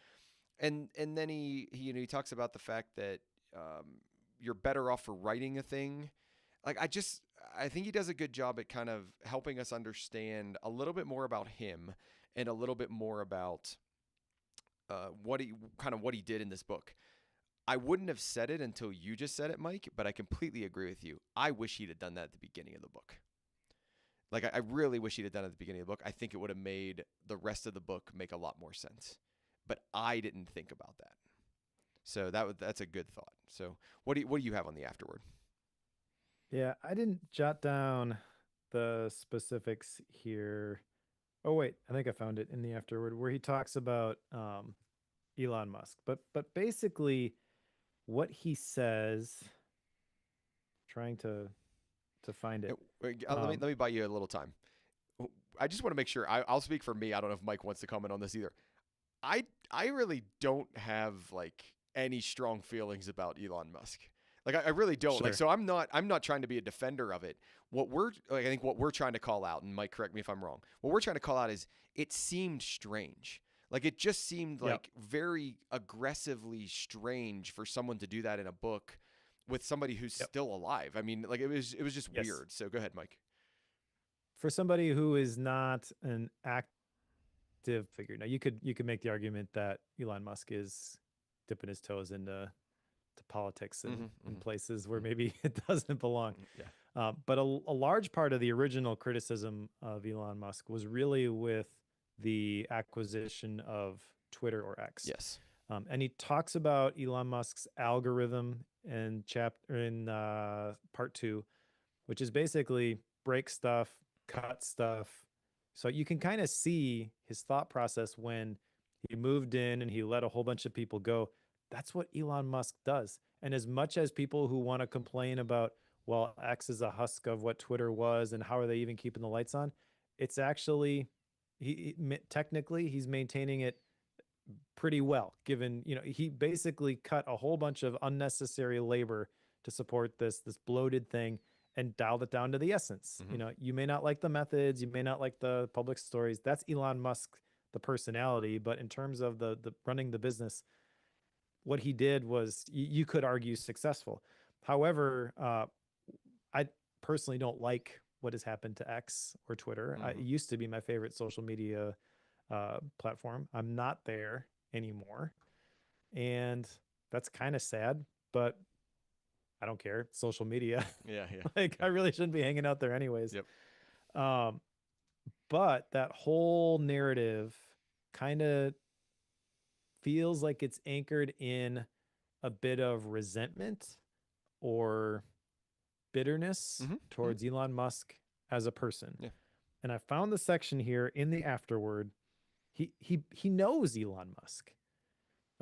And then he talks about the fact that you're better off for writing a thing. Like I think he does a good job at kind of helping us understand a little bit more about him and a little bit more about what he did in this book. I wouldn't have said it until you just said it, Mike, but I completely agree with you. I wish he'd have done that at the beginning of the book. Like, I really wish he'd have done it at the beginning of the book. I think it would have made the rest of the book make a lot more sense. But I didn't think about that. So that's a good thought. So what do you have on the afterword? Yeah, I didn't jot down the specifics here. Oh wait, I think I found it in the afterword where he talks about Elon Musk. But basically what he says, trying to find it. Let me buy you a little time. I just want to make sure. I'll speak for me. I don't know if Mike wants to comment on this either. I really don't have like any strong feelings about Elon Musk. Like I really don't. Sure. Like so I'm not trying to be a defender of it. I think what we're trying to call out, and Mike, correct me if I'm wrong. What we're trying to call out is it seemed strange. Like it just seemed like very aggressively strange for someone to do that in a book with somebody who's still alive. I mean, like it was just weird. So go ahead, Mike. For somebody who is not an active figure. Now you could make the argument that Elon Musk is dipping his toes into politics and in places where maybe it doesn't belong. Yeah. But a large part of the original criticism of Elon Musk was really with the acquisition of Twitter or X. Yes. And he talks about Elon Musk's algorithm in part 2, which is basically break stuff, cut stuff. So you can kind of see his thought process when he moved in and he let a whole bunch of people go. That's what Elon Musk does. And as much as people who want to complain about, well, X is a husk of what Twitter was and how are they even keeping the lights on, it's actually technically he's maintaining it pretty well, given he basically cut a whole bunch of unnecessary labor to support this bloated thing and dialed it down to the essence. You may not like the methods, you may not like the public stories. That's Elon Musk, the personality, but in terms of the running the business, what he did was you could argue successful. However, I personally don't like what has happened to X or Twitter. It used to be my favorite social media platform. I'm not there anymore, and that's kind of sad, but I don't care. It's social media. Yeah. Like I really shouldn't be hanging out there anyways. Yep. But that whole narrative kind of feels like it's anchored in a bit of resentment or bitterness towards Elon Musk as a person. Yeah. And I found the section here in the afterword. He knows Elon Musk.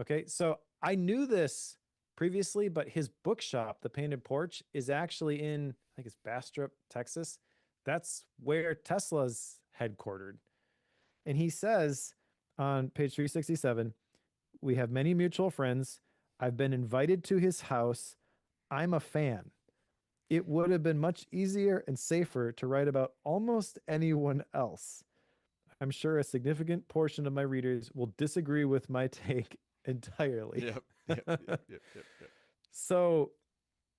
Okay, so I knew this previously, but his bookshop, the Painted Porch, is actually in, I think it's Bastrop, Texas. That's where Tesla's headquartered. And he says on page 367, we have many mutual friends. I've been invited to his house. I'm a fan. It would have been much easier and safer to write about almost anyone else. I'm sure a significant portion of my readers will disagree with my take entirely. Yep. Yep. Yep. Yep. Yep. Yep. So,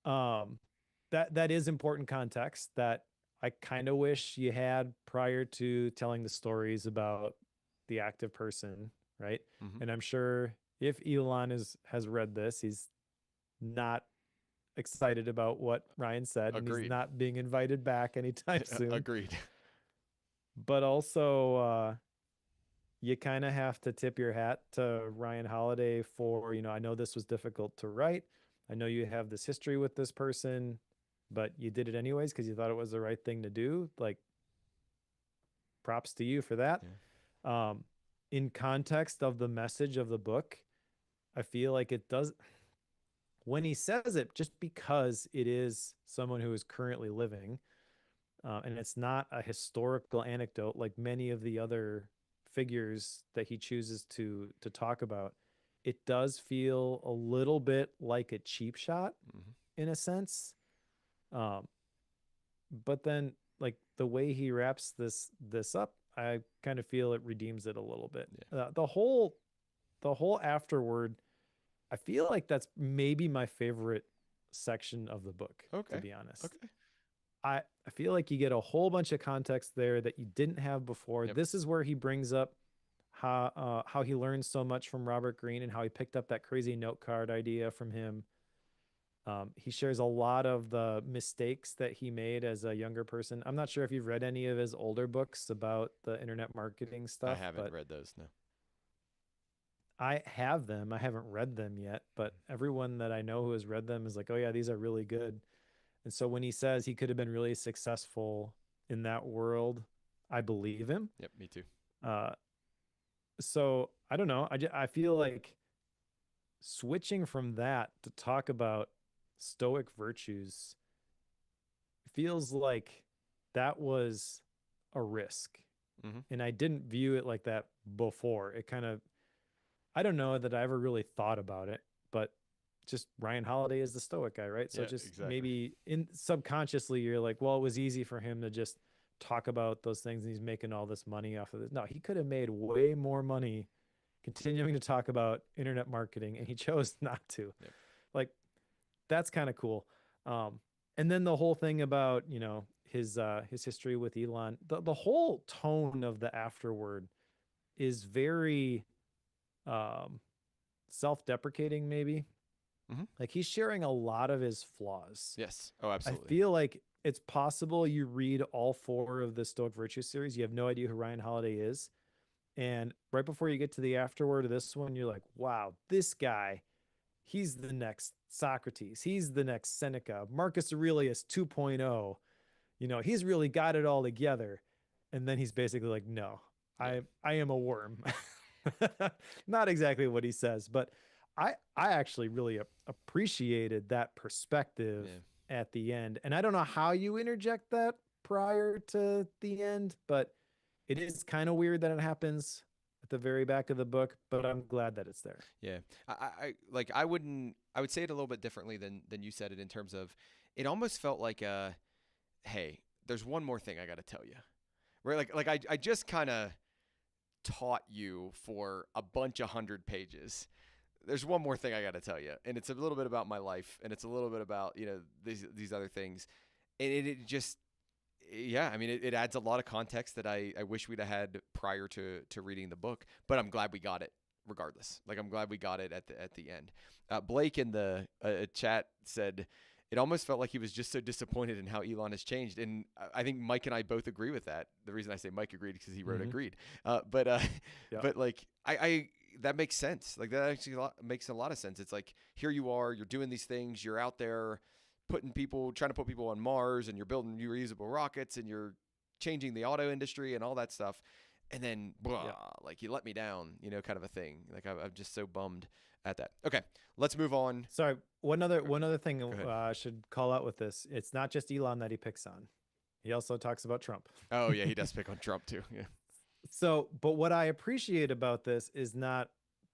um, that is important context that I kind of wish you had prior to telling the stories about the active person, right? Mm-hmm. And I'm sure if Elon has read this, he's not excited about what Ryan said, and he's Agreed. not being invited back anytime soon. Agreed. But also, you kind of have to tip your hat to Ryan Holiday for, I know this was difficult to write. I know you have this history with this person, but you did it anyways because you thought it was the right thing to do. Like, props to you for that. Yeah. In context of the message of the book, I feel like it does, when he says it, just because it is someone who is currently living, and it's not a historical anecdote like many of the other figures that he chooses to talk about, it does feel a little bit like a cheap shot Mm-hmm. in a sense. Um, but then like the way he wraps this up, I kind of feel it redeems it a little bit. Yeah. The whole afterword, I feel like that's maybe my favorite section of the book, to Okay. be honest. Okay. I feel like you get a whole bunch of context there that you didn't have before. Yep. This is where he brings up how he learned so much from Robert Greene and how he picked up that crazy note card idea from him. He shares a lot of the mistakes that he made as a younger person. I'm not sure if you've read any of his older books about the internet marketing I stuff, haven't but read those. No. I have them. I haven't read them yet, but everyone that I know who has read them is like, oh yeah, these are really good. And so when he says he could have been really successful in that world, I believe him. Yep. Me too. Uh, so I don't know. I feel like switching from that to talk about stoic virtues feels like that was a risk. Mm-hmm. And I didn't view it like that before. It kind of, I don't know that I ever really thought about it, but just Ryan Holiday is the stoic guy, right? So Yeah. just Exactly. maybe in subconsciously you're like, well, it was easy for him to just talk about those things and he's making all this money off of this. No, he could have made way more money continuing to talk about internet marketing and he chose not to. Yep. Like that's kind of cool. And then the whole thing about, his history with Elon, the whole tone of the afterword is very um self-deprecating maybe. Mm-hmm. Like he's sharing a lot of his flaws. Yes. Oh, I absolutely. feel like it's possible you read all four of the Stoic Virtue series, you have no idea who Ryan Holiday is. And right before you get to the afterword of this one, you're like, wow, this guy, he's the next Socrates. He's the next Seneca, Marcus Aurelius 2.0. He's really got it all together. And then he's basically like, no, Yeah. I am a worm. Not exactly what he says, but I actually really appreciated that perspective Yeah. at the end. And I don't know how you interject that prior to the end, but it is kind of weird that it happens at the very back of the book, but I'm glad that it's there. Yeah. I would say it a little bit differently than you said it in terms of it almost felt like hey, there's one more thing I got to tell you. Right? I just kind of taught you for a bunch of 100 pages. There's one more thing I got to tell you, and it's a little bit about my life, and it's a little bit about these other things, and it just yeah, I mean it adds a lot of context that I wish we'd have had prior to reading the book, but I'm glad we got it regardless. Like I'm glad we got it at the end. Blake in the chat said it almost felt like he was just so disappointed in how Elon has changed, and I think Mike and I both agree with that. The reason I say Mike agreed because he wrote agreed, but Yep. but like I that makes sense. Like that actually makes a lot of sense. It's like here you are, you're doing these things, you're out there trying to put people on Mars, and you're building reusable rockets, and you're changing the auto industry and all that stuff. and then blah, like you let me down, kind of a thing. Like I'm just so bummed at that. Okay, let's move on. Sorry, one other thing I Go should call out with this. It's not just Elon that he picks on. He also talks about Trump. Oh yeah, he does pick on Trump too. Yeah. So, but what I appreciate about this is not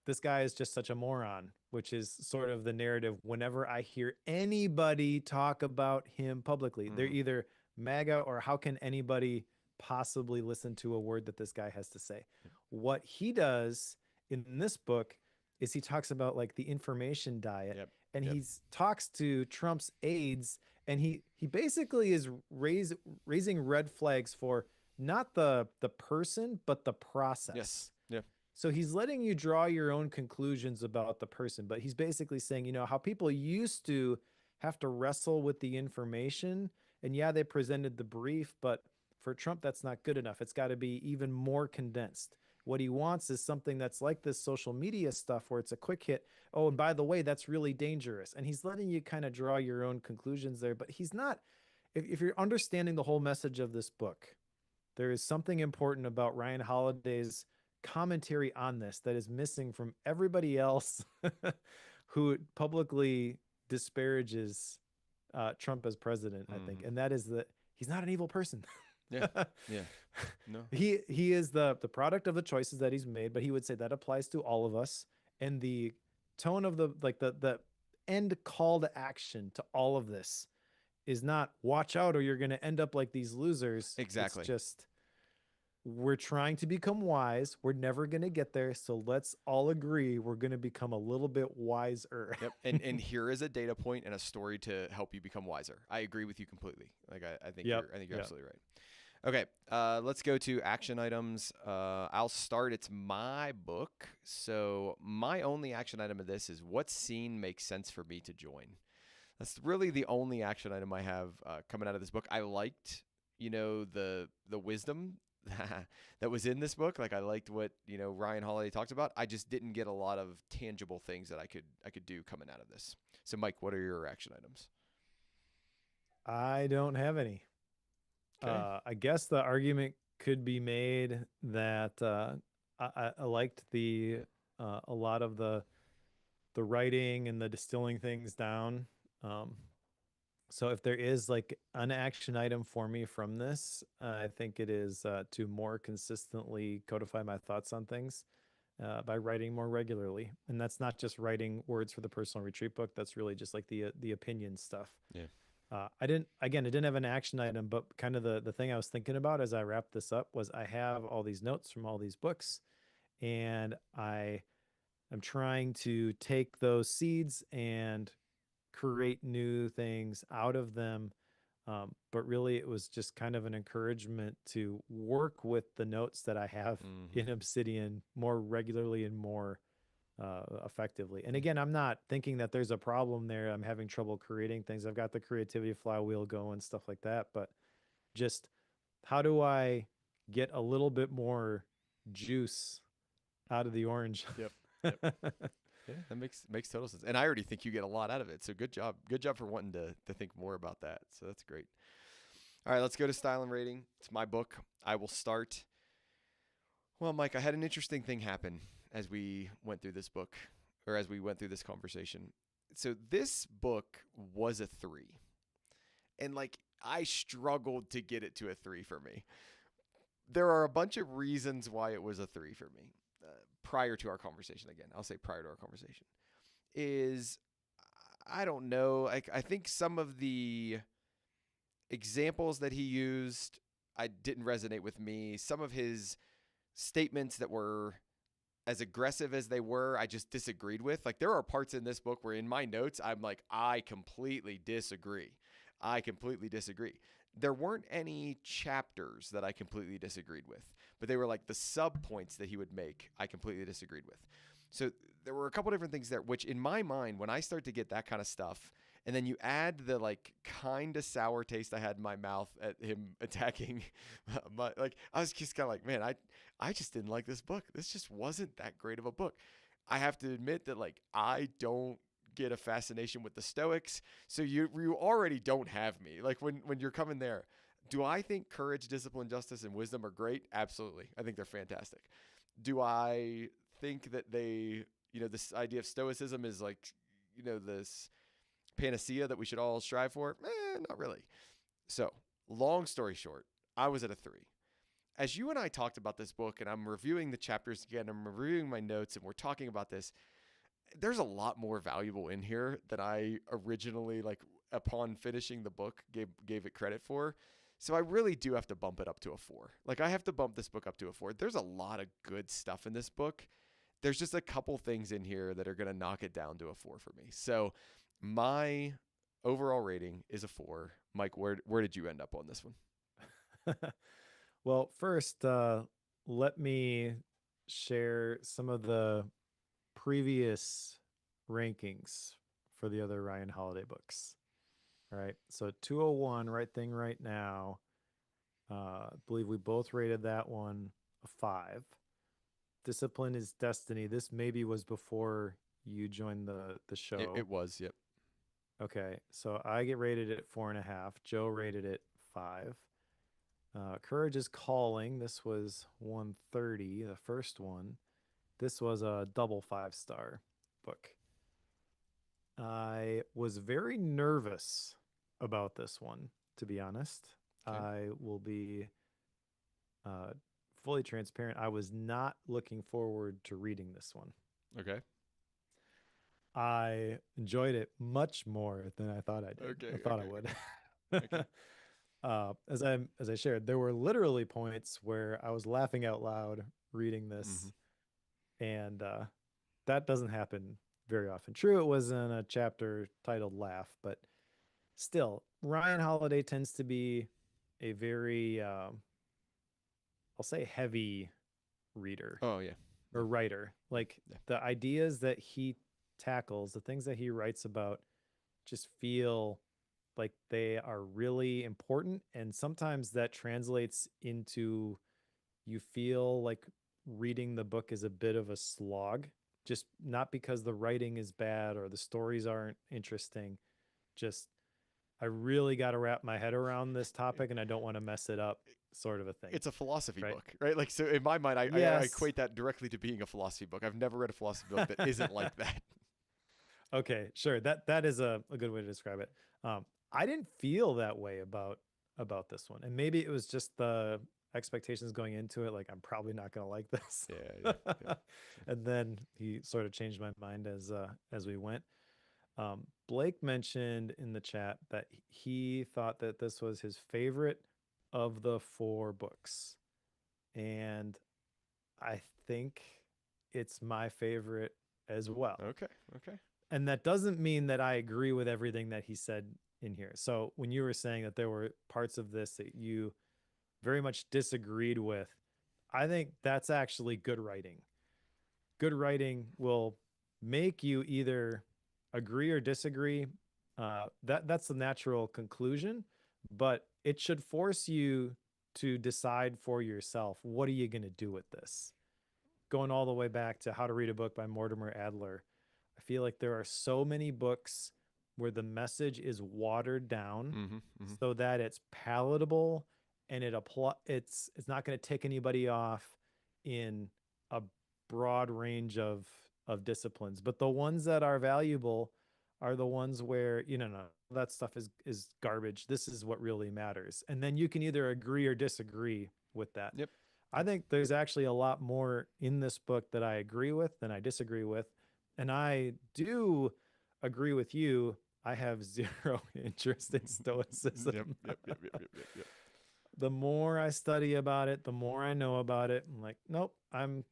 this guy is just such a moron, which is sort of the narrative whenever I hear anybody talk about him publicly. They're either MAGA or how can anybody possibly listen to a word that this guy has to say? What he does in this book is he talks about like the information diet, and he talks to Trump's aides, and he basically is raising red flags for not the person, but the process. Yes. Yeah. So he's letting you draw your own conclusions about the person, but he's basically saying, how people used to have to wrestle with the information, and yeah, they presented the brief, but for Trump, that's not good enough. It's got to be even more condensed. What he wants is something that's like this social media stuff where it's a quick hit. Oh, and by the way, that's really dangerous. And he's letting you kind of draw your own conclusions there, but he's not, if you're understanding the whole message of this book, there is something important about Ryan Holiday's commentary on this that is missing from everybody else who publicly disparages Trump as president, I think. And that is that he's not an evil person. Yeah. No. He is the product of the choices that he's made, but he would say that applies to all of us. And the tone of the end call to action to all of this is not watch out or you're going to end up like these losers. Exactly. It's just we're trying to become wise. We're never going to get there. So let's all agree we're going to become a little bit wiser. Yep. And here is a data point and a story to help you become wiser. I agree with you completely. Like I think you're absolutely right. Okay, let's go to action items. I'll start. It's my book. So my only action item of this is what scene makes sense for me to join. That's really the only action item I have coming out of this book. I liked, the wisdom that was in this book. Like I liked what, Ryan Holiday talked about. I just didn't get a lot of tangible things that I could do coming out of this. So Mike, what are your action items? I don't have any. Okay. I guess the argument could be made that I liked a lot of the writing and the distilling things down. So if there is like an action item for me from this, I think it is to more consistently codify my thoughts on things by writing more regularly. And that's not just writing words for the personal retreat book. That's really just like the opinion stuff. Yeah. I didn't have an action item, but kind of the thing I was thinking about as I wrapped this up was I have all these notes from all these books, and I'm trying to take those seeds and create new things out of them. But really it was just kind of an encouragement to work with the notes that I have in Obsidian more regularly and more effectively. And again, I'm not thinking that there's a problem there. I'm having trouble creating things. I've got the creativity flywheel going, stuff like that. But just how do I get a little bit more juice out of the orange? Yep. Yeah, that makes total sense. And I already think you get a lot out of it. So good job. Good job for wanting to think more about that. So that's great. All right, let's go to style and rating. It's my book. I will start. Well, Mike, I had an interesting thing happen as we went through this book, or as we went through this conversation. So this book was a 3. And like I struggled to get it to a 3 for me. There are a bunch of reasons why it was a 3 for me. Prior to our conversation, again, I'll say prior to our conversation, is I don't know. I think some of the examples that he used, I didn't resonate with me. Some of his statements that were as aggressive as they were, I just disagreed with. Like there are parts in this book where in my notes, I'm like, I completely disagree. There weren't any chapters that I completely disagreed with, but they were like the sub points that he would make I completely disagreed with. So there were a couple different things there, which in my mind, when I start to get that kind of stuff, and then you add the like kind of sour taste I had in my mouth at him attacking like I was just kind of like, man, I just didn't like this book. This just wasn't that great of a book. I have to admit that like I don't get a fascination with the Stoics, so you already don't have me. Like when you're coming there, Do I think courage, discipline, justice, and wisdom are great? Absolutely. I think they're fantastic. Do I think that they, this idea of stoicism is like, this panacea that we should all strive for? Not really. So, long story short, I was at a 3. As you and I talked about this book, and I'm reviewing the chapters again, I'm reviewing my notes, and we're talking about this, there's a lot more valuable in here than I originally, like, upon finishing the book, gave it credit for. So I really do have to bump it up to a 4. Like, I have to bump this book up to a 4. There's a lot of good stuff in this book. There's just a couple things in here that are going to knock it down to a 4 for me. So my overall rating is a 4. Mike, where did you end up on this one? Well, first, let me share some of the previous rankings for the other Ryan Holiday books. All right. So 201, Right Thing, Right Now. I believe we both rated that one a 5. Discipline is Destiny. This maybe was before you joined the show. It was, yep. Okay. So I get rated at 4.5. Joe rated it 5. Courage is Calling. This was 130, the first one. This was a double 5-star book. I was very nervous about this one, to be honest. Okay. I will be fully transparent. I was not looking forward to reading this one. Okay. I enjoyed it much more than I thought I did. Okay. I thought I would. Okay. As I shared, there were literally points where I was laughing out loud reading this, and that doesn't happen very often. True, it was in a chapter titled Laugh, but still, Ryan Holiday tends to be a very, I'll say, heavy reader. Oh, yeah. Or writer. Like, the ideas that he tackles, the things that he writes about, just feel like they are really important. And sometimes that translates into you feel like reading the book is a bit of a slog, just not because the writing is bad or the stories aren't interesting. Just, I really got to wrap my head around this topic and I don't want to mess it up, sort of a thing. It's a philosophy book, right? Like, so in my mind, I equate that directly to being a philosophy book. I've never read a philosophy book that isn't like that. Okay, sure. That is a good way to describe it. I didn't feel that way about this one. And maybe it was just the expectations going into it. Like, I'm probably not going to like this. Yeah. And then he sort of changed my mind as we went. Blake mentioned in the chat that he thought that this was his favorite of the 4 books. And I think it's my favorite as well. Okay. And that doesn't mean that I agree with everything that he said in here. So when you were saying that there were parts of this that you very much disagreed with, I think that's actually good writing. Good writing will make you either agree or disagree. That's the natural conclusion, but it should force you to decide for yourself, what are you going to do with this? Going all the way back to How to Read a Book by Mortimer Adler, I feel like there are so many books where the message is watered down so that it's palatable and it's not going to tick anybody off in a broad range of disciplines. But the ones that are valuable are the ones where, no, that stuff is garbage. This is what really matters. And then you can either agree or disagree with that. Yep. I think there's actually a lot more in this book that I agree with than I disagree with. And I do agree with you. I have zero interest in stoicism. Yep. The more I study about it, the more I know about it. I'm like, nope, I'm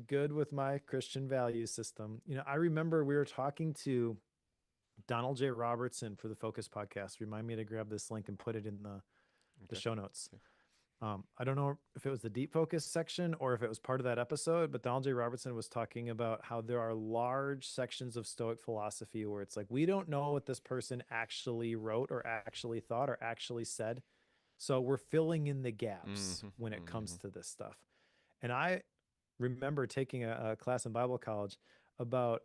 good with my Christian value system. I remember we were talking to Donald J. Robertson for the Focus podcast. Remind me to grab this link and put it in the show notes. Okay. I don't know if it was the deep focus section or if it was part of that episode, but Donald J. Robertson was talking about how there are large sections of Stoic philosophy where it's like, we don't know what this person actually wrote or actually thought or actually said. So we're filling in the gaps when it comes to this stuff. And I remember taking a class in Bible college about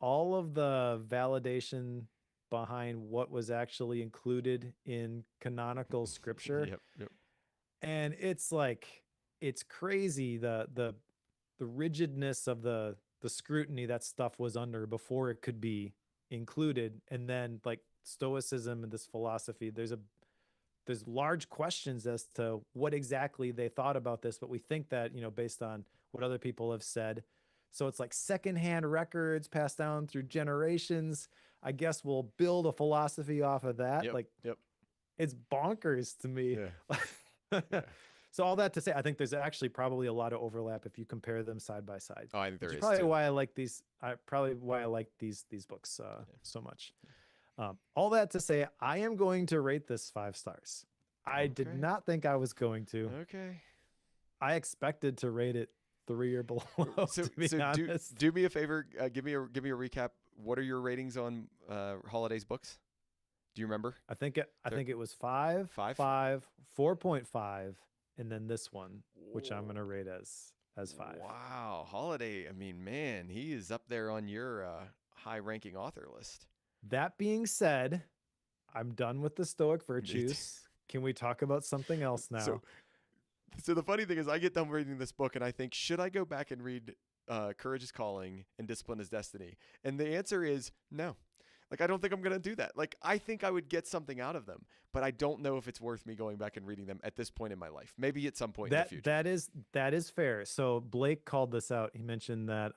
all of the validation behind what was actually included in canonical scripture. Yep. And it's like, it's crazy the rigidness of the scrutiny that stuff was under before it could be included. And then like stoicism and this philosophy, there's large questions as to what exactly they thought about this, but we think that, based on what other people have said. So it's like secondhand records passed down through generations. I guess we'll build a philosophy off of that. Yep. Like, Yep. it's bonkers to me. Yeah. Yeah. So all that to say, I think there's actually probably a lot of overlap if you compare them side by side. Oh, I think there Which is is probably too. why I like these. Probably why I like these books so much. All that to say, I am going to rate this 5 stars. I did not think I was going to. Okay. I expected to rate it 3 or below. So, to be honest. do me a favor. Give me a recap. What are your ratings on Holidays books? Do you remember? I think it was 5, 4.5, and then this one, which I'm gonna rate as 5. Wow, Holiday. I mean, man, he is up there on your high-ranking author list. That being said, I'm done with the Stoic virtues. Can we talk about something else now? So the funny thing is, I get done reading this book and I think, should I go back and read Courage is Calling and Discipline is Destiny? And the answer is no. Like, I don't think I'm going to do that. Like, I think I would get something out of them, but I don't know if it's worth me going back and reading them at this point in my life. Maybe at some point in the future. That is fair. So Blake called this out. He mentioned that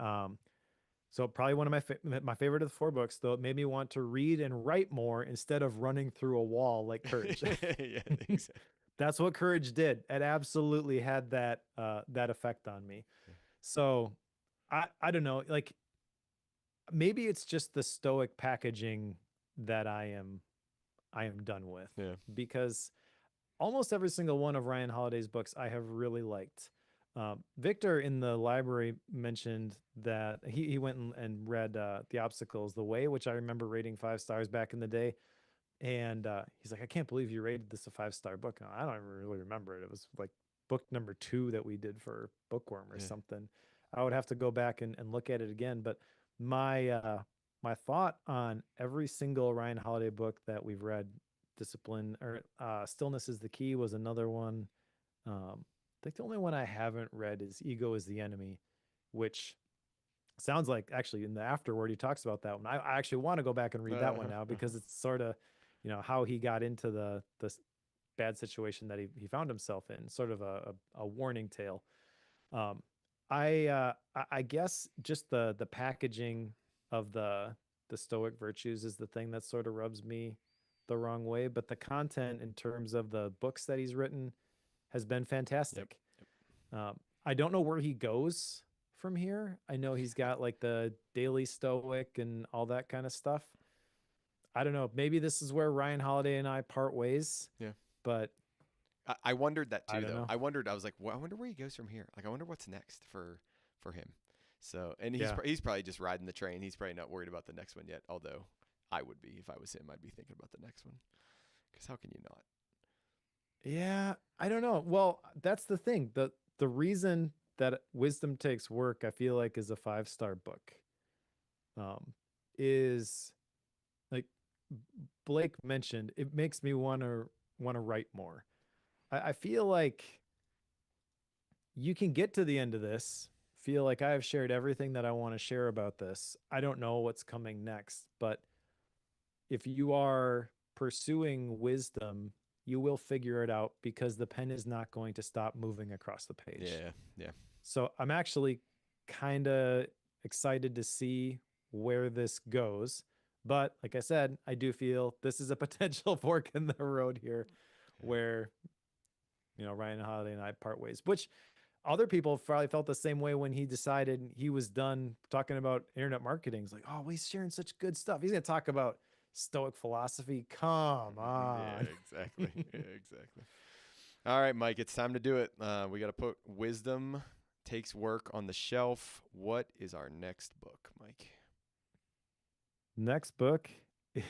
so probably one of my favorite of the 4 books, though, it made me want to read and write more instead of running through a wall like Courage. Yeah, exactly. That's what Courage did. It absolutely had that effect on me. So I don't know, like, maybe it's just the Stoic packaging that I am done with. Yeah. Because almost every single one of Ryan Holiday's books I have really liked. Victor in the library mentioned that he went and read The Obstacles the Way, which I remember rating 5 stars back in the day. And he's like, I can't believe you rated this a 5-star book. I don't even really remember it. It was like book number 2 that we did for Bookworm or something. I would have to go back and look at it again. But my thought on every single Ryan Holiday book that we've read, Discipline or Stillness is the Key was another one. I think the only one I haven't read is Ego is the Enemy, which sounds like, actually, in the afterword he talks about that one. I actually want to go back and read that one now, because it's sort of, how he got into the bad situation that he found himself in, sort of a warning tale. I guess just the packaging of the Stoic virtues is the thing that sort of rubs me the wrong way, but the content in terms of the books that he's written has been fantastic. Yep. I don't know where he goes from here. I know he's got like the Daily Stoic and all that kind of stuff. I don't know. Maybe this is where Ryan Holiday and I part ways. Yeah. But I wondered that too, though. Know. I was like, well, I wonder where he goes from here. Like, I wonder what's next for him. So, and he's probably just riding the train. He's probably not worried about the next one yet. Although I would be, if I was him, I'd be thinking about the next one. Because how can you not? Yeah, I don't know. Well, that's the thing. The reason that Wisdom Takes Work, I feel like, is a 5-star book, is like Blake mentioned, it makes me want to write more. I feel like you can get to the end of this, feel like I have shared everything that I want to share about this. I don't know what's coming next, but if you are pursuing wisdom, you will figure it out, because the pen is not going to stop moving across the page. Yeah. So I'm actually kind of excited to see where this goes. But like I said, I do feel this is a potential fork in the road here, where, Ryan Holiday and I part ways, which other people probably felt the same way when he decided he was done talking about internet marketing. It's like, oh, well, he's sharing such good stuff. He's going to talk about Stoic philosophy. Come on. Yeah, exactly. All right, Mike, it's time to do it. We got to put Wisdom Takes Work on the shelf. What is our next book, Mike? Next book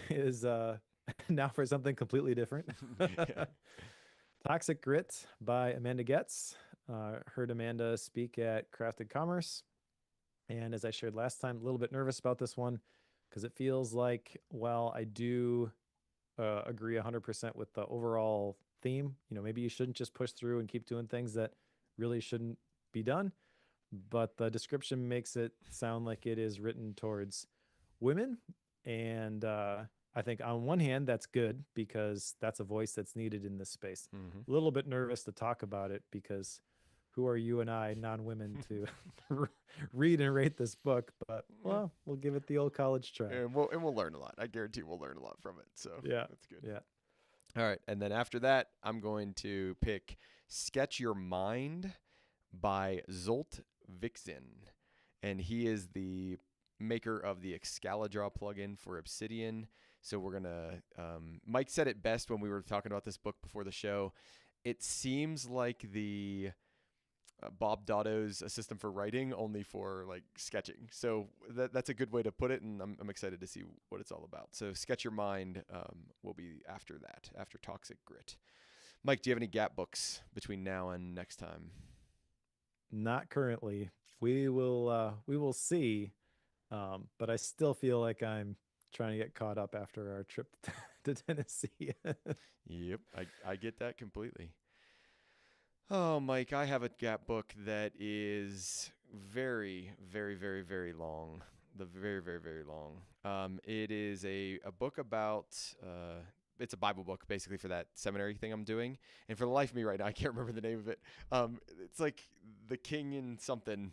is now for something completely different. Toxic Grit by Amanda Getz. Heard Amanda speak at Crafted Commerce. And as I shared last time, a little bit nervous about this one, because it feels like, well, I do agree 100% with the overall theme. Maybe you shouldn't just push through and keep doing things that really shouldn't be done. But the description makes it sound like it is written towards women. And I think on one hand, that's good because that's a voice that's needed in this space. A little bit nervous to talk about it because who are you and I, non-women, to read and rate this book? But well, we'll give it the old college try. And we'll learn a lot. I guarantee we'll learn a lot from it. So yeah, that's good. Yeah. All right, and then after that, I'm going to pick "Sketch Your Mind" by Zolt Vixen, and he is the maker of the Excalidraw plugin for Obsidian. So we're gonna. Mike said it best when we were talking about this book before the show. It seems like the Bob Dotto's A System for Writing, only for like sketching. So that's a good way to put it, and I'm excited to see what it's all about. So Sketch Your Mind will be after that, after Toxic Grit. Mike, do you have any gap books between now and next time? Not currently. We will see. But I still feel like I'm trying to get caught up after our trip to Tennessee. Yep, I get that completely. Oh, Mike, I have a gap book that is very, very, very, very long. Very, very, very long. It is a book about, it's a Bible book basically for that seminary thing I'm doing. And for the life of me right now, I can't remember the name of it. It's like The King and something.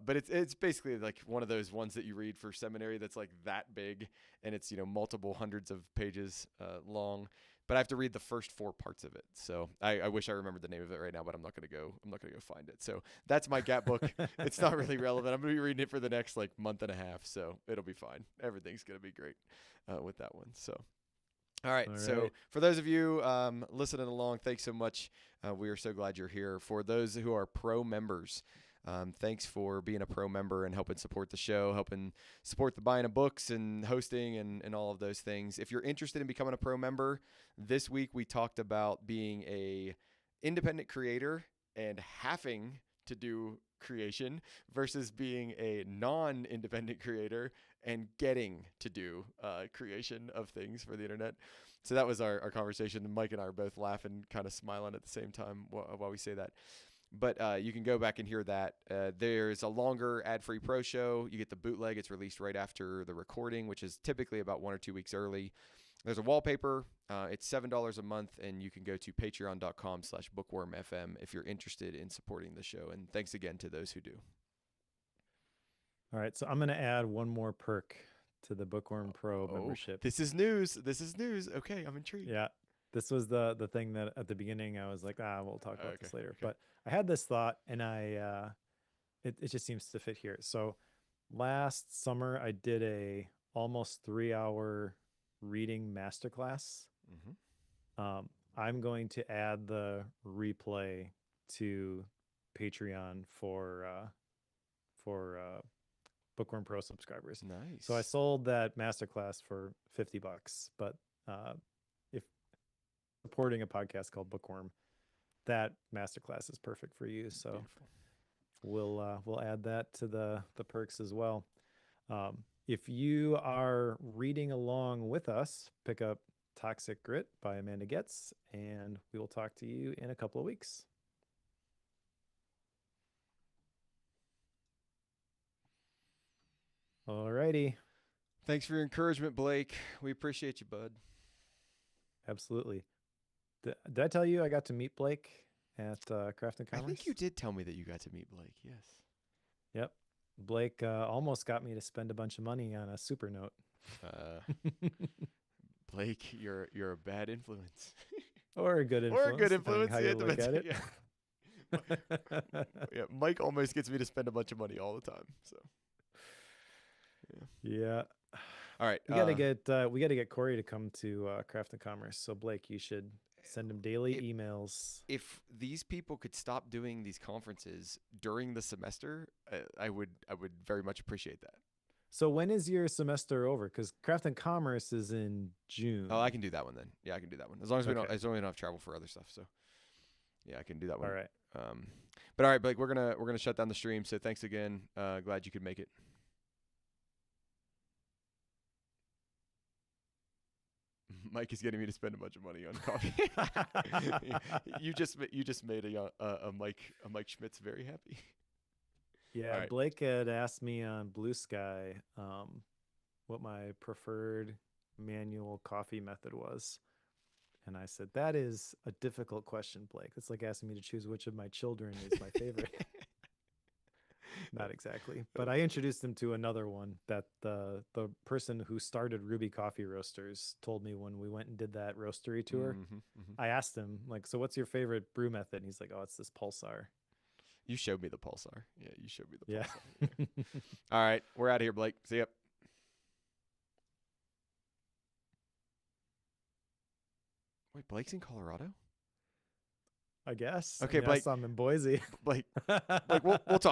But it's basically like one of those ones that you read for seminary that's like that big, and it's multiple hundreds of pages long. But I have to read the first 4 parts of it. So I wish I remembered the name of it right now, but I'm not gonna go find it. So that's my gap book. It's not really relevant. I'm gonna be reading it for the next like month and a half, so it'll be fine. Everything's gonna be great with that one. So. All right. So for those of you listening along, thanks so much. We are so glad you're here. For those who are pro members, thanks for being a pro member and helping support the show, helping support the buying of books and hosting and all of those things. If you're interested in becoming a pro member, this week we talked about being a independent creator and having to do creation versus being a non-independent creater and getting to do creation of things for the internet. So that was our conversation. Mike and I are both laughing, kind of smiling at the same time while we say that. But you can go back and hear that. There's a longer ad-free pro show. You get the bootleg. It's released right after the recording, which is typically about 1 or 2 weeks early. There's a wallpaper. It's $7 a month, and you can go to patreon.com/bookwormfm if you're interested in supporting the show. And thanks again to those who do. All right, so I'm going to add one more perk to the Bookworm Pro membership. This is news. Okay, I'm intrigued. Yeah, this was the thing that at the beginning I was like, we'll talk about this later. Okay. But I had this thought, and it just seems to fit here. So last summer I did a almost 3-hour reading masterclass. I'm going to add the replay to Patreon for Bookworm Pro subscribers. Nice. So I sold that masterclass for $50, but if supporting a podcast called Bookworm, that masterclass is perfect for you. So we'll add that to the perks as well. If you are reading along with us, pick up Toxic Grit by Amanda Getz, and we will talk to you in a couple of weeks. All righty. Thanks for your encouragement, Blake. We appreciate you, bud. Absolutely. Did I tell you I got to meet Blake at Craft and Commerce? I think you did tell me that you got to meet Blake, yes. Yep. Blake almost got me to spend a bunch of money on a super note. Blake, you're a bad influence. Or a good influence. Or a good influence. How you look at it. Yeah, Mike almost gets me to spend a bunch of money all the time. So. Yeah. All right. We gotta get Cory to come to Craft and Commerce. So Blake, you should send him daily emails. If these people could stop doing these conferences during the semester, I would very much appreciate that. So when is your semester over? Because Craft and Commerce is in June. Oh, I can do that one then. Yeah, I can do that one as long as we don't have travel for other stuff. So yeah, I can do that one. All right. But all right, Blake, we're gonna shut down the stream. So thanks again. Glad you could make it. Mike is getting me to spend a bunch of money on coffee. you just made a Mike Schmitz very happy. Yeah, Right. Blake had asked me on Blue Sky what my preferred manual coffee method was. And I said, that is a difficult question, Blake. It's like asking me to choose which of my children is my favorite. Not exactly. But I introduced him to another one that the person who started Ruby Coffee Roasters told me when we went and did that roastery tour. I asked him, like, so what's your favorite brew method? And he's like, oh, it's this pulsar. You showed me the pulsar. Yeah, you showed me the Yeah. pulsar. Yeah. All right, we're out of here, Blake. See ya. Wait, Blake's in Colorado? I guess. Okay, I mean, I Blake. saw him in Boise. Blake, we'll talk.